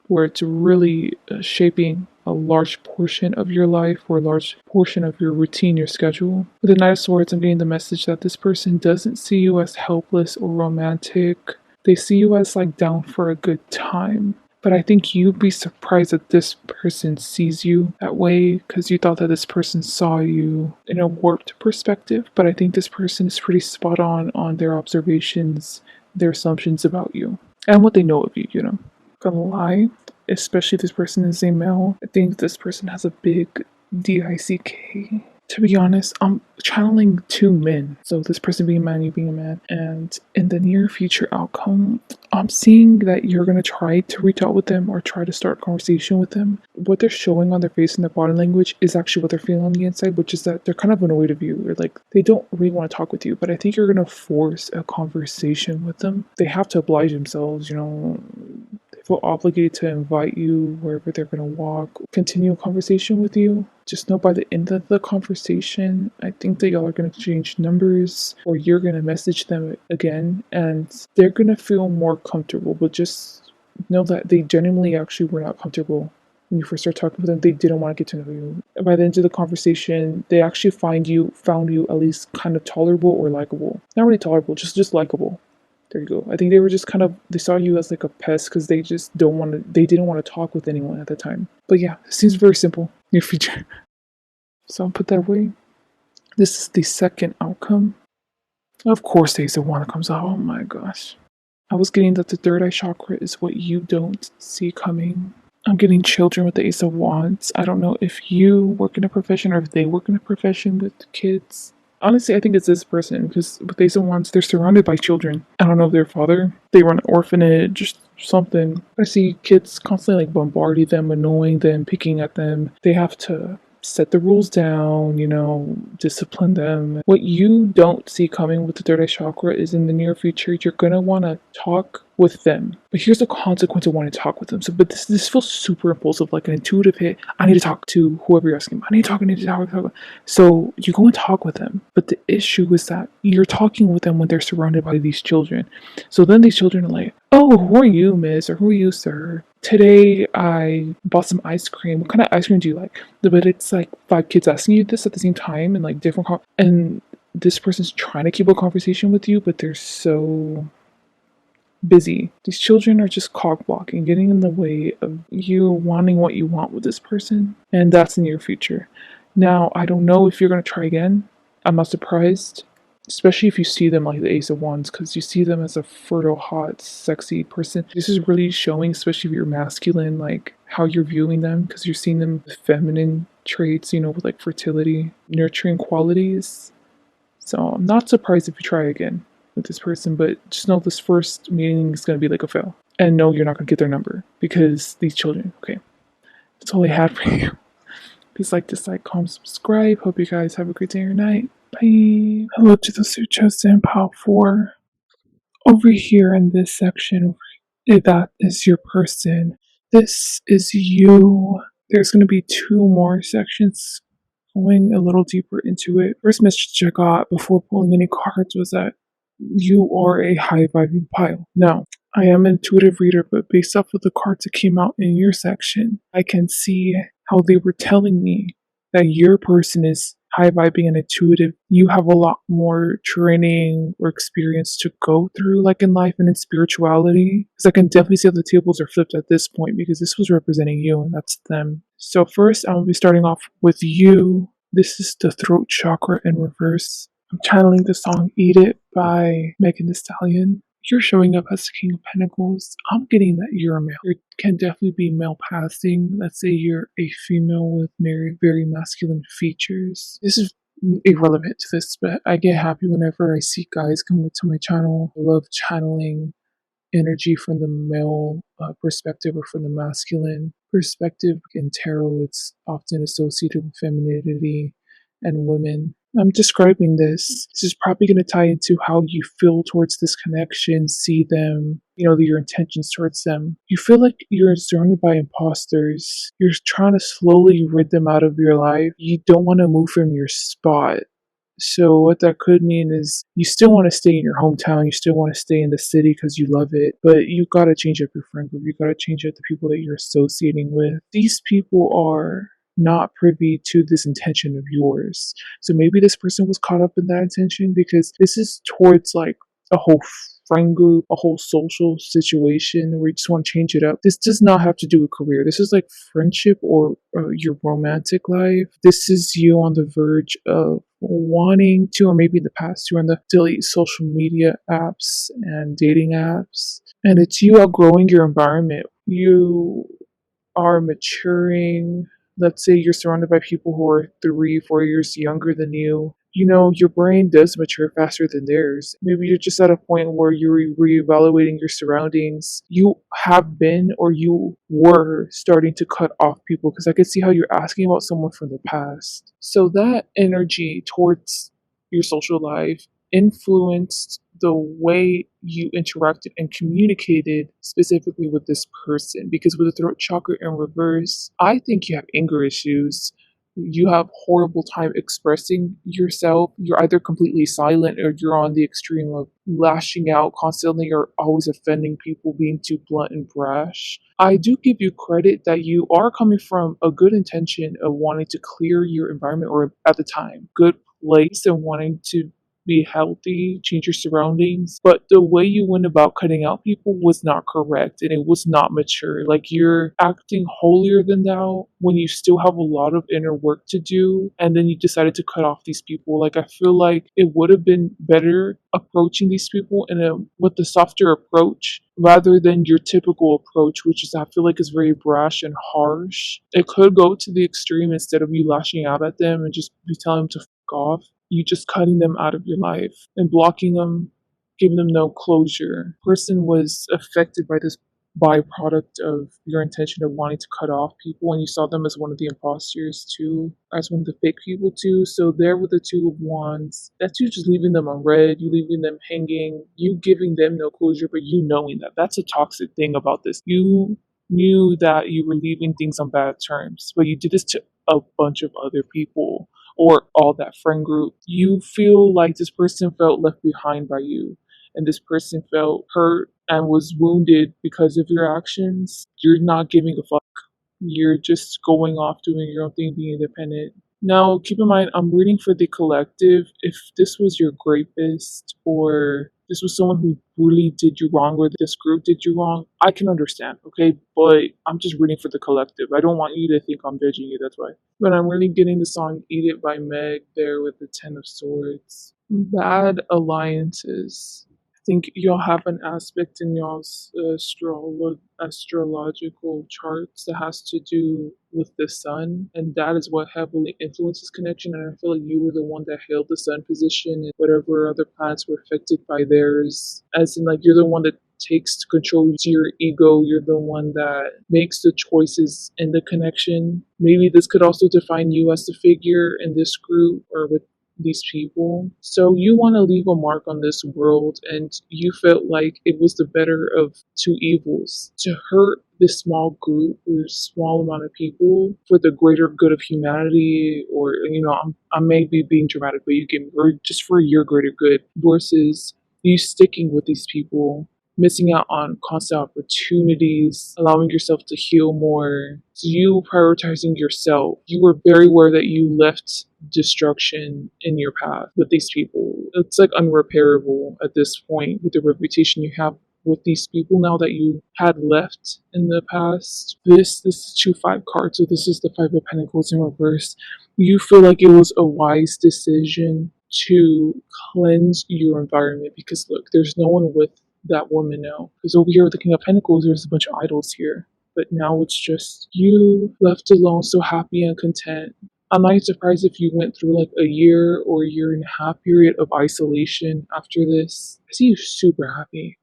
where it's really shaping a large portion of your life or a large portion of your routine, your schedule. With the Knight of Swords, I'm getting the message that this person doesn't see you as helpless or romantic. They see you as like down for a good time. But I think you'd be surprised that this person sees you that way because you thought that this person saw you in a warped perspective. But I think this person is pretty spot on their observations, their assumptions about you, and what they know of you. Gonna lie, especially if this person is a male, I think this person has a big DICK. To be honest, I'm channeling two men. So this person being a man, you being a man. And in the near future outcome, I'm seeing that you're going to try to reach out with them or try to start a conversation with them. What they're showing on their face and their body language is actually what they're feeling on the inside, which is that they're kind of annoyed of you, or like they don't really want to talk with you. But I think you're going to force a conversation with them. They have to oblige themselves, they feel obligated to invite you wherever they're going to walk, continue a conversation with you. Just know by the end of the conversation, I think that y'all are going to exchange numbers or you're going to message them again and they're going to feel more comfortable. But just know that they genuinely actually were not comfortable when you first started talking with them. They didn't want to get to know you. By the end of the conversation, they actually found you at least kind of tolerable or likable. Not really tolerable, just likable. There you go. I think they were just they saw you as like a pest because they didn't want to talk with anyone at the time. But yeah, it seems very simple. Your future. So I'll put that away. This is the second outcome. Of course, Ace of Wands comes out. Oh my gosh. I was getting that the third eye chakra is what you don't see coming. I'm getting children with the Ace of Wands. I don't know if you work in a profession or if they work in a profession with kids. Honestly, I think it's this person because with Ace of Wands, they're surrounded by children. I don't know if their father, they run an orphanage, something. I see kids constantly like bombarding them, annoying them, picking at them. They have to set the rules down, discipline them. What you don't see coming with the third eye chakra is in the near future, you're going to want to talk with them. But here's the consequence of wanting to talk with them. But this feels super impulsive, like an intuitive hit. I need to talk to whoever you're asking. I need to talk. So you go and talk with them. But the issue is that you're talking with them when they're surrounded by these children. So then these children are like, oh, who are you, miss? Or who are you, sir? Today I bought some ice cream. What kind of ice cream do you like? But it's like 5 kids asking you this at the same time and like different and this person's trying to keep a conversation with you, but they're so busy. These children are just cog blocking, getting in the way of you wanting what you want with this person, and that's in your future. Now, I don't know if you're going to try again. I'm not surprised, especially if you see them like the Ace of Wands, because you see them as a fertile, hot, sexy person. This is really showing, especially if you're masculine, like how you're viewing them, because you're seeing them with feminine traits, with like fertility, nurturing qualities. So I'm not surprised if you try again with this person, but just know this first meeting is going to be like a fail. And no, you're not going to get their number because these children. Okay, that's all I had for you. Please like, dislike, comment, subscribe. Hope you guys have a great day or night. Bye. Hello to those who chose to Pile 4. Over here in this section, that is your person. This is you. There's going to be 2 more sections going a little deeper into it. First message I got before pulling any cards was that you are a high vibing pile. Now, I am an intuitive reader, but based off of the cards that came out in your section, I can see how they were telling me that your person is high vibing and intuitive. You have a lot more training or experience to go through, like in life and in spirituality. Because I can definitely see how the tables are flipped at this point because this was representing you and that's them. So first, I'm going to be starting off with you. This is the throat chakra in reverse. I'm channeling the song Eat It by Megan Thee Stallion. You're showing up as the King of Pentacles. I'm getting that you're a male. You can definitely be male passing. Let's say you're a female with very masculine features. This is irrelevant to this, but I get happy whenever I see guys come to my channel. I love channeling energy from the male perspective or from the masculine perspective. In tarot, it's often associated with femininity and women. I'm describing this. This is probably going to tie into how you feel towards this connection, see them, your intentions towards them. You feel like you're surrounded by imposters. You're trying to slowly rid them out of your life. You don't want to move from your spot. So what that could mean is you still want to stay in your hometown, you still want to stay in the city because you love it, but you got to change up your friend group. You got to change up the people that you're associating with. These people are not privy to this intention of yours. So maybe this person was caught up in that intention because this is towards like a whole friend group, a whole social situation where you just want to change it up. This does not have to do with career. This is like friendship or your romantic life. This is you on the verge of wanting to, or maybe in the past, you were on the delete social media apps and dating apps. And it's you outgrowing your environment. You are maturing. Let's say you're surrounded by people who are 3, 4 years younger than you. Your brain does mature faster than theirs. Maybe you're just at a point where you're reevaluating your surroundings. You have been or you were starting to cut off people because I could see how you're asking about someone from the past. So that energy towards your social life influenced the way you interacted and communicated specifically with this person. Because with the throat chakra in reverse, I think you have anger issues. You have horrible time expressing yourself. You're either completely silent or you're on the extreme of lashing out constantly or always offending people, being too blunt and brash. I do give you credit that you are coming from a good intention of wanting to clear your environment, or at the time, good place, and wanting to be healthy, change your surroundings. But the way you went about cutting out people was not correct and it was not mature. Like you're acting holier than thou when you still have a lot of inner work to do, and then you decided to cut off these people. Like I feel like it would have been better approaching these people with a softer approach rather than your typical approach, which is I feel like is very brash and harsh. It could go to the extreme. Instead of you lashing out at them and just be telling them to fuck off, you just cutting them out of your life and blocking them, giving them no closure. Person was affected by this byproduct of your intention of wanting to cut off people, and you saw them as one of the imposters too, as one of the fake people too. So there with the Two of Wands, that's you just leaving them on red, you leaving them hanging, you giving them no closure, but you knowing that. That's a toxic thing about this. You knew that you were leaving things on bad terms, but you did this to a bunch of other people or all that friend group. You feel like this person felt left behind by you, and this person felt hurt and was wounded because of your actions. You're not giving a fuck. You're just going off doing your own thing, being independent. Now, keep in mind, I'm reading for the collective. If this was your rapist or this was someone who really did you wrong or this group did you wrong, I can understand, okay? But I'm just reading for the collective. I don't want you to think I'm judging you, that's why. But I'm really getting the song Eat It by Meg there with the Ten of Swords. Bad alliances. I think y'all have an aspect in y'all's astrological charts that has to do with the sun, and that is what heavily influences connection. And I feel like you were the one that held the sun position, and whatever other planets were affected by theirs, as in like you're the one that takes control to your ego. You're the one that makes the choices in the connection. Maybe this could also define you as the figure in this group or with these people. So you want to leave a mark on this world, and you felt like it was the better of two evils to hurt this small group or small amount of people for the greater good of humanity, or I may be being dramatic, but you get me, or just for your greater good, versus you sticking with these people, missing out on constant opportunities, allowing yourself to heal more. So you prioritizing yourself. You were very aware that you left destruction in your path with these people. It's like unrepairable at this point with the reputation you have with these people now that you had left in the past. This is 2-5 cards, so this is the Five of Pentacles in reverse. You feel like it was a wise decision to cleanse your environment because look, there's no one with that woman now. Because over here with the King of Pentacles, there's a bunch of idols here. But now it's just you left alone, so happy and content. I'm not surprised if you went through like a year or a year and a half period of isolation after this. I see you super happy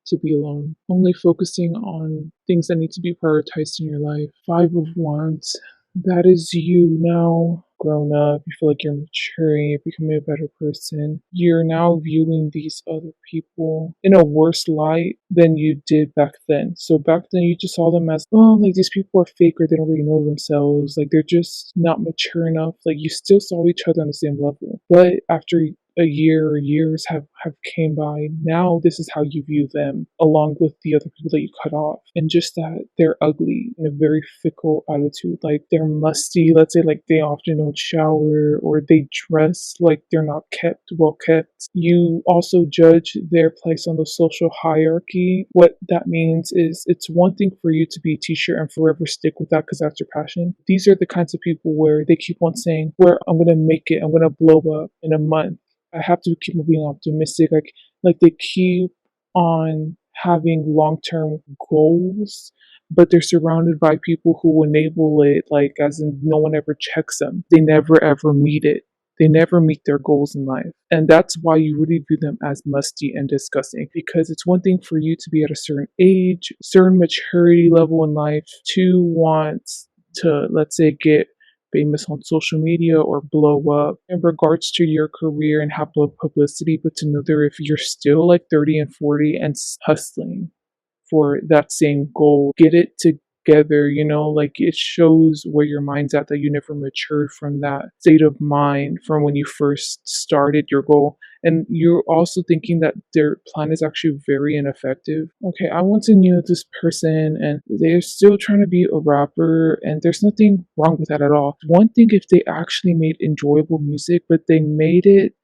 to be alone, only focusing on things that need to be prioritized in your life. Five of Wands. That is you now, grown up. You feel like you're maturing, you're becoming a better person. You're now viewing these other people in a worse light than you did back then. So back then you just saw them as, oh, like these people are fake or they don't really know themselves. Like they're just not mature enough. Like you still saw each other on the same level. But after a year or years have came by, now this is how you view them along with the other people that you cut off. And just that they're ugly in a very fickle attitude. Like they're musty, let's say, like they often don't shower or they dress like they're not well kept. You also judge their place on the social hierarchy. What that means is it's one thing for you to be a teacher and forever stick with that because that's your passion. These are the kinds of people where they keep on saying, where I'm gonna make it, I'm gonna blow up in a month. I have to keep on being optimistic. Like they keep on having long-term goals, but they're surrounded by people who enable it, like as in no one ever checks them. They never ever meet it. They never meet their goals in life. And that's why you really view them as musty and disgusting. Because it's one thing for you to be at a certain age, certain maturity level in life, to want to, let's say, get famous on social media or blow up in regards to your career and have publicity, but to know that if you're still like 30 and 40 and hustling for that same goal, get it together, like it shows where your mind's at, that you never matured from that state of mind from when you first started your goal. And you're also thinking that their plan is actually very ineffective. Okay, I once knew this person and they're still trying to be a rapper, and there's nothing wrong with that at all. One thing if they actually made enjoyable music, but they made it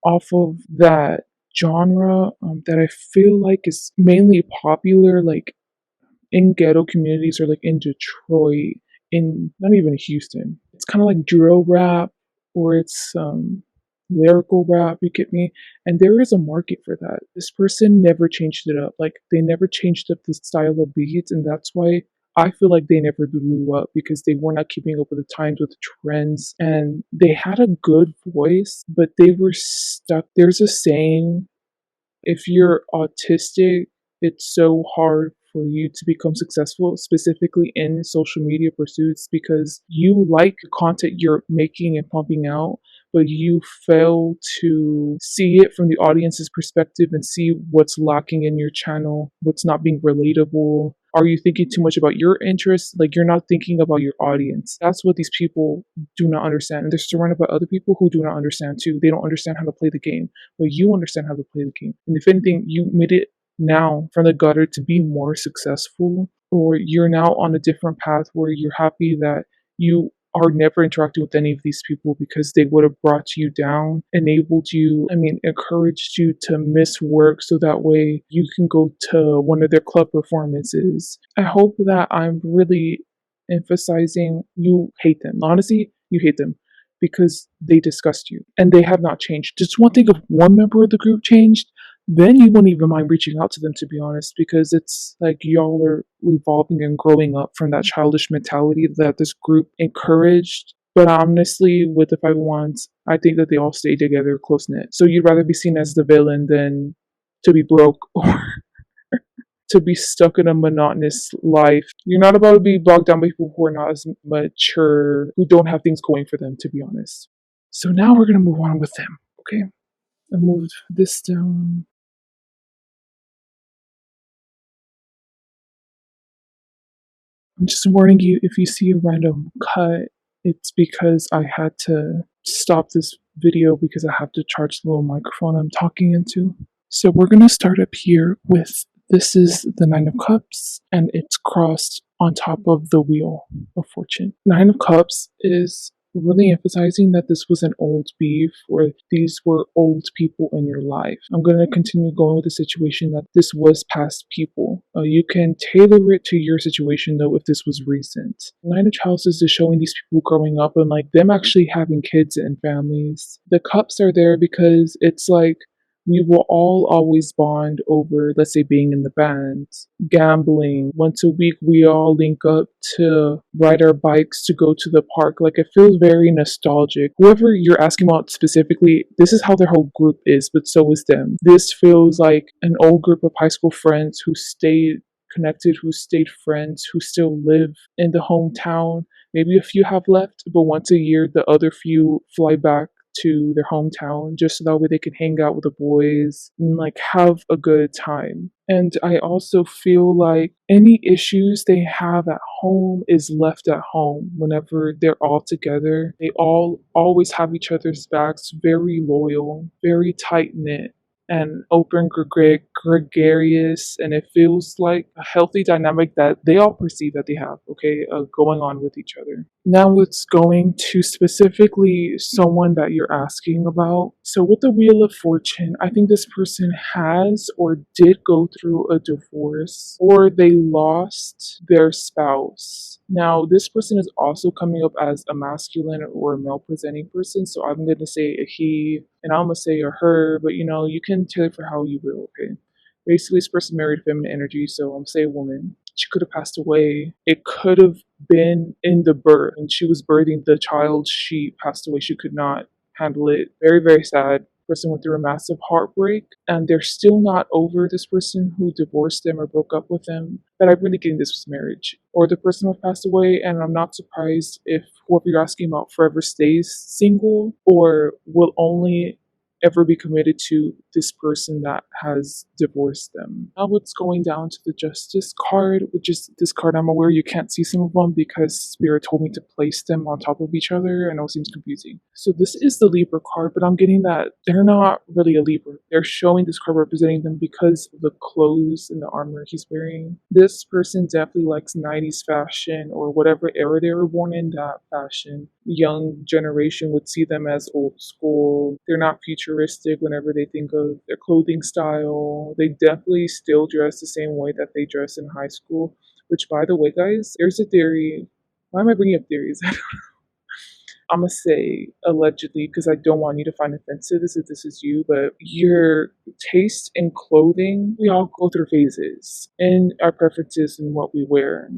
off of that genre that I feel like is mainly popular, like in ghetto communities or like in Detroit, in not even Houston. It's kind of like drill rap or it's lyrical rap, you get me? And there is a market for that. This person never changed it up. Like they never changed up the style of beats, and that's why I feel like they never blew up because they were not keeping up with the times, with the trends, and they had a good voice, but they were stuck. There's a saying, if you're autistic, it's so hard for you to become successful, specifically in social media pursuits, because you like the content you're making and pumping out, but you fail to see it from the audience's perspective and see what's lacking in your channel, what's not being relatable. Are you thinking too much about your interests? Like you're not thinking about your audience. That's what these people do not understand. And they're surrounded by other people who do not understand too. They don't understand how to play the game, but you understand how to play the game. And if anything, you made it now from the gutter to be more successful, or you're now on a different path where you're happy that you are never interacting with any of these people because they would have brought you down, enabled you, encouraged you to miss work so that way you can go to one of their club performances. I hope that I'm really emphasizing you hate them. Honestly, you hate them because they disgust you and they have not changed. Just one thing, if one member of the group changed, then you wouldn't even mind reaching out to them, to be honest, because it's like y'all are evolving and growing up from that childish mentality that this group encouraged. But honestly, with the Five of Wands, I think that they all stay together close knit. So you'd rather be seen as the villain than to be broke or to be stuck in a monotonous life. You're not about to be bogged down by people who are not as mature, who don't have things going for them, to be honest. So now we're going to move on with them, okay? I moved this down. I'm just warning you, if you see a random cut, it's because I had to stop this video because I have to charge the little microphone I'm talking into. So we're going to start up here with, this is the Nine of Cups, and it's crossed on top of the Wheel of Fortune. Nine of Cups is really emphasizing that this was an old beef, or these were old people in your life. I'm going to continue going with the situation that this was past people. You can tailor it to your situation though if this was recent. Nine of Houses is showing these people growing up and like them actually having kids and families. The cups are there because it's like We will all always bond over, let's say, being in the band, gambling. Once a week, we all link up to ride our bikes to go to the park. Like, it feels very nostalgic. Whoever you're asking about specifically, this is how their whole group is, but so is them. This feels like an old group of high school friends who stayed connected, who stayed friends, who still live in the hometown. Maybe a few have left, but once a year, the other few fly back to their hometown just so that way they can hang out with the boys and like have a good time. And I also feel like any issues they have at home is left at home whenever they're all together. They all always have each other's backs, very loyal, very tight knit, and open, gregarious, and it feels like a healthy dynamic that they all perceive that they have, okay, going on with each other. Now it's going to specifically someone that you're asking about. So with the Wheel of Fortune, I think this person has or did go through a divorce or they lost their spouse. Now, this person is also coming up as a masculine or a male presenting person, so I'm going to say a he and I'm going to say a her, but you can take it for how you will, okay? Basically, this person married feminine energy, so I'm going to say a woman. She could have passed away. It could have been in the birth, and she was birthing the child. She passed away. She could not handle it. Very, very sad. Person went through a massive heartbreak, and they're still not over this person who divorced them or broke up with them. But I really think this was marriage, or the person who passed away. And I'm not surprised if whoever you're asking about forever stays single or will only ever be committed to this person that has divorced them. Now it's going down to the Justice card, which is this card. I'm aware you can't see some of them because Spirit told me to place them on top of each other. I know it seems confusing. So this is the Libra card, but I'm getting that they're not really a Libra. They're showing this card representing them because of the clothes and the armor he's wearing. This person definitely likes 90s fashion or whatever era they were born in, that fashion. Young generation would see them as old school. They're not futuristic whenever they think of their clothing style. They definitely still dress the same way that they dress in high school, which, by the way, guys, there's a theory. Why am I bringing up theories? I'm gonna say allegedly because I don't want you to find offensive if this is you, but your taste in clothing, we all go through phases and our preferences in what we wear.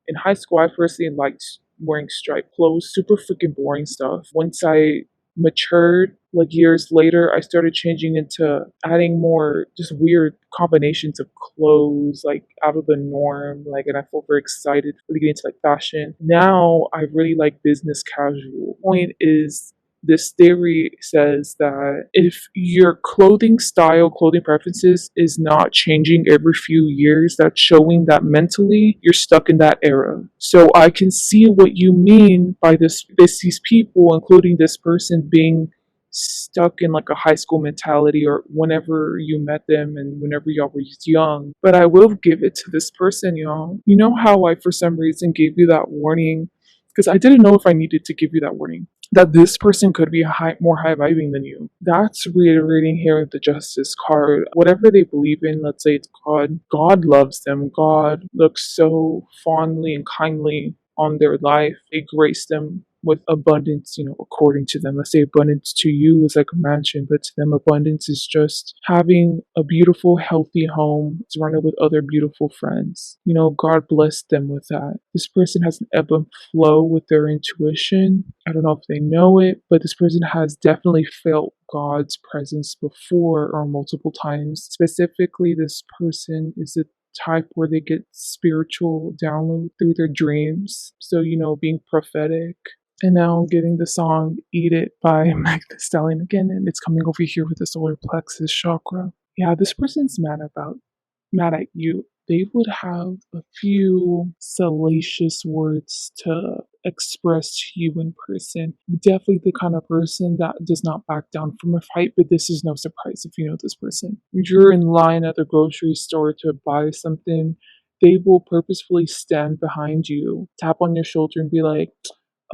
In high school, I personally liked wearing striped clothes, super freaking boring stuff. Once I matured, like years later, I started changing into adding more just weird combinations of clothes, like out of the norm. Like, and I felt very excited to get into like fashion. Now I really like business casual. Point is, this theory says that if your clothing style, clothing preferences is not changing every few years, that's showing that mentally you're stuck in that era. So I can see what you mean by these people, including this person, being stuck in like a high school mentality or whenever you met them and whenever y'all were young. But I will give it to this person, y'all. You know how I, for some reason, gave you that warning? Because I didn't know if I needed to give you that warning that this person could be more high vibing than you. That's reiterating here with the Justice card. Whatever they believe in, let's say it's God, God loves them. God looks so fondly and kindly on their life. They grace them with abundance, according to them. Let's say abundance to you is like a mansion, but to them, abundance is just having a beautiful, healthy home surrounded with other beautiful friends. God blessed them with that. This person has an ebb and flow with their intuition. I don't know if they know it, but this person has definitely felt God's presence before or multiple times. Specifically, this person is a type where they get spiritual download through their dreams. So, being prophetic. And now I'm getting the song Eat It by Meg Thee Stallion again, and it's coming over here with the solar plexus chakra. Yeah, this person's mad at you. They would have a few salacious words to express to you in person. Definitely the kind of person that does not back down from a fight, but this is no surprise if you know this person. If you're in line at the grocery store to buy something, they will purposefully stand behind you, tap on your shoulder, and be like,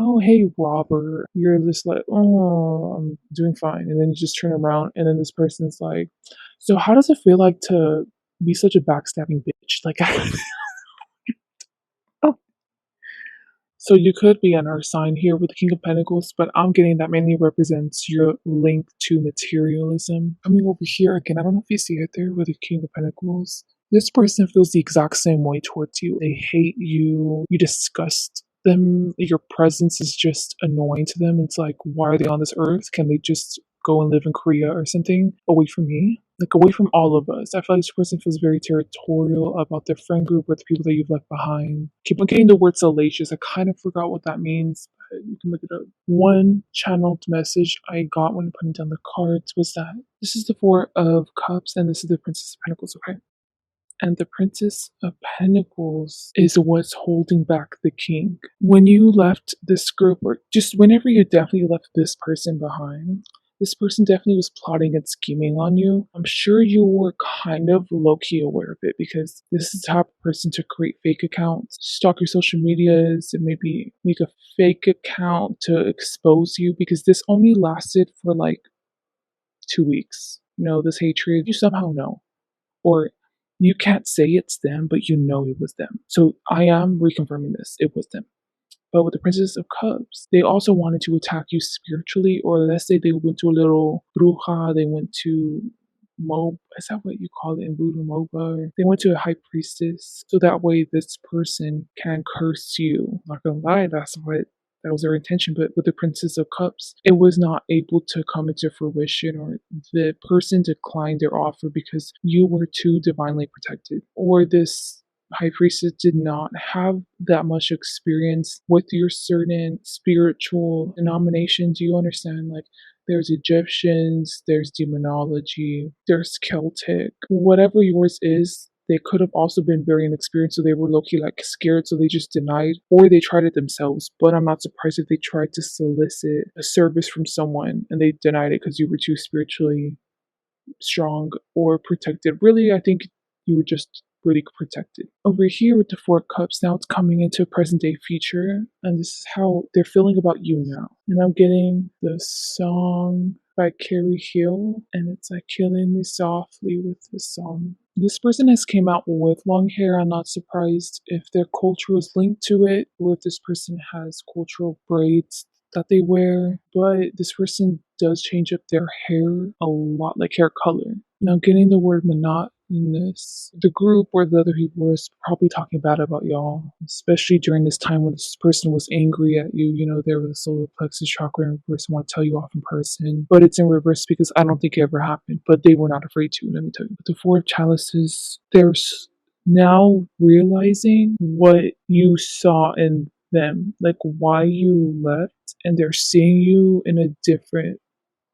"Oh, hey, Robert." You're just like, "Oh, I'm doing fine." And then you just turn around, and then this person's like, "So, how does it feel like to be such a backstabbing bitch?" Like, So you could be an earth sign here with the King of Pentacles, but I'm getting that mainly represents your link to materialism. Coming over here again, I don't know if you see it there with the King of Pentacles. This person feels the exact same way towards you. They hate you. You disgust them. Your presence is just annoying to them. It's like, why are they on this earth? Can they just go and live in Korea or something away from me? Like away from all of us. I feel like this person feels very territorial about their friend group or the people that you've left behind. Keep on getting the word salacious. I kind of forgot what that means, but you can look it up. One channeled message I got when putting down the cards was that this is the Four of Cups and this is the Princess of Pentacles, okay? And the Princess of Pentacles is what's holding back the King. When you left this group, or just whenever you definitely left this person behind, this person definitely was plotting and scheming on you. I'm sure you were kind of low-key aware of it because this is the type of person to create fake accounts, stalk your social medias, and maybe make a fake account to expose you because this only lasted for like 2 weeks. You know, this hatred, you somehow know. Or you can't say it's them, but you know it was them. So I am reconfirming this. It was them. But with the Princess of Cups, they also wanted to attack you spiritually, or let's say they went to a little bruja, they went to is that what you call it in voodoo, moba? They went to a high priestess, so that way this person can curse you. Not gonna lie, that was their intention. But with the Princess of Cups, it was not able to come into fruition, or the person declined their offer because you were too divinely protected, or this high priestess did not have that much experience with your certain spiritual denomination. Do you understand? Like, there's Egyptians, there's demonology, there's Celtic. Whatever yours is, they could have also been very inexperienced, so they were low-key like scared, so they just denied, or they tried it themselves. But I'm not surprised if they tried to solicit a service from someone and they denied it because you were too spiritually strong or protected. Really, I think you were just really protected. Over here with the Four Cups, now it's coming into a present day future, and this is how they're feeling about you now. And I'm getting the song by Carrie Hill, and it's like killing me softly with the song. This person has came out with long hair. I'm not surprised if their culture is linked to it, or if this person has cultural braids that they wear, but this person does change up their hair a lot, like hair color. Now, getting the word monotonous, the group or the other people was probably talking bad about y'all, especially during this time when this person was angry at you. You know, there with the solar plexus chakra, and the person want to tell you off in person, but it's in reverse because I don't think it ever happened, but they were not afraid to, let me tell you. But the Four of Chalices, there's now realizing what you saw in them, like why you left, and they're seeing you in a different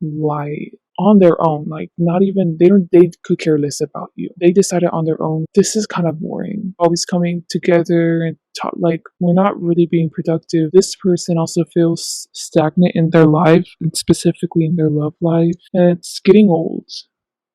light on their own. Like, not even they could care less about you. They decided on their own, this is kind of boring, always coming together and talk, like we're not really being productive. This person also feels stagnant in their life, and specifically in their love life, and it's getting old.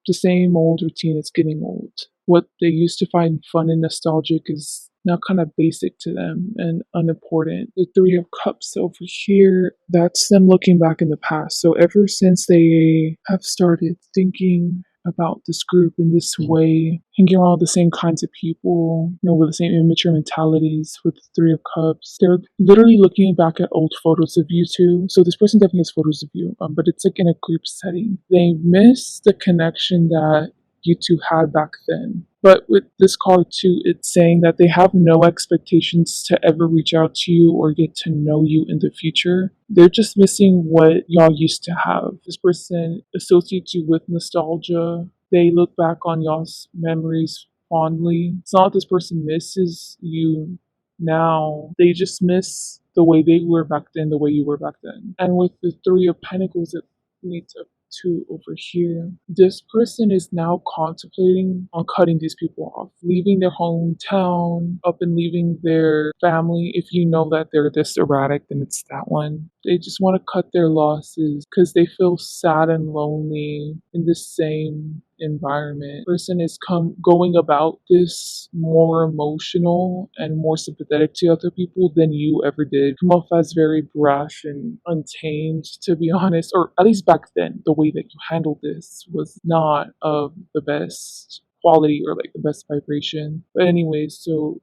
The same old routine is getting old. What they used to find fun and nostalgic is now kind of basic to them and unimportant. The Three of Cups over here, that's them looking back in the past. So ever since they have started thinking about this group in this way, hanging around the same kinds of people, you know, with the same immature mentalities with the Three of Cups. They're literally looking back at old photos of you two. So this person definitely has photos of you, but it's like in a group setting. They miss the connection that you two had back then. But with this card too, it's saying that they have no expectations to ever reach out to you or get to know you in the future. They're just missing what y'all used to have. This person associates you with nostalgia. They look back on y'all's memories fondly. It's not that this person misses you now. They just miss the way they were back then, the way you were back then. And with the Three of Pentacles, it leads up to over here. This person is now contemplating on cutting these people off, leaving their hometown, up and leaving their family. If you know that they're this erratic, then it's that one. They just want to cut their losses because they feel sad and lonely in the same environment. Person is going about this more emotional and more sympathetic to other people than you ever did. Come off as very brash and untamed, to be honest, or at least back then, the way that you handled this was not of the best quality or like the best vibration. But anyway, so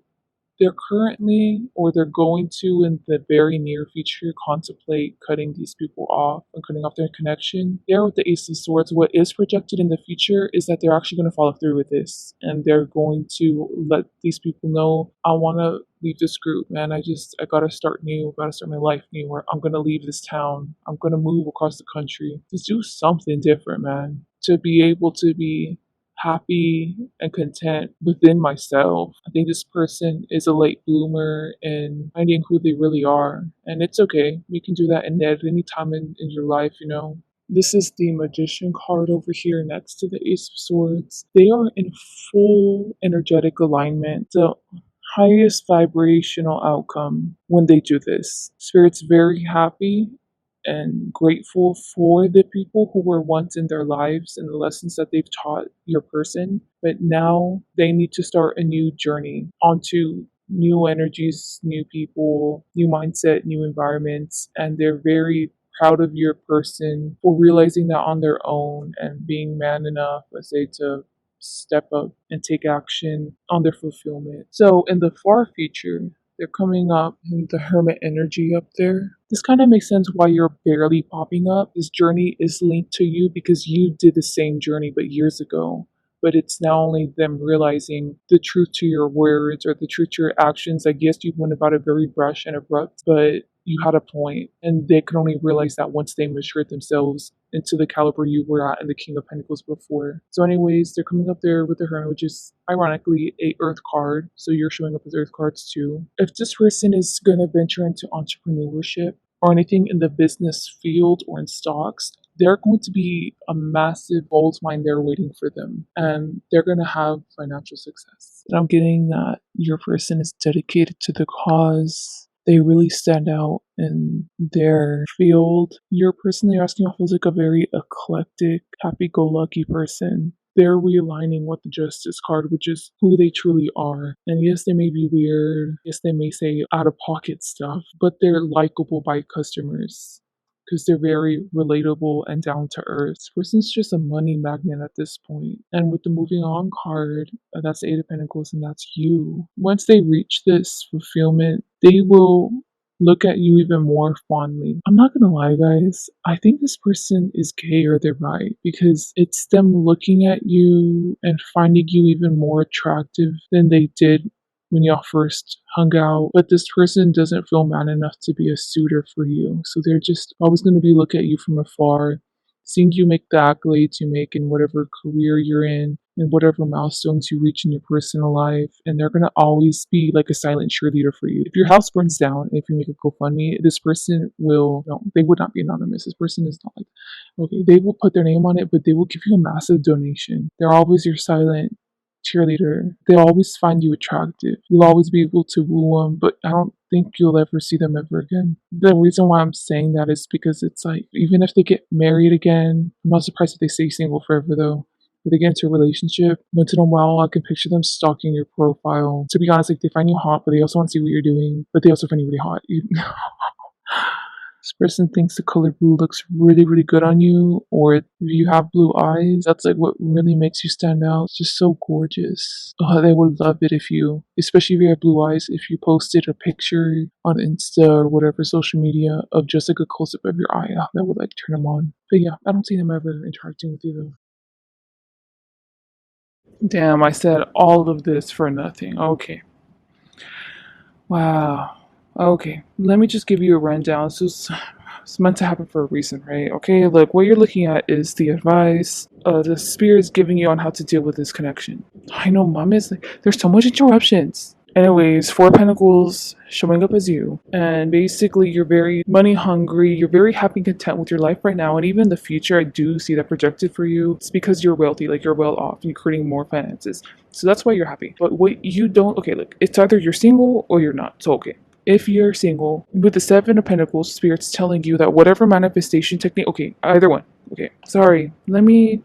they're currently, or they're going to in the very near future, contemplate cutting these people off and cutting off their connection. There with the Ace of Swords, what is projected in the future is that they're actually going to follow through with this, and they're going to let these people know, I want to leave this group, man. I gotta start new, gotta start my life new, or I'm gonna leave this town, I'm gonna move across the country. Just do something different, man. To be able to be happy and content within myself. I think this person is a late bloomer in finding who they really are. And it's okay. You can do that at any time in your life, you know. This is the Magician card over here next to the Ace of Swords. They are in full energetic alignment. The highest vibrational outcome when they do this. Spirit's very happy and grateful for the people who were once in their lives and the lessons that they've taught your person, but now they need to start a new journey onto new energies, new people, new mindset, new environments, and they're very proud of your person for realizing that on their own and being man enough, let's say, to step up and take action on their fulfillment. So in the far future, they're coming up in the hermit energy up there. This kind of makes sense why you're barely popping up. This journey is linked to you because you did the same journey but years ago. But it's now only them realizing the truth to your words or the truth to your actions. I guess you went about it very brash and abrupt, but you had a point, and they could only realize that once they matured themselves into the caliber you were at in the King of Pentacles before. So, anyways, they're coming up there with the Hermit, which is ironically a Earth card. So you're showing up as Earth cards too. If this person is gonna venture into entrepreneurship or anything in the business field or in stocks, they're going to be a massive gold mine there waiting for them, and they're going to have financial success. And I'm getting that your person is dedicated to the cause. They really stand out in their field. Your person they're asking off feels like a very eclectic, happy-go-lucky person. They're realigning with the Justice card, which is who they truly are. And yes, they may be weird. Yes, they may say out-of-pocket stuff, but they're likable by customers because they're very relatable and down to earth. This person's just a money magnet at this point. And with the moving on card, that's the Eight of Pentacles, and that's you. Once they reach this fulfillment, they will look at you even more fondly. I'm not gonna lie, guys. I think this person is gay or they're bi because it's them looking at you and finding you even more attractive than they did when y'all first hung out, but this person doesn't feel man enough to be a suitor for you. So they're just always going to be look at you from afar, seeing you make the accolades you make in whatever career you're in and whatever milestones you reach in your personal life. And they're going to always be like a silent cheerleader for you. If your house burns down, if you make a GoFundMe, this person will, no, they would not be anonymous. This person is not like, okay, they will put their name on it, but they will give you a massive donation. They're always your silent cheerleader. They'll always find you attractive. You'll always be able to woo them, but I don't think you'll ever see them ever again. The reason why I'm saying that is because it's like, even if they get married again, I'm not surprised if they stay single forever though. If they get into a relationship, once in a while, I can picture them stalking your profile. To be honest, like they find you hot, but they also want to see what you're doing, but they also find you really hot. This person thinks the color blue looks really, really good on you, or if you have blue eyes, that's like what really makes you stand out. It's just so gorgeous. Oh, they would love it if you, especially if you have blue eyes, if you posted a picture on Insta or whatever social media of just like a close up of your eye. Oh, that would like turn them on. But yeah, I don't see them ever interacting with you though. Damn, I said all of this for nothing. Okay. Wow. Okay, let me just give you a rundown. So it's meant to happen for a reason, right? Okay, look, what you're looking at is the advice the spirit is giving you on how to deal with this connection. I know, mom is like, there's so much interruptions. Anyways, Four of Pentacles showing up as you. And basically, you're very money hungry. You're very happy and content with your life right now. And even in the future, I do see that projected for you. It's because you're wealthy, like you're well off and you're creating more finances. So that's why you're happy. But what you don't, okay, look, it's either you're single or you're not. So, okay. If you're single, with the Seven of Pentacles, Spirit's telling you that whatever manifestation technique, okay, either one. Okay, sorry, let me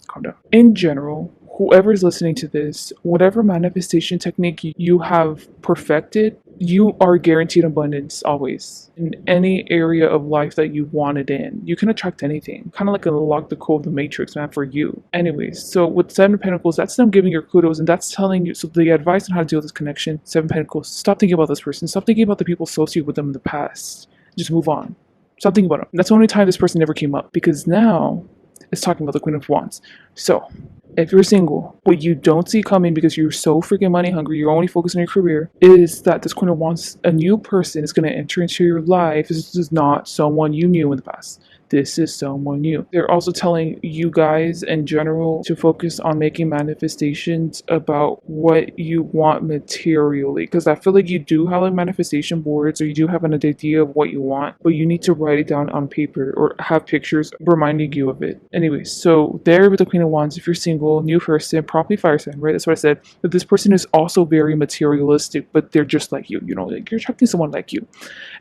calm down. In general, whoever is listening to this, whatever manifestation technique you have perfected, you are guaranteed abundance always in any area of life that you want it in. You can attract anything, kind of like a lock the code of the matrix, man, for you. Anyways, so with Seven of Pentacles, that's them giving your kudos, and that's telling you. So the advice on how to deal with this connection, Seven of Pentacles, stop thinking about this person, stop thinking about the people associated with them in the past. Just move on. Stop thinking about them. That's the only time this person never came up, because now it's talking about the Queen of Wands. So if you're single, what you don't see coming because you're so freaking money hungry, you're only focused on your career, is that this Queen of Wands, a new person is going to enter into your life. This is not someone you knew in the past. This is someone new. They're also telling you guys in general to focus on making manifestations about what you want materially. Because I feel like you do have like manifestation boards, or you do have an idea of what you want, but you need to write it down on paper or have pictures reminding you of it. Anyways, so there with the Queen of Wands, if you're single, new person, probably fire sign, right? That's what I said. But this person is also very materialistic, but they're just like you, like you're attracting someone like you.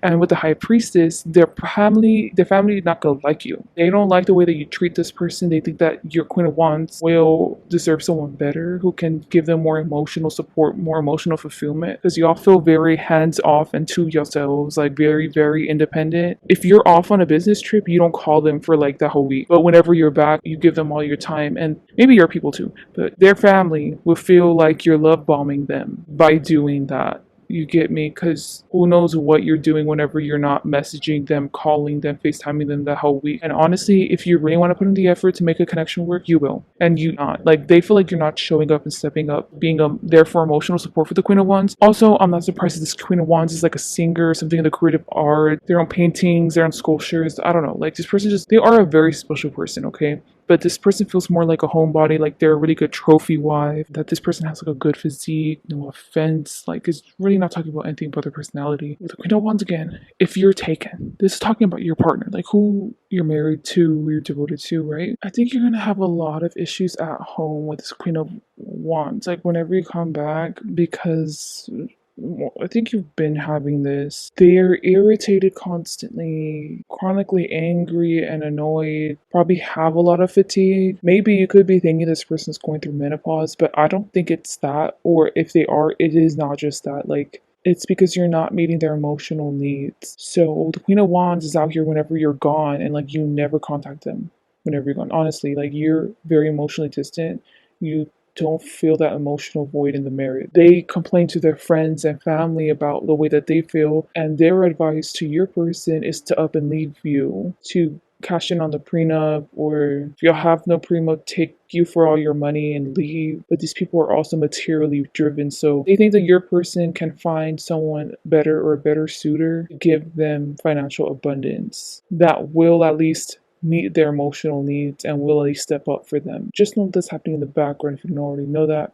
And with the High Priestess, their family is not gonna like you. They don't like the way that you treat this person. They think that your Queen of Wands will deserve someone better who can give them more emotional support, more emotional fulfillment. Because y'all feel very hands off and to yourselves, like very, very independent. If you're off on a business trip, you don't call them for like the whole week. But whenever you're back, you give them all your time. And maybe your people too. But their family will feel like you're love bombing them by doing that. You get me? Because who knows what you're doing whenever you're not messaging them, calling them, FaceTiming them the whole week. And honestly, if you really want to put in the effort to make a connection work, you will. And you not. Like, they feel like you're not showing up and stepping up, being there for emotional support for the Queen of Wands. Also, I'm not surprised that this Queen of Wands is like a singer, something in the creative art. They're on paintings, they're on sculptures. I don't know. Like, this person just, they are a very special person, okay? But this person feels more like a homebody, like they're a really good trophy wife, that this person has like a good physique, no offense. Like, it's really not talking about anything but their personality. With the Queen of Wands again, if you're taken, this is talking about your partner, like who you're married to, who you're devoted to, right? I think you're gonna have a lot of issues at home with this Queen of Wands, like whenever you come back, because I think you've been having this. They're irritated constantly, chronically angry and annoyed, probably have a lot of fatigue. Maybe you could be thinking this person's going through menopause, but I don't think it's that. Or if they are, it is not just that. Like, it's because you're not meeting their emotional needs. So the Queen of Wands is out here whenever you're gone, and like you never contact them whenever you're gone. Honestly, like you're very emotionally distant. You don't feel that emotional void in the marriage. They complain to their friends and family about the way that they feel, and their advice to your person is to up and leave you, to cash in on the prenup, or if you have no prenup, take you for all your money and leave. But these people are also materially driven, so they think that your person can find someone better or a better suitor to give them financial abundance that will at least meet their emotional needs and will at least step up for them. Just know that's happening in the background if you don't already know that.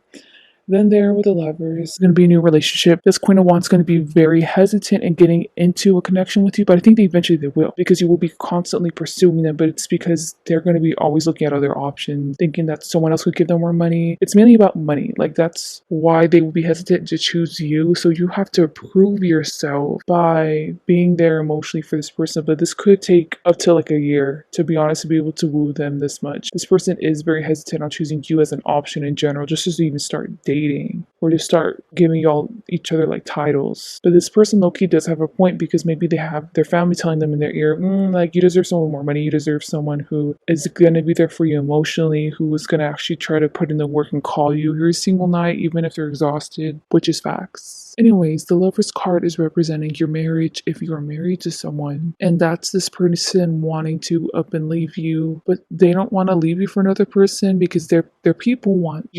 Then there with the Lovers, it's going to be a new relationship. This Queen of Wands is going to be very hesitant in getting into a connection with you, but I think they eventually they will, because you will be constantly pursuing them. But it's because they're going to be always looking at other options, thinking that someone else could give them more money. It's mainly about money. Like, that's why they will be hesitant to choose you. So you have to prove yourself by being there emotionally for this person. But this could take up to like a year, to be honest, to be able to woo them this much. This person is very hesitant on choosing you as an option in general, just as you even start dating or to start giving y'all each other like titles. But this person low-key does have a point, because maybe they have their family telling them in their ear, like, you deserve someone with more money, you deserve someone who is going to be there for you emotionally, who is going to actually try to put in the work and call you every single night, even if they're exhausted, which is facts. Anyways, the Lover's card is representing your marriage if you are married to someone, and that's this person wanting to up and leave you, but they don't want to leave you for another person, because their people want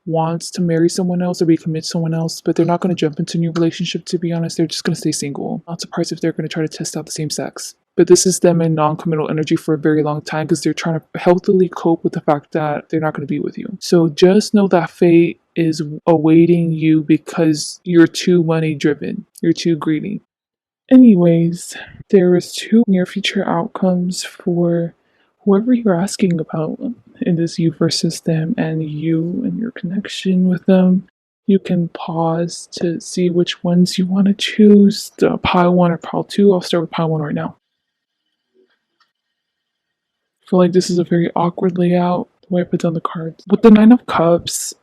wants to marry someone else or be committed to someone else, but they're not going to jump into a new relationship. To be honest, they're just going to stay single. Not surprised if they're going to try to test out the same sex. But this is them in non-committal energy for a very long time, because they're trying to healthily cope with the fact that they're not going to be with you. So just know that fate is awaiting you, because you're too money driven. You're too greedy. Anyways, there is two near future outcomes for whoever you're asking about in this you versus them, and you and your connection with them. You can pause to see which ones you want to choose, the pile one or pile two. I'll start with pile one right now. I feel like this is a very awkward layout, the way I put down the cards. With the Nine of Cups,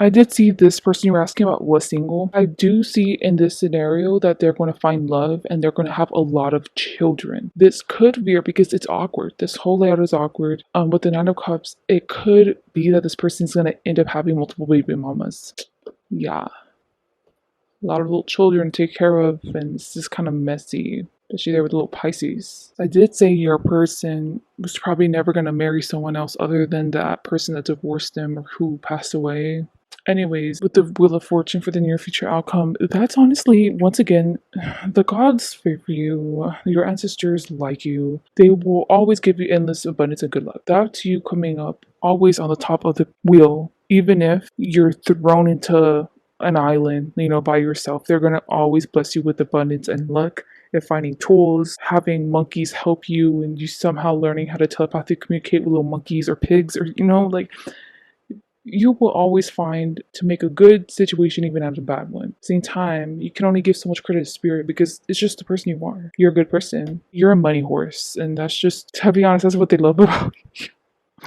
I did see this person you were asking about was single. I do see in this scenario that they're going to find love and they're going to have a lot of children. This could veer because it's awkward. This whole layout is awkward. With the Nine of Cups, it could be that this person's going to end up having multiple baby mamas. Yeah. A lot of little children to take care of, and it's just kind of messy, especially there with little Pisces. I did say your person was probably never going to marry someone else other than that person that divorced them or who passed away. Anyways, with the Wheel of Fortune for the near future outcome, that's honestly, once again, the gods favor you. Your ancestors like you. They will always give you endless abundance and good luck. That's you coming up always on the top of the wheel, even if you're thrown into an island, by yourself. They're going to always bless you with abundance and luck. If finding tools, having monkeys help you, and you somehow learning how to telepathically communicate with little monkeys or pigs, or like you will always find to make a good situation even out of a bad one. At the same time, you can only give so much credit to spirit because it's just the person you are. You're a good person. You're a money horse, and that's just, to be honest, that's what they love about you.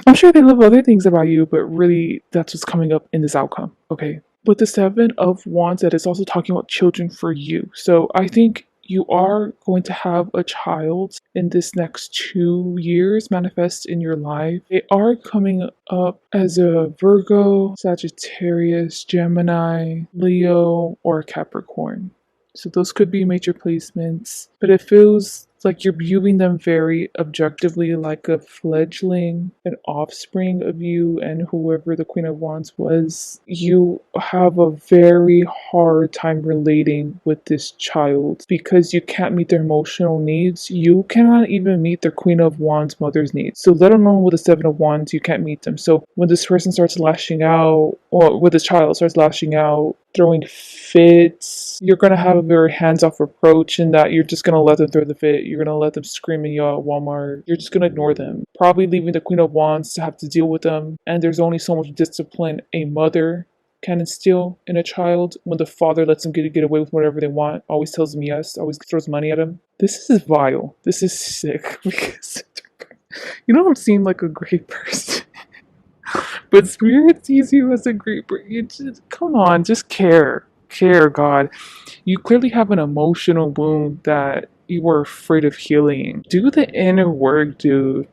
I'm sure they love other things about you, but really that's what's coming up in this outcome, okay? With the Seven of Wands, that is also talking about children for you. So I think you are going to have a child in this next 2 years manifest in your life. They are coming up as a Virgo, Sagittarius, Gemini, Leo, or Capricorn. So those could be major placements, but it feels like you're viewing them very objectively, like a fledgling, an offspring of you and whoever the Queen of Wands was. You have a very hard time relating with this child because you can't meet their emotional needs. You cannot even meet their Queen of Wands mother's needs. So let alone with the Seven of Wands, you can't meet them. So when this person starts lashing out, or with this child starts lashing out, throwing fits, you're going to have a very hands-off approach in that you're just going to let them throw the fit. You're going to let them scream and yell at Walmart. You're just going to ignore them, probably leaving the Queen of Wands to have to deal with them. And there's only so much discipline a mother can instill in a child when the father lets them get away with whatever they want, always tells them yes, always throws money at them. This is vile. This is sick because you don't seem like a great person. But spirit sees you as a great person. Come on, just care. Care, God. You clearly have an emotional wound that you were afraid of healing. Do the inner work, dude.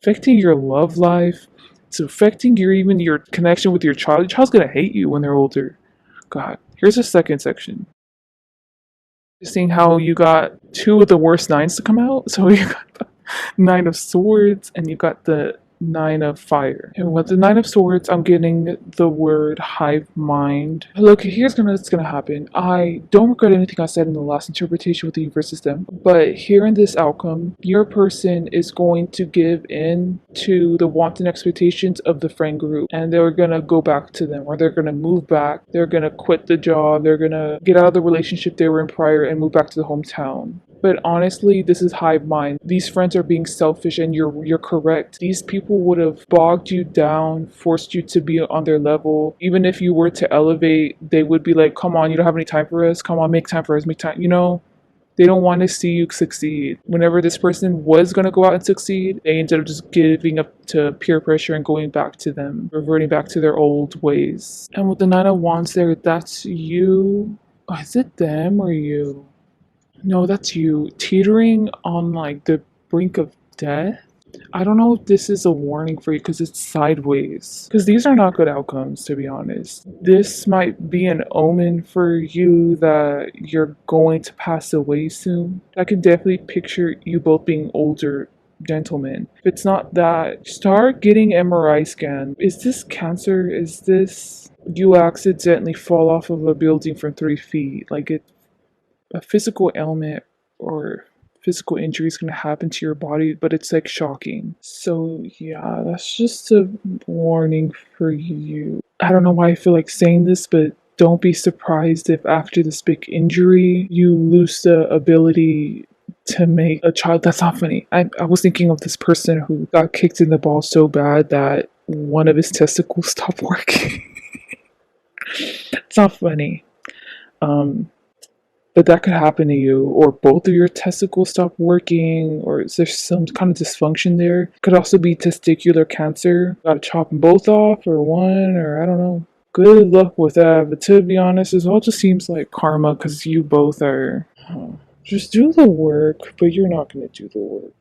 Affecting your love life. It's affecting your connection with your child. Your child's gonna hate you when they're older. God. Here's the second section. Seeing how you got two of the worst nines to come out. So you got the Nine of Swords and you got the Nine of Fire. And with the Nine of Swords, I'm getting the word hive mind. Look, here's what's gonna happen. I don't regret anything I said in the last interpretation with the universe system, but here in this outcome, your person is going to give in to the wanton expectations of the friend group, and they're gonna go back to them, or they're gonna move back. They're gonna quit the job. They're gonna get out of the relationship they were in prior and move back to the hometown. But honestly, this is hive mind. These friends are being selfish, and you're correct. These people would have bogged you down, forced you to be on their level. Even if you were to elevate, they would be like, come on, you don't have any time for us? Come on, make time for us, make time. They don't want to see you succeed. Whenever this person was going to go out and succeed, they ended up just giving up to peer pressure and going back to them, reverting back to their old ways. And with the Nine of Wands there, that's you. Oh, is it them or you? No, that's you. Teetering on like the brink of death. I don't know if this is a warning for you because it's sideways. Because these are not good outcomes, to be honest. This might be an omen for you that you're going to pass away soon. I can definitely picture you both being older gentlemen. If it's not that, start getting MRI scan. Is this cancer? Is this you accidentally fall off of a building from 3 feet? Like a physical ailment or physical injury is going to happen to your body, but it's like shocking. So yeah, that's just a warning for you. I don't know why I feel like saying this, but don't be surprised if after this big injury you lose the ability to make a child. That's not funny. I was thinking of this person who got kicked in the ball so bad that one of his testicles stopped working. It's not funny. But that could happen to you, or both of your testicles stop working, or is there some kind of dysfunction there? Could also be testicular cancer. Gotta chop them both off, or one, or I don't know. Good luck with that. But to be honest, it all just seems like karma because you both are. Just do the work, but you're not going to do the work.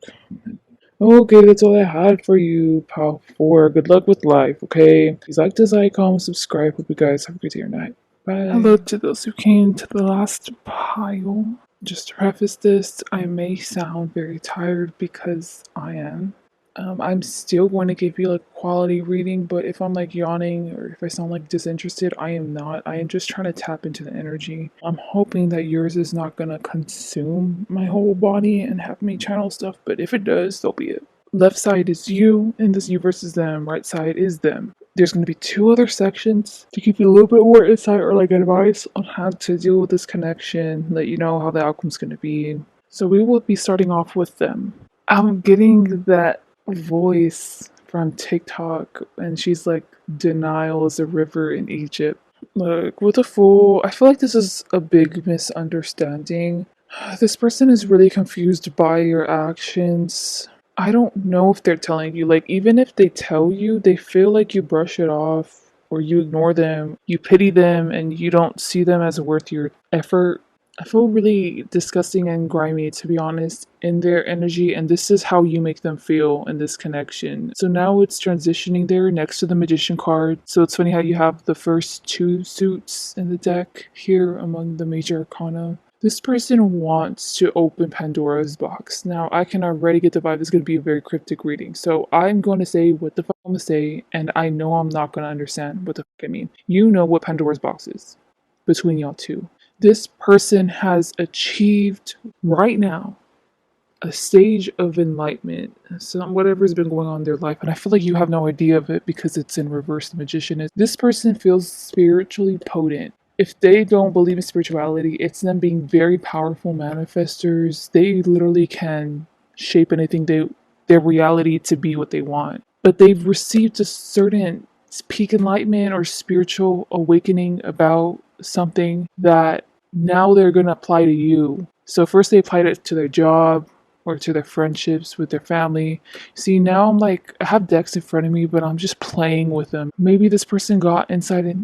Okay, that's all I had for you, pal. 4. Good luck with life, okay? Please like this icon, subscribe. Hope you guys have a great day or night. Bye. Hello to those who came to the last pile. Just to preface this, I may sound very tired because I am. I'm still going to give you like quality reading, but if I'm like yawning or if I sound like disinterested, I am not. I am just trying to tap into the energy. I'm hoping that yours is not gonna consume my whole body and have me channel stuff, but if it does, so be it. Left side is you, and this you versus them. Right side is them. There's going to be 2 other sections to give you a little bit more insight or like advice on how to deal with this connection, let you know how the outcome's going to be. So we will be starting off with them. I'm getting that voice from TikTok, and she's like, denial is a river in Egypt. Like, what a fool. I feel like this is a big misunderstanding. This person is really confused by your actions. I don't know if they're telling you, like, even if they tell you, they feel like you brush it off or you ignore them, you pity them, and you don't see them as worth your effort. I feel really disgusting and grimy, to be honest, in their energy, and this is how you make them feel in this connection. So now it's transitioning there next to the Magician card. So it's funny how you have the first 2 suits in the deck here among the major arcana. This person wants to open Pandora's box. Now, I can already get the vibe this is going to be a very cryptic reading. So I'm going to say what the fuck I'm going to say, and I know I'm not going to understand what the fuck I mean. You know what Pandora's box is between y'all two. This person has achieved right now a stage of enlightenment, some whatever's been going on in their life, and I feel like you have no idea of it because it's in reverse. The magician is this person feels spiritually potent. If they don't believe in spirituality, it's them being very powerful manifestors. They literally can shape anything their reality to be what they want. But they've received a certain peak enlightenment or spiritual awakening about something that now they're going to apply to you. So first they applied it to their job or to their friendships with their family. See, now I'm like, I have decks in front of me, but I'm just playing with them. Maybe this person got insight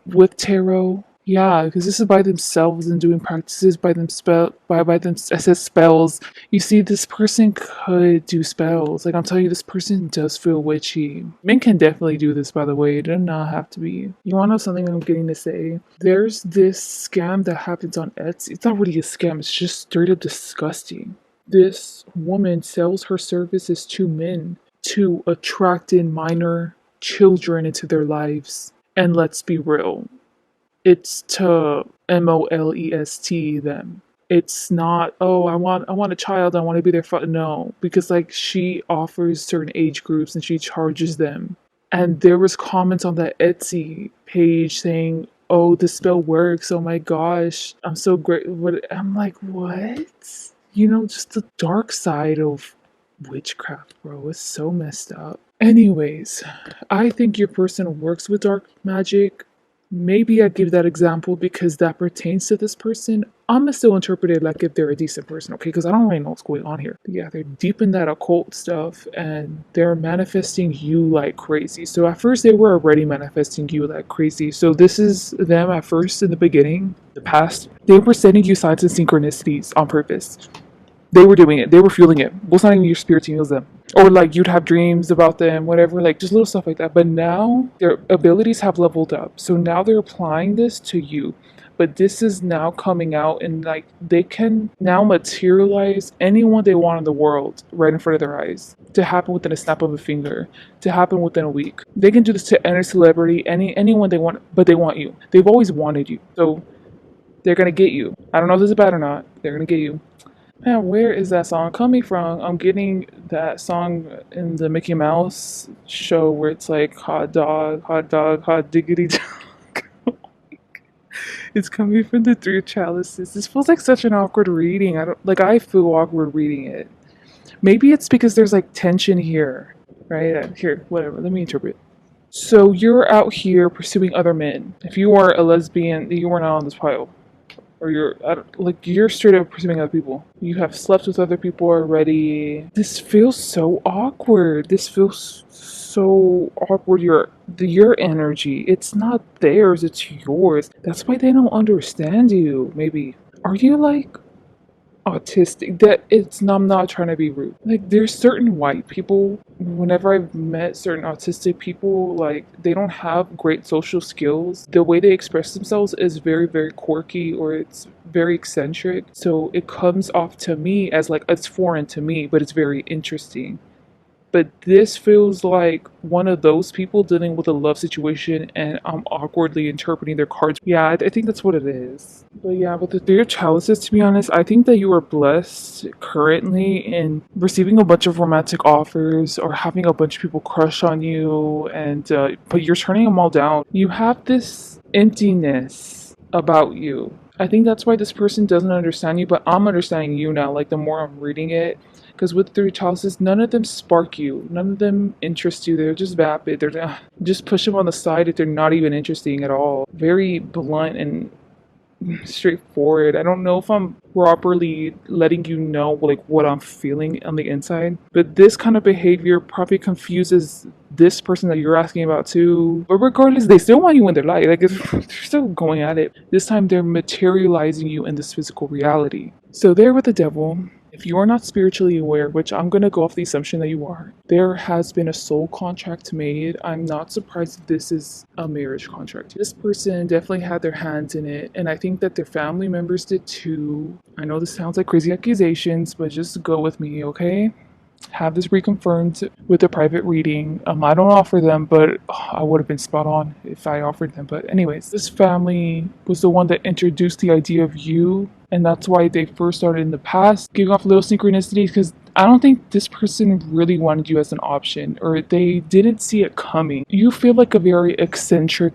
with tarot. Yeah, because this is by themselves and doing practices by them by them. I said spells. You see, this person could do spells. Like I'm telling you, this person does feel witchy. Men can definitely do this, by the way. It does not have to be. You want to know something I'm getting to say? There's this scam that happens on Etsy. It's not really a scam. It's just straight up disgusting. This woman sells her services to men to attract in minor children into their lives. And let's be real, it's to molest them. It's not, oh, I want a child, I want to be their father. No, because like she offers certain age groups and she charges them. And there was comments on that Etsy page saying, oh, the spell works, oh my gosh, I'm so great. What I'm like, what? You know, just the dark side of witchcraft, bro. It's so messed up. Anyways, I think your person works with dark magic. Maybe I give that example because that pertains to this person. I'm gonna still interpret it like if they're a decent person, okay? Because I don't really know what's going on here. But yeah, they're deep in that occult stuff and they're manifesting you like crazy. So at first they were already manifesting you like crazy. So this is them at first in the beginning, the past. They were sending you signs and synchronicities on purpose. They were doing it. They were feeling it. Well, it's not even your spirit team, it was them. Or like you'd have dreams about them, whatever, like just little stuff like that. But now their abilities have leveled up. So now they're applying this to you. But this is now coming out and like they can now materialize anyone they want in the world right in front of their eyes to happen within a snap of a finger, to happen within a week. They can do this to any celebrity, anyone they want, but they want you. They've always wanted you. So they're gonna get you. I don't know if this is bad or not. They're gonna get you. Man, where is that song coming from? I'm getting that song in the Mickey Mouse show where it's like hot dog, hot diggity dog. It's coming from the Three Chalices. This feels like such an awkward reading. I feel awkward reading it. Maybe it's because there's like tension here, right? Here, whatever. Let me interpret. So you're out here pursuing other men. If you are a lesbian, you are not on this pile. or you're straight up pursuing other people. You have slept with other people already. This feels so awkward. This feels so awkward. Your energy. It's not theirs. It's yours. That's why they don't understand you. Maybe. Are you like autistic? That it's I'm not trying to be rude. Like there's certain white people, whenever I've met certain autistic people, like they don't have great social skills. The way they express themselves is very, very quirky, or it's very eccentric. So it comes off to me as like it's foreign to me, but it's very interesting. But this feels like one of those people dealing with a love situation, and I'm awkwardly interpreting their cards. Yeah, I think that's what it is. But yeah, with the Three of Chalices, to be honest, I think that you are blessed currently in receiving a bunch of romantic offers or having a bunch of people crush on you, and but you're turning them all down. You have this emptiness about you. I think that's why this person doesn't understand you, but I'm understanding you now. Like the more I'm reading it, because with Three Chalices, none of them spark you. None of them interest you. They're just vapid. They're just push them on the side if they're not even interesting at all. Very blunt and straightforward. I don't know if I'm properly letting you know like what I'm feeling on the inside, but this kind of behavior probably confuses this person that you're asking about too. But regardless, they still want you in their life. Like they're still going at it. This time they're materializing you in this physical reality. So there with the devil. If you are not spiritually aware, which I'm going to go off the assumption that you are, there has been a soul contract made. I'm not surprised if this is a marriage contract. This person definitely had their hands in it, and I think that their family members did too. I know this sounds like crazy accusations, but just go with me, okay? Have this reconfirmed with a private reading. I don't offer them, but I would have been spot on if I offered them. But anyways, this family was the one that introduced the idea of you, and that's why they first started in the past, giving off little synchronicities, because I don't think this person really wanted you as an option, or they didn't see it coming. You feel like a very eccentric,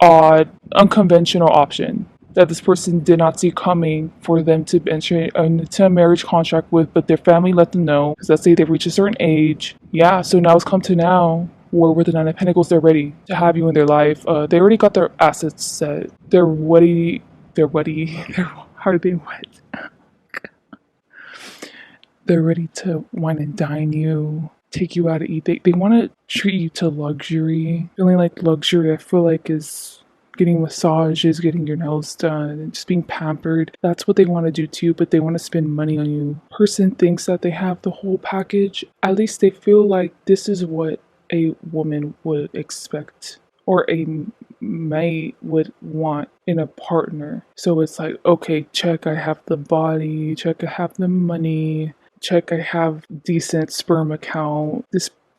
odd, unconventional option that this person did not see coming for them to enter into a marriage contract with, but their family let them know. Because let's say they reach a certain age. Yeah, so now it's come to now where with the Nine of Pentacles, they're ready to have you in their life. They already got their assets set. They're ready. They're ready. They're hardly wet. They're ready to wine and dine you, take you out to eat. They want to treat you to luxury. Feeling like luxury, I feel like, is getting massages, getting your nails done, and just being pampered. That's what they want to do too, but they want to spend money on you. Person thinks that they have the whole package. At least they feel like this is what a woman would expect, or a mate would want in a partner. So it's like, okay, check, I have the body, check, I have the money, check, I have decent sperm account.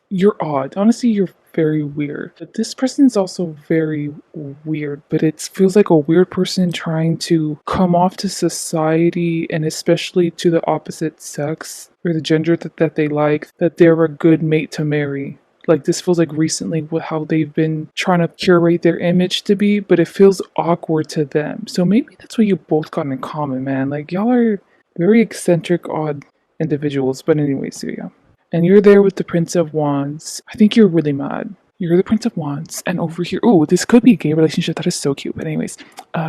You're odd. Honestly, you're very weird. But this person is also very weird, but it feels like a weird person trying to come off to society, and especially to the opposite sex or the gender that they like, that they're a good mate to marry. Like this feels like recently with how they've been trying to curate their image to be, but it feels awkward to them. So maybe that's what you both got in common, man. Like y'all are very eccentric, odd individuals. But anyways, so yeah. And you're there with the Prince of Wands. I think you're really mad. You're the Prince of Wands, and over here, oh, this could be a gay relationship. That is so cute. But anyways,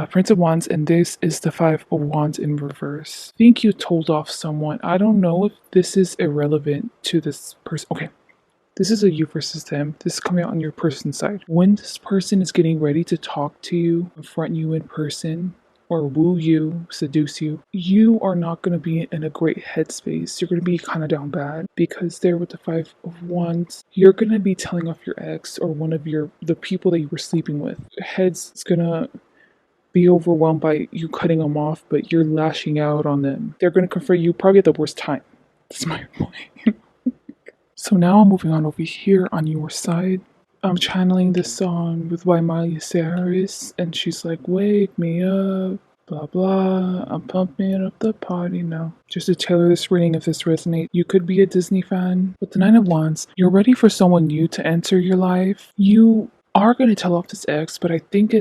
Prince of Wands, and this is the Five of Wands in reverse. I think you told off someone. I don't know if this is irrelevant to this person. Okay, this is a you versus them. This is coming out on your person's side. When this person is getting ready to talk to you, confront you in person, or woo you, seduce you, you are not going to be in a great headspace. You're going to be kind of down bad, because there with the Five of Wands, you're going to be telling off your ex or one of the people that you were sleeping with. Your head's going to be overwhelmed by you cutting them off, but you're lashing out on them. They're going to confront you probably at the worst time. That's my point. So now I'm moving on over here on your side. I'm channeling this song with Miley Cyrus, and she's like, wake me up, blah blah, I'm pumping up the party now. Just to tailor this reading, if this resonates, you could be a Disney fan. With the Nine of Wands, you're ready for someone new to enter your life. You are going to tell off this ex, but I think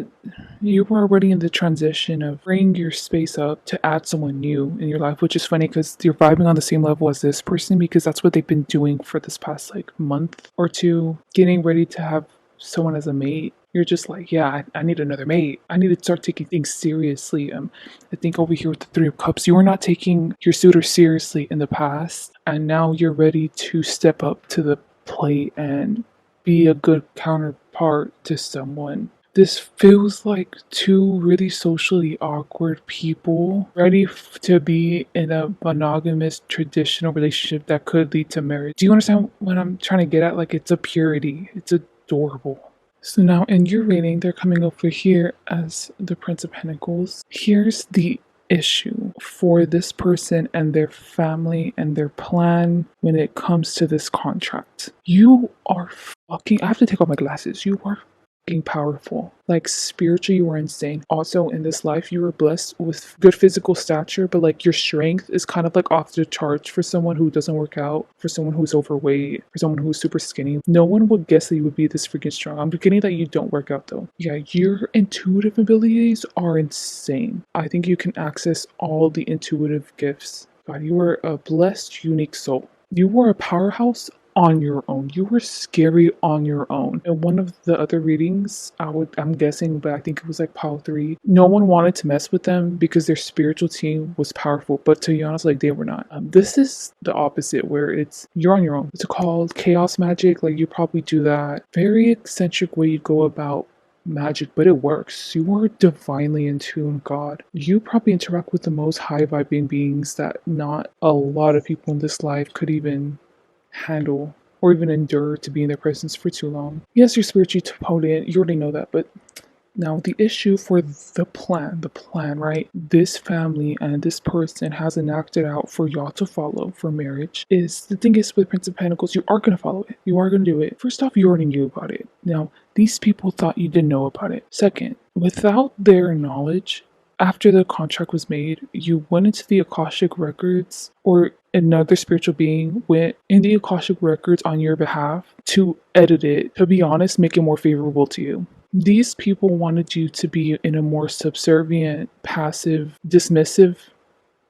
you are already in the transition of bringing your space up to add someone new in your life, which is funny because you're vibing on the same level as this person, because that's what they've been doing for this past like month or two, getting ready to have someone as a mate. You're just like, yeah, I need another mate. I need to start taking things seriously. I think over here with the Three of Cups, you were not taking your suitor seriously in the past, and now you're ready to step up to the plate and be a good counterpart to someone. This feels like two really socially awkward people ready to be in a monogamous traditional relationship that could lead to marriage. Do you understand what I'm trying to get at? Like, it's a purity, it's adorable. So now in your reading, they're coming over here as the Prince of Pentacles. Here's the issue for this person and their family and their plan when it comes to this contract. You are fucking, I have to take off my glasses. You are fucking powerful. Like, spiritually, you are insane. Also, in this life, you were blessed with good physical stature, but like your strength is kind of like off the charts for someone who doesn't work out, for someone who's overweight, for someone who's super skinny. No one would guess that you would be this freaking strong. I'm beginning that you don't work out though. Yeah, your intuitive abilities are insane. I think you can access all the intuitive gifts. God, you are a blessed, unique soul. You are a powerhouse on your own. You were scary on your own. In one of the other readings, I'm guessing, but I think it was like pile 3, no one wanted to mess with them because their spiritual team was powerful, but to be honest, like, they were not. This is the opposite, where it's you're on your own. It's called chaos magic. Like, you probably do that very eccentric way you go about magic, but it works. You are divinely in tune, God. You probably interact with the most high vibing beings that not a lot of people in this life could even handle or even endure to be in their presence for too long. Yes, you're spiritually potent, you already know that, but now the issue for the plan, right? This family and this person hasn't acted out for y'all to follow for marriage. Is the thing is with Prince of Pentacles, you are gonna follow it. You are gonna do it. First off, you already knew about it. Now, these people thought you didn't know about it. Second, without their knowledge, after the contract was made, you went into the Akashic records, or another spiritual being went in the Akashic records on your behalf to edit it, to be honest, make it more favorable to you. These people wanted you to be in a more subservient, passive, dismissive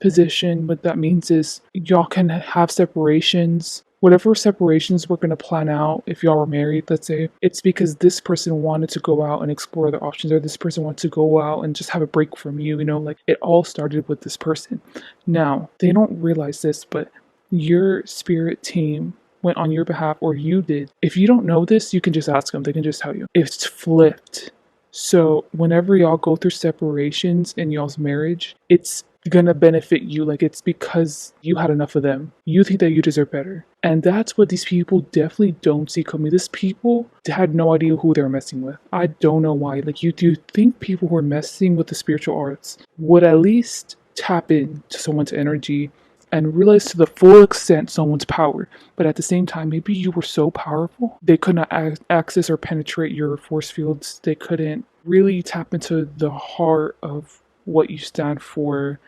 position. What that means is y'all can have separations. Whatever separations we're going to plan out, if y'all were married, let's say, it's because this person wanted to go out and explore other options, or this person wanted to go out and just have a break from you, like it all started with this person. Now, they don't realize this, but your spirit team went on your behalf, or you did. If you don't know this, you can just ask them. They can just tell you. It's flipped. So whenever y'all go through separations in y'all's marriage, it's gonna benefit you. Like, it's because you had enough of them. You think that you deserve better. And that's what these people definitely don't see coming. These people had no idea who they were messing with. I don't know why. Like, you do think people who are messing with the spiritual arts would at least tap into someone's energy and realize to the full extent someone's power. But at the same time, maybe you were so powerful, they could not access or penetrate your force fields. They couldn't really tap into the heart of what you stand for,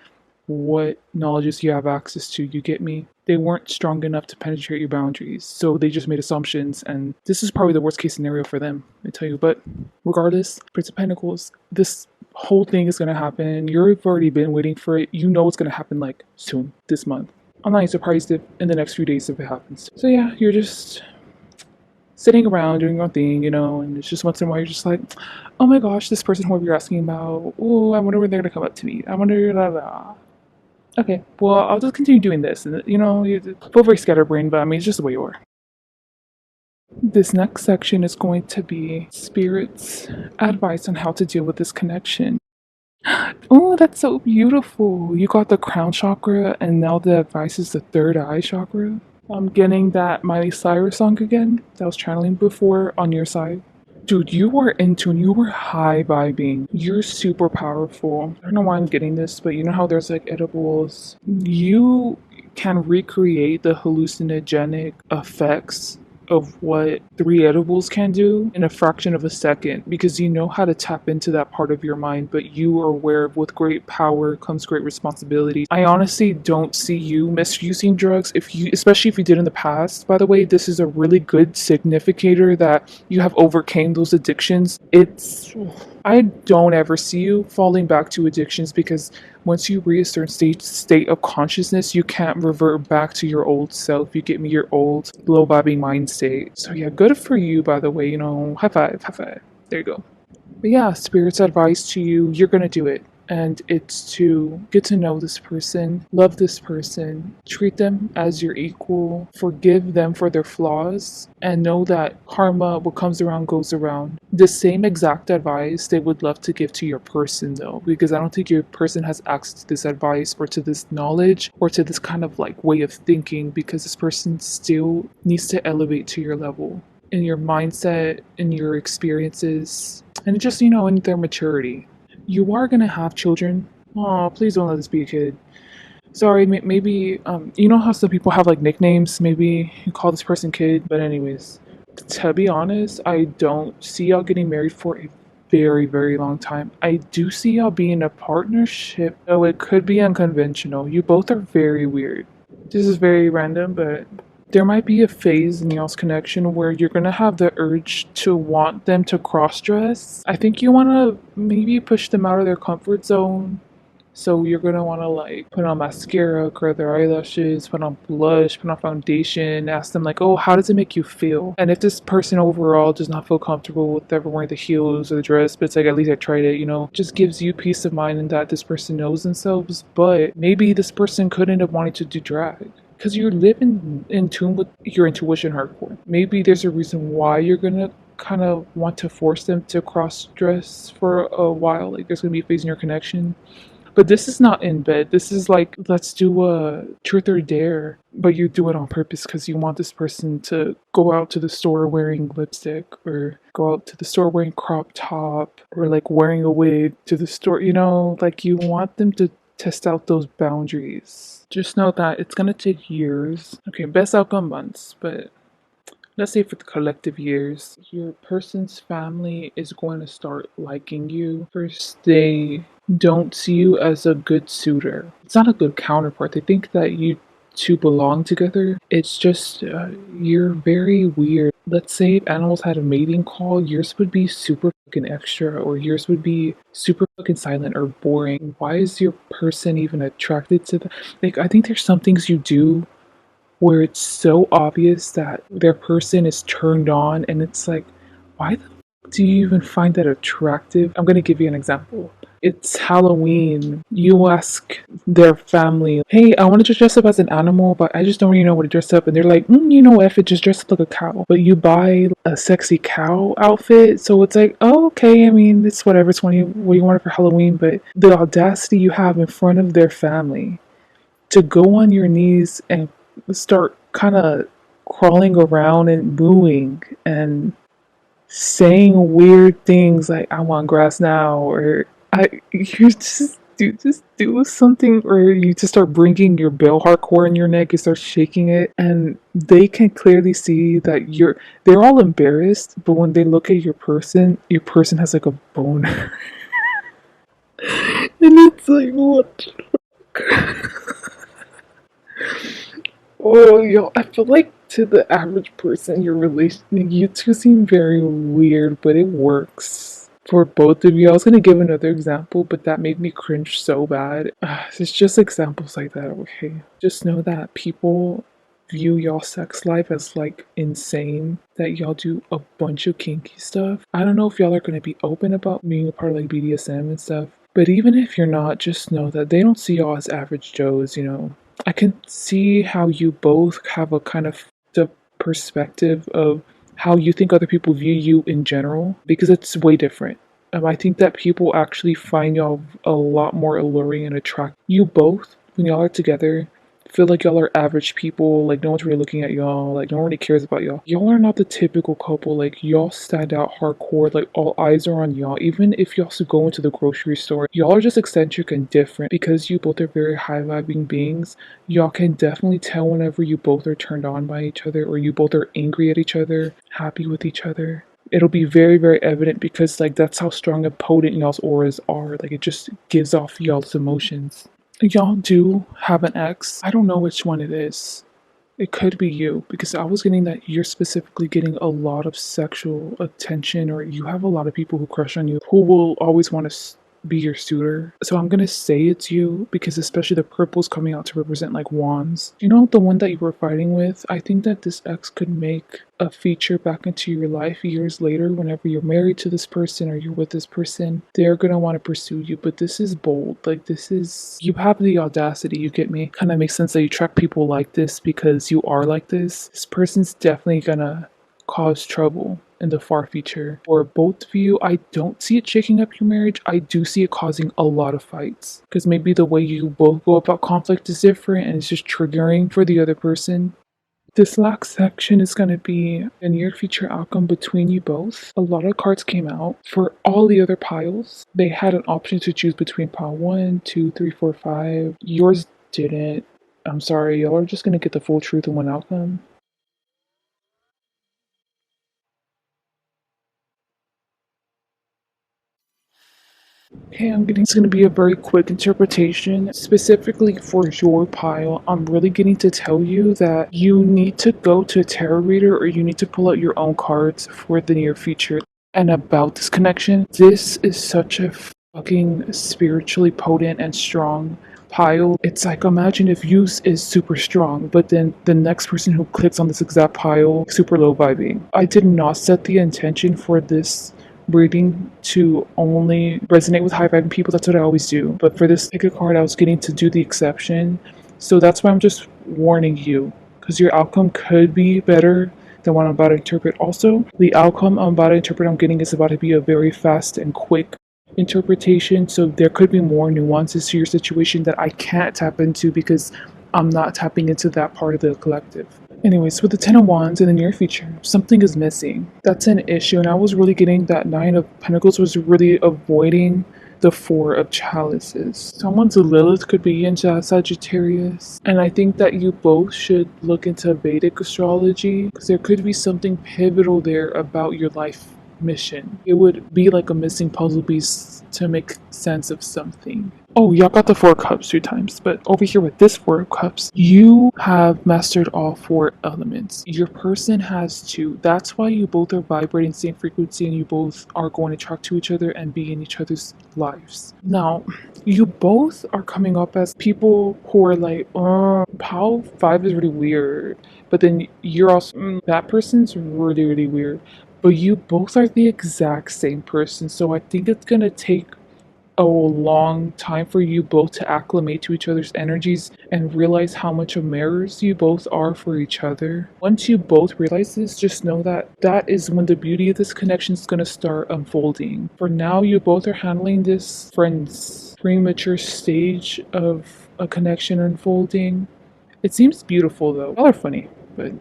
what knowledges you have access to. You get me? They weren't strong enough to penetrate your boundaries, so they just made assumptions, and this is probably the worst case scenario for them, I tell you. But regardless, Prince of Pentacles, this whole thing is going to happen. You've already been waiting for it. You know it's going to happen, like, soon, this month. I'm not surprised if in the next few days if it happens. So yeah, you're just sitting around doing your thing, and it's just once in a while you're just like, oh my gosh, this person whoever you're asking about, oh, I wonder when they're going to come up to me. I wonder, blah, blah. Okay, well, I'll just continue doing this. And, you feel very scatterbrained, but I mean, it's just the way you are. This next section is going to be Spirit's advice on how to deal with this connection. Oh, that's so beautiful. You got the crown chakra, and now the advice is the third eye chakra. I'm getting that Miley Cyrus song again that I was channeling before on your side. Dude, you are in tune. You were high vibing. You're super powerful. I don't know why I'm getting this, but you know how there's like edibles? You can recreate the hallucinogenic effects of what 3 edibles can do in a fraction of a second, because you know how to tap into that part of your mind, but you are aware of with great power comes great responsibility. I honestly don't see you misusing drugs, especially if you did in the past. By the way, this is a really good significator that you have overcame those addictions. I don't ever see you falling back to addictions, because once you reach a certain state of consciousness, you can't revert back to your old self. You get me, your old low vibing mind state. So yeah, good for you, by the way. High five, high five. There you go. But yeah, Spirit's advice to you, you're gonna do it. And it's to get to know this person, love this person, treat them as your equal, forgive them for their flaws, and know that karma, what comes around, goes around. The same exact advice they would love to give to your person, though, because I don't think your person has access to this advice or to this knowledge or to this kind of like way of thinking, because this person still needs to elevate to your level in your mindset, in your experiences, and just, in their maturity. You are going to have children. Oh, please don't let this be a kid. Sorry, maybe, you know how some people have like nicknames? Maybe you call this person kid, but, anyways, to be honest, I don't see y'all getting married for a very, very long time. I do see y'all being in a partnership, though it could be unconventional. You both are very weird. This is very random, but there might be a phase in y'all's connection where you're gonna have the urge to want them to cross dress. I think you wanna maybe push them out of their comfort zone. So you're gonna wanna like put on mascara, curl their eyelashes, put on blush, put on foundation, ask them like, oh, how does it make you feel? And if this person overall does not feel comfortable with ever wearing the heels or the dress, but it's like at least I tried it, just gives you peace of mind in that this person knows themselves. But maybe this person could end up wanting to do drag, because you're living in tune with your intuition hardcore. Maybe there's a reason why you're gonna kind of want to force them to cross dress for a while. Like there's gonna be a phase in your connection. But this is not in bed. This is like, let's do a truth or dare, but you do it on purpose because you want this person to go out to the store wearing lipstick, or go out to the store wearing crop top, or like wearing a wig to the store, like you want them to test out those boundaries. Just know that it's gonna take years. Okay, best outcome months, but let's say for the collective years, your person's family is going to start liking you. First, they don't see you as a good suitor. It's not a good counterpart. They think that you two belong together. It's just, you're very weird. Let's say if animals had a mating call, yours would be super fucking extra, or yours would be super fucking silent or boring. Why is your person even attracted to that? Like, I think there's some things you do where it's so obvious that their person is turned on, and it's like, why the f- do you even find that attractive? I'm gonna give you an example. It's Halloween. You ask their family, hey, I want to just dress up as an animal, but I just don't really know what to dress up. And they're like, you know what, if it just dress up like a cow. But you buy a sexy cow outfit, so it's like, oh, okay, I mean, it's whatever, it's what you want for Halloween. But the audacity you have in front of their family to go on your knees and start kind of crawling around and mooing and saying weird things like "I want grass now," or just do something, or you just start bringing your bell hardcore in your neck, you start shaking it, and they can clearly see that they're all embarrassed, but when they look at your person has like a boner. And it's like, what? Oh, yo, I feel like to the average person, your relation, you two seem very weird, but it works for both of you. I was gonna give another example, but that made me cringe so bad. It's just examples like that, okay? Just know that people view y'all sex life as like insane, that y'all do a bunch of kinky stuff. I don't know if y'all are gonna be open about being a part of like BDSM and stuff, but even if you're not, just know that they don't see y'all as average Joes. I can see how you both have a kind of the perspective of how you think other people view you in general, because it's way different. I think that people actually find y'all a lot more alluring and attractive. You both, when y'all are together, feel like y'all are average people, like no one's really looking at y'all, like no one really cares about y'all. Y'all are not the typical couple, like y'all stand out hardcore, like all eyes are on y'all. Even if y'all go into the grocery store, y'all are just eccentric and different because you both are very high vibing beings. Y'all can definitely tell whenever you both are turned on by each other, or you both are angry at each other, happy with each other. It'll be very, very evident, because like that's how strong and potent y'all's auras are. Like it just gives off y'all's emotions. Y'all do have an ex. I don't know which one it is. It could be you, because I was getting that you're specifically getting a lot of sexual attention, or you have a lot of people who crush on you, who will always want to be your suitor. So I'm gonna say it's you because especially the purple's coming out to represent like wands. You know, the one that you were fighting with? I think that this ex could make a feature back into your life years later whenever you're married to this person or you're with this person. They're gonna want to pursue you, but this is bold. Like, this is, you have the audacity, you get me? Kind of makes sense that you attract people like this because you are like this. This person's definitely gonna cause trouble in the far future for both of you. I don't see it shaking up your marriage. I do see it causing a lot of fights because maybe the way you both go about conflict is different and it's just triggering for the other person. This last section is going to be a near future outcome between you both. A lot of cards came out. For all the other piles, they had an option to choose between pile 1, 2, 3, 4, 5. Yours didn't. I'm sorry, y'all are just going to get the full truth in one outcome. Okay, I'm getting, it's going to be a very quick interpretation. Specifically for your pile, I'm really getting to tell you that you need to go to a tarot reader or you need to pull out your own cards for the near future. And about this connection, this is such a fucking spiritually potent and strong pile. It's like, imagine if use is super strong, but then the next person who clicks on this exact pile, super low vibing. I did not set the intention for this reading to only resonate with high vibing people. That's what I always do. But for this pick a card, I was getting to do the exception. So that's why I'm just warning you, because your outcome could be better than what I'm about to interpret. Also, the outcome I'm about to interpret, I'm getting is about to be a very fast and quick interpretation. So there could be more nuances to your situation that I can't tap into because I'm not tapping into that part of the collective. Anyways, with the Ten of Wands in the near future, something is missing. That's an issue, and I was really getting that Nine of Pentacles was really avoiding the Four of Chalices. Someone's Lilith could be into Sagittarius, and I think that you both should look into Vedic astrology because there could be something pivotal there about your life mission. It would be like a missing puzzle piece to make sense of something. Oh, y'all got the Four of Cups 2 times, but over here with this Four of Cups, you have mastered all 4 elements. Your person has 2. That's why you both are vibrating same frequency and you both are going to talk to each other and be in each other's lives. Now, you both are coming up as people who are like, Pal 5 is really weird, but then you're also, that person's really, really weird. But you both are the exact same person, so I think it's gonna take a long time for you both to acclimate to each other's energies and realize how much of mirrors you both are for each other. Once you both realize this, just know that that is when the beauty of this connection is going to start unfolding. For now, you both are handling this friends premature stage of a connection unfolding. It seems beautiful though. Y'all are funny, but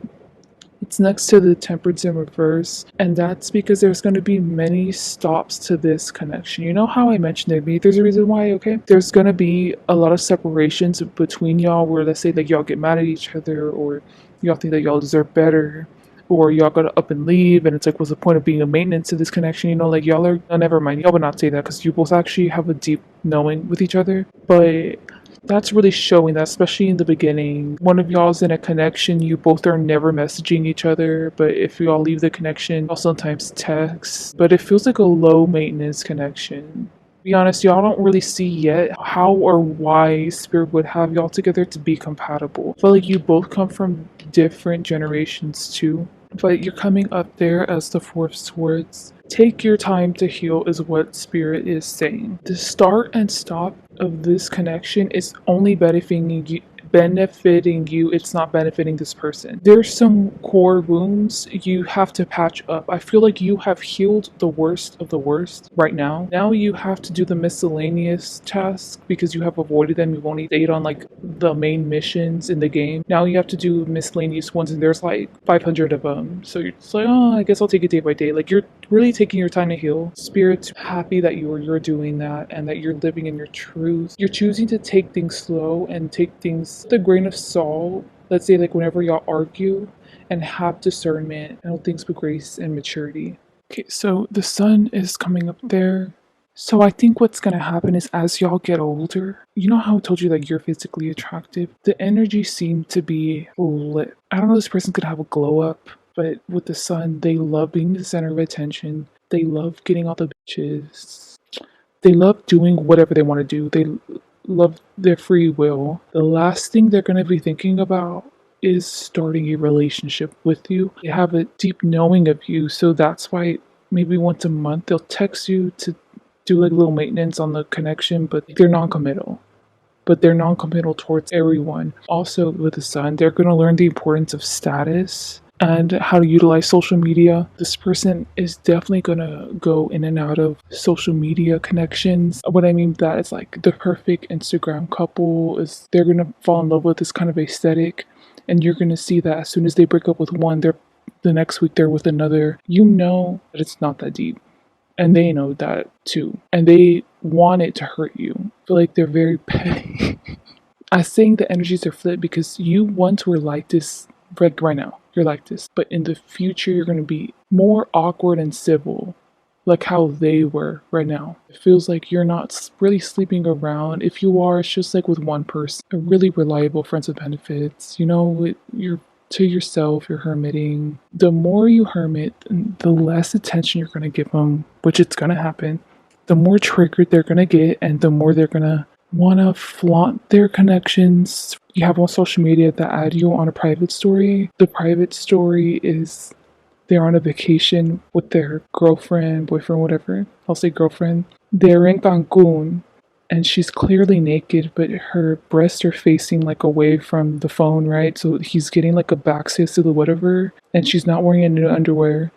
it's next to the Temperance in reverse, and that's because there's going to be many stops to this connection. You know how I mentioned it, maybe there's a reason why, okay? There's going to be a lot of separations between y'all where, let's say, like, y'all get mad at each other, or y'all think that y'all deserve better, or y'all gotta up and leave, and it's like, what's the point of being a maintenance to this connection? You know, like, y'all are, oh, never mind, y'all would not say that because you both actually have a deep knowing with each other, but that's really showing that, especially in the beginning. One of y'all's in a connection, you both are never messaging each other, but if y'all leave the connection, y'all sometimes text. But it feels like a low maintenance connection. To be honest, y'all don't really see yet how or why Spirit would have y'all together to be compatible. I feel like you both come from different generations too. But you're coming up there as the Four of Swords. Take your time to heal is what Spirit is saying. The start and stop of this connection is only benefiting you, it's not benefiting this person. There's some core wounds you have to patch up. I feel like you have healed the worst of the worst right now. Now you have to do the miscellaneous tasks because you have avoided them. You've only stayed on like the main missions in the game. Now you have to do miscellaneous ones and there's like 500 of them. So you're just like, oh, I guess I'll take it day by day. Like, you're really taking your time to heal. Spirit's happy that you're doing that and that you're living in your truth. You're choosing to take things slow and take things with a grain of salt. Let's say, like, whenever y'all argue, and have discernment and things with grace and maturity. Okay, so the sun is coming up there. So I think what's gonna happen is as y'all get older, you know how I told you that you're physically attractive? The energy seemed to be lit. I don't know, this person could have a glow up, but with the sun, they love being the center of attention. They love getting all the bitches. They love doing whatever they want to do. They love their free will. The last thing they're going to be thinking about is starting a relationship with you. They have a deep knowing of you, so that's why maybe once a month they'll text you to do like little maintenance on the connection, but they're non-committal. But they're non-committal towards everyone. Also, with the sun, they're going to learn the importance of status and how to utilize social media. This person is definitely going to go in and out of social media connections. What I mean by that is like the perfect Instagram couple is they're going to fall in love with this kind of aesthetic, and you're going to see that as soon as they break up with one, they're the next week they're with another. You know that it's not that deep. And they know that too. And they want it to hurt you. I feel like they're very petty. I'm saying the energies are flipped because you once were like this, like right now, you're like this. But in the future, you're going to be more awkward and civil, like how they were right now. It feels like you're not really sleeping around. If you are, it's just like with one person, a really reliable friends with benefits. You know, you're to yourself, you're hermiting. The more you hermit, the less attention you're going to give them, which it's going to happen. The more triggered they're going to get, and the more they're going to want to flaunt their connections. You have on social media that add you on a private story. The private story is they're on a vacation with their girlfriend, boyfriend, whatever. I'll say girlfriend. They're in Cancun and she's clearly naked, but her breasts are facing like away from the phone, right? So he's getting like a backside silhouette of her, and she's not wearing any underwear.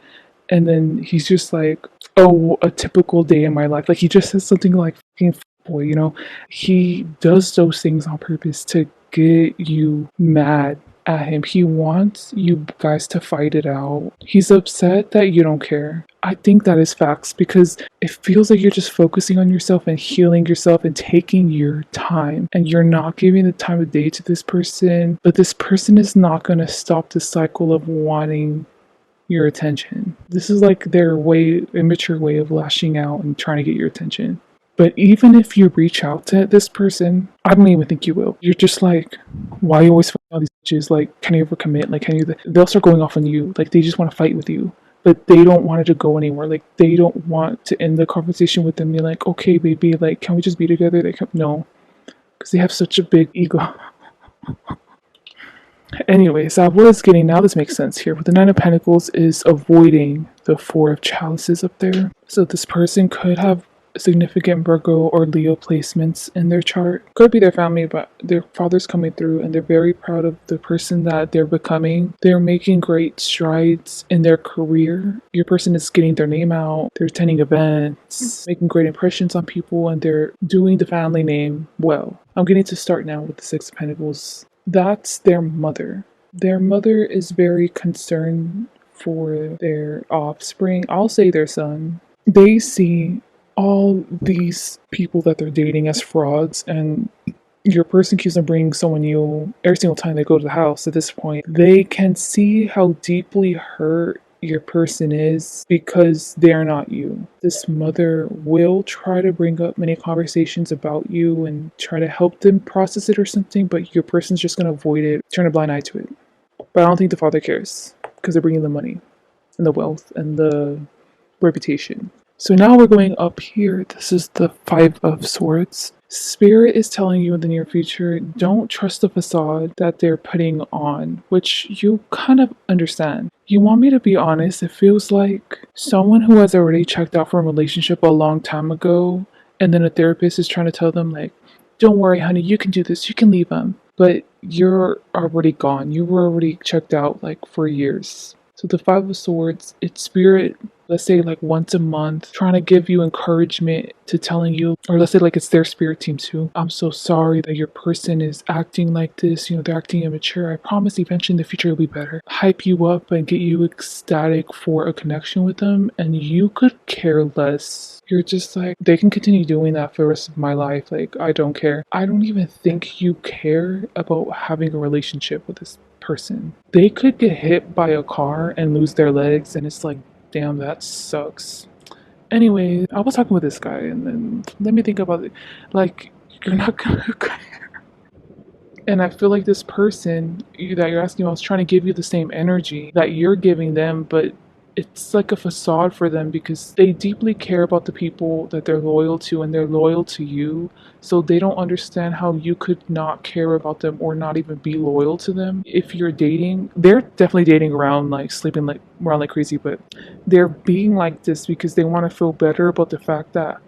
And then he's just like, "Oh, a typical day in my life." Like he just says something like, "Fucking boy," you know. He does those things on purpose to get you mad at him. He wants you guys to fight it out. He's upset that you don't care. I think that is facts because it feels like you're just focusing on yourself and healing yourself and taking your time, and you're not giving the time of day to this person. But this person is not going to stop the cycle of wanting your attention. This is like their immature way of lashing out and trying to get your attention. But even if you reach out to this person, I don't even think you will. You're just like, why you always fight all these bitches? Like, can you ever commit? Like, can you? They'll start going off on you. Like, they just want to fight with you, but they don't want it to go anywhere. Like, they don't want to end the conversation with them. You're like, okay, baby, like, can we just be together? They come, no, because they have such a big ego. Anyways, I was getting, now this makes sense here. With the Nine of Pentacles is avoiding the Four of Chalices up there. So this person could have significant Virgo or Leo placements in their chart. Could be their family, but their father's coming through and they're very proud of the person that they're becoming. They're making great strides in their career. Your person is getting their name out. They're attending events, making great impressions on people, and they're doing the family name well. I'm getting to start now with the Six of Pentacles. That's their mother. Their mother is very concerned for their offspring. I'll say their son. They see all these people that they're dating as frauds, and your person keeps on bringing someone new every single time they go to the house. At this point, they can see how deeply hurt your person is because they're not you. This mother will try to bring up many conversations about you and try to help them process it or something, but your person's just going to avoid it, turn a blind eye to it. But I don't think the father cares because they're bringing the money and the wealth and the reputation. So now we're going up here. This is the Five of Swords. Spirit is telling you in the near future, don't trust the facade that they're putting on, which you kind of understand. You want me to be honest, it feels like someone who has already checked out from a relationship a long time ago, and then a therapist is trying to tell them like, don't worry, honey, you can do this, you can leave him. But you're already gone. You were already checked out like for years. So the Five of Swords, it's spirit, let's say like once a month, trying to give you encouragement to telling you, or let's say like it's their spirit team too. I'm so sorry that your person is acting like this. You know, they're acting immature. I promise eventually in the future it'll be better. Hype you up and get you ecstatic for a connection with them, and you could care less. You're just like, they can continue doing that for the rest of my life. Like, I don't care. I don't even think you care about having a relationship with this person. They could get hit by a car and lose their legs, and it's like, damn, that sucks. Anyway, I was talking with this guy, and then let me think about it. Like, you're not gonna. And I feel like this person that you're asking about is trying to give you the same energy that you're giving them, but it's like a facade for them because they deeply care about the people that they're loyal to and they're loyal to you. So they don't understand how you could not care about them or not even be loyal to them. If you're dating, they're definitely dating around, like sleeping like around like crazy, but they're being like this because they want to feel better about the fact that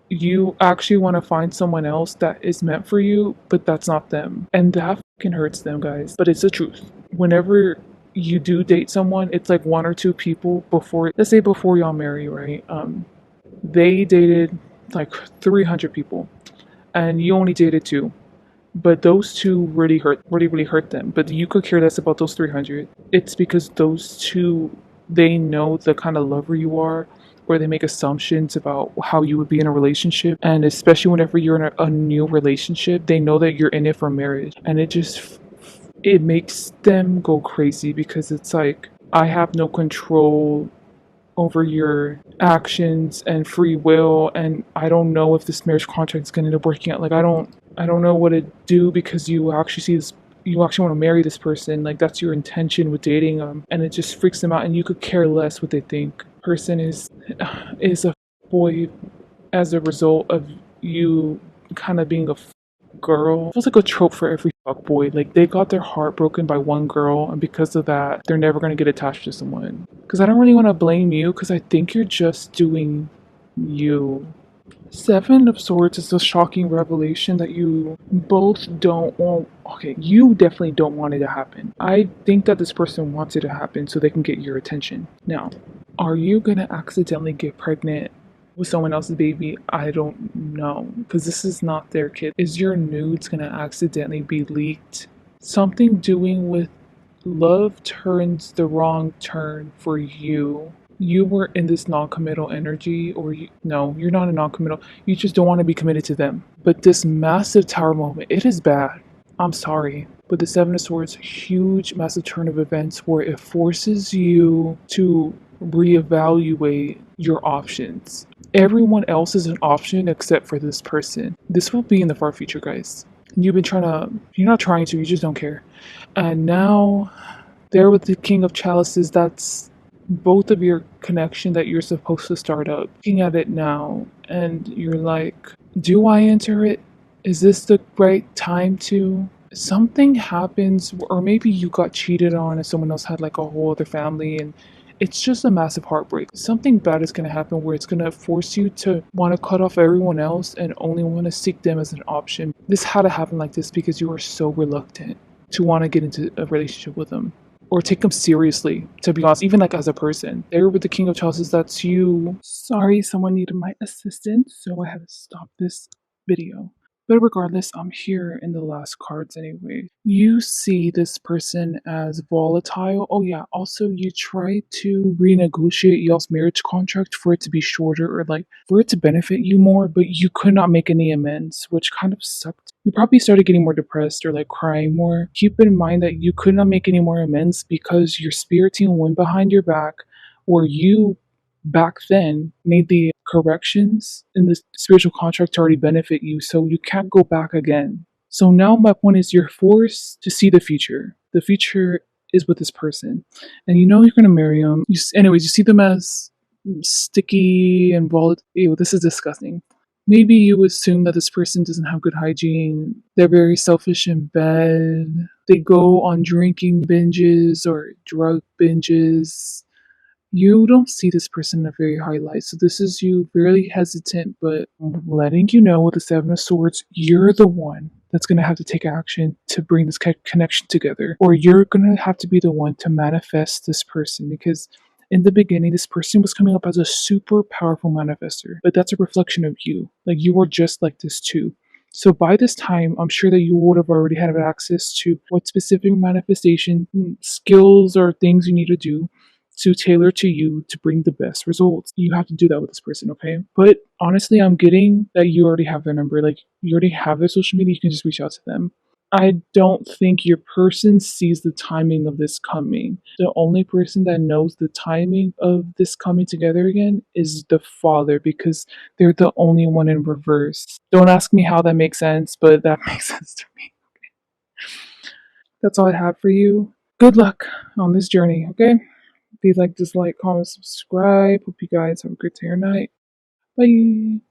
you actually want to find someone else that is meant for you, but that's not them. And that fucking hurts them, guys. But it's the truth. Whenever you do date someone, it's like one or two people before, let's say before y'all marry, right? They dated like 300 people and you only dated two. But those two really hurt them. But you could care less about those 300. It's because those two, they know the kind of lover you are, or they make assumptions about how you would be in a relationship. And especially whenever you're in a new relationship, they know that you're in it for marriage. And it makes them go crazy because it's like, I have no control over your actions and free will, and I don't know if this marriage contract is going to end up working out. Like I don't know what to do because you actually see this, you actually want to marry this person, like that's your intention with dating them, and it just freaks them out and you could care less what they think. Person is a boy as a result of you kind of being a girl. It feels like a trope for every fuckboy. Like they got their heart broken by one girl, and because of that, they're never gonna get attached to someone. Because I don't really want to blame you, because I think you're just doing you. Seven of Swords is a shocking revelation that you both don't want. Okay, you definitely don't want it to happen. I think that this person wants it to happen so they can get your attention. Now, are you gonna accidentally get pregnant with someone else's baby? I don't know, because this is not their kid. Is your nudes gonna accidentally be leaked? Something doing with love turns the wrong turn for you. You were in this non-committal energy, or no, you're not a non-committal. You just don't want to be committed to them. But this massive tower moment, it is bad. I'm sorry, but the Seven of Swords, huge, massive turn of events where it forces you to reevaluate your options. Everyone else is an option except for this person. This will be in the far future, guys. You've been trying to, you're not trying to, you just don't care. And now, there with the King of Chalices, that's both of your connection that you're supposed to start up. Looking at it now, and you're like, do I enter it? Is this the right time to? Something happens, or maybe you got cheated on and someone else had like a whole other family, and it's just a massive heartbreak. Something bad is going to happen where it's going to force you to want to cut off everyone else and only want to seek them as an option. This had to happen like this because you are so reluctant to want to get into a relationship with them or take them seriously, to be honest, even like as a person. There with the King of Chalices, that's you. Sorry, someone needed my assistance, so I had to stop this video. But regardless, I'm here in the last cards anyway. You see this person as volatile. Oh yeah, also you try to renegotiate y'all's marriage contract for it to be shorter or like for it to benefit you more, but you could not make any amends, which kind of sucked. You probably started getting more depressed or like crying more. Keep in mind that you could not make any more amends because your spirit team went behind your back, or you back then made the corrections in the spiritual contract to already benefit you, so you can't go back again. So now my point is you're forced to see the future. The future is with this person, and you know you're gonna marry them. Anyways, you see them as sticky and volatile. Ew, this is disgusting. Maybe you assume that this person doesn't have good hygiene. They're very selfish in bed. They go on drinking binges or drug binges. You don't see this person in a very high light, so this is you very hesitant, but letting you know with the Seven of Swords, you're the one that's going to have to take action to bring this connection together, or you're going to have to be the one to manifest this person, because in the beginning, this person was coming up as a super powerful manifester, but that's a reflection of you. Like, you were just like this too. So by this time, I'm sure that you would have already had access to what specific manifestation skills or things you need to do to tailor to you to bring the best results. You have to do that with this person, okay? But honestly, I'm getting that you already have their number. Like, you already have their social media, you can just reach out to them. I don't think your person sees the timing of this coming. The only person that knows the timing of this coming together again is the father, because they're the only one in reverse. Don't ask me how that makes sense, but that makes sense to me. That's all I have for you. Good luck on this journey, okay? If you like, dislike, comment, subscribe. Hope you guys have a great day or night. Bye.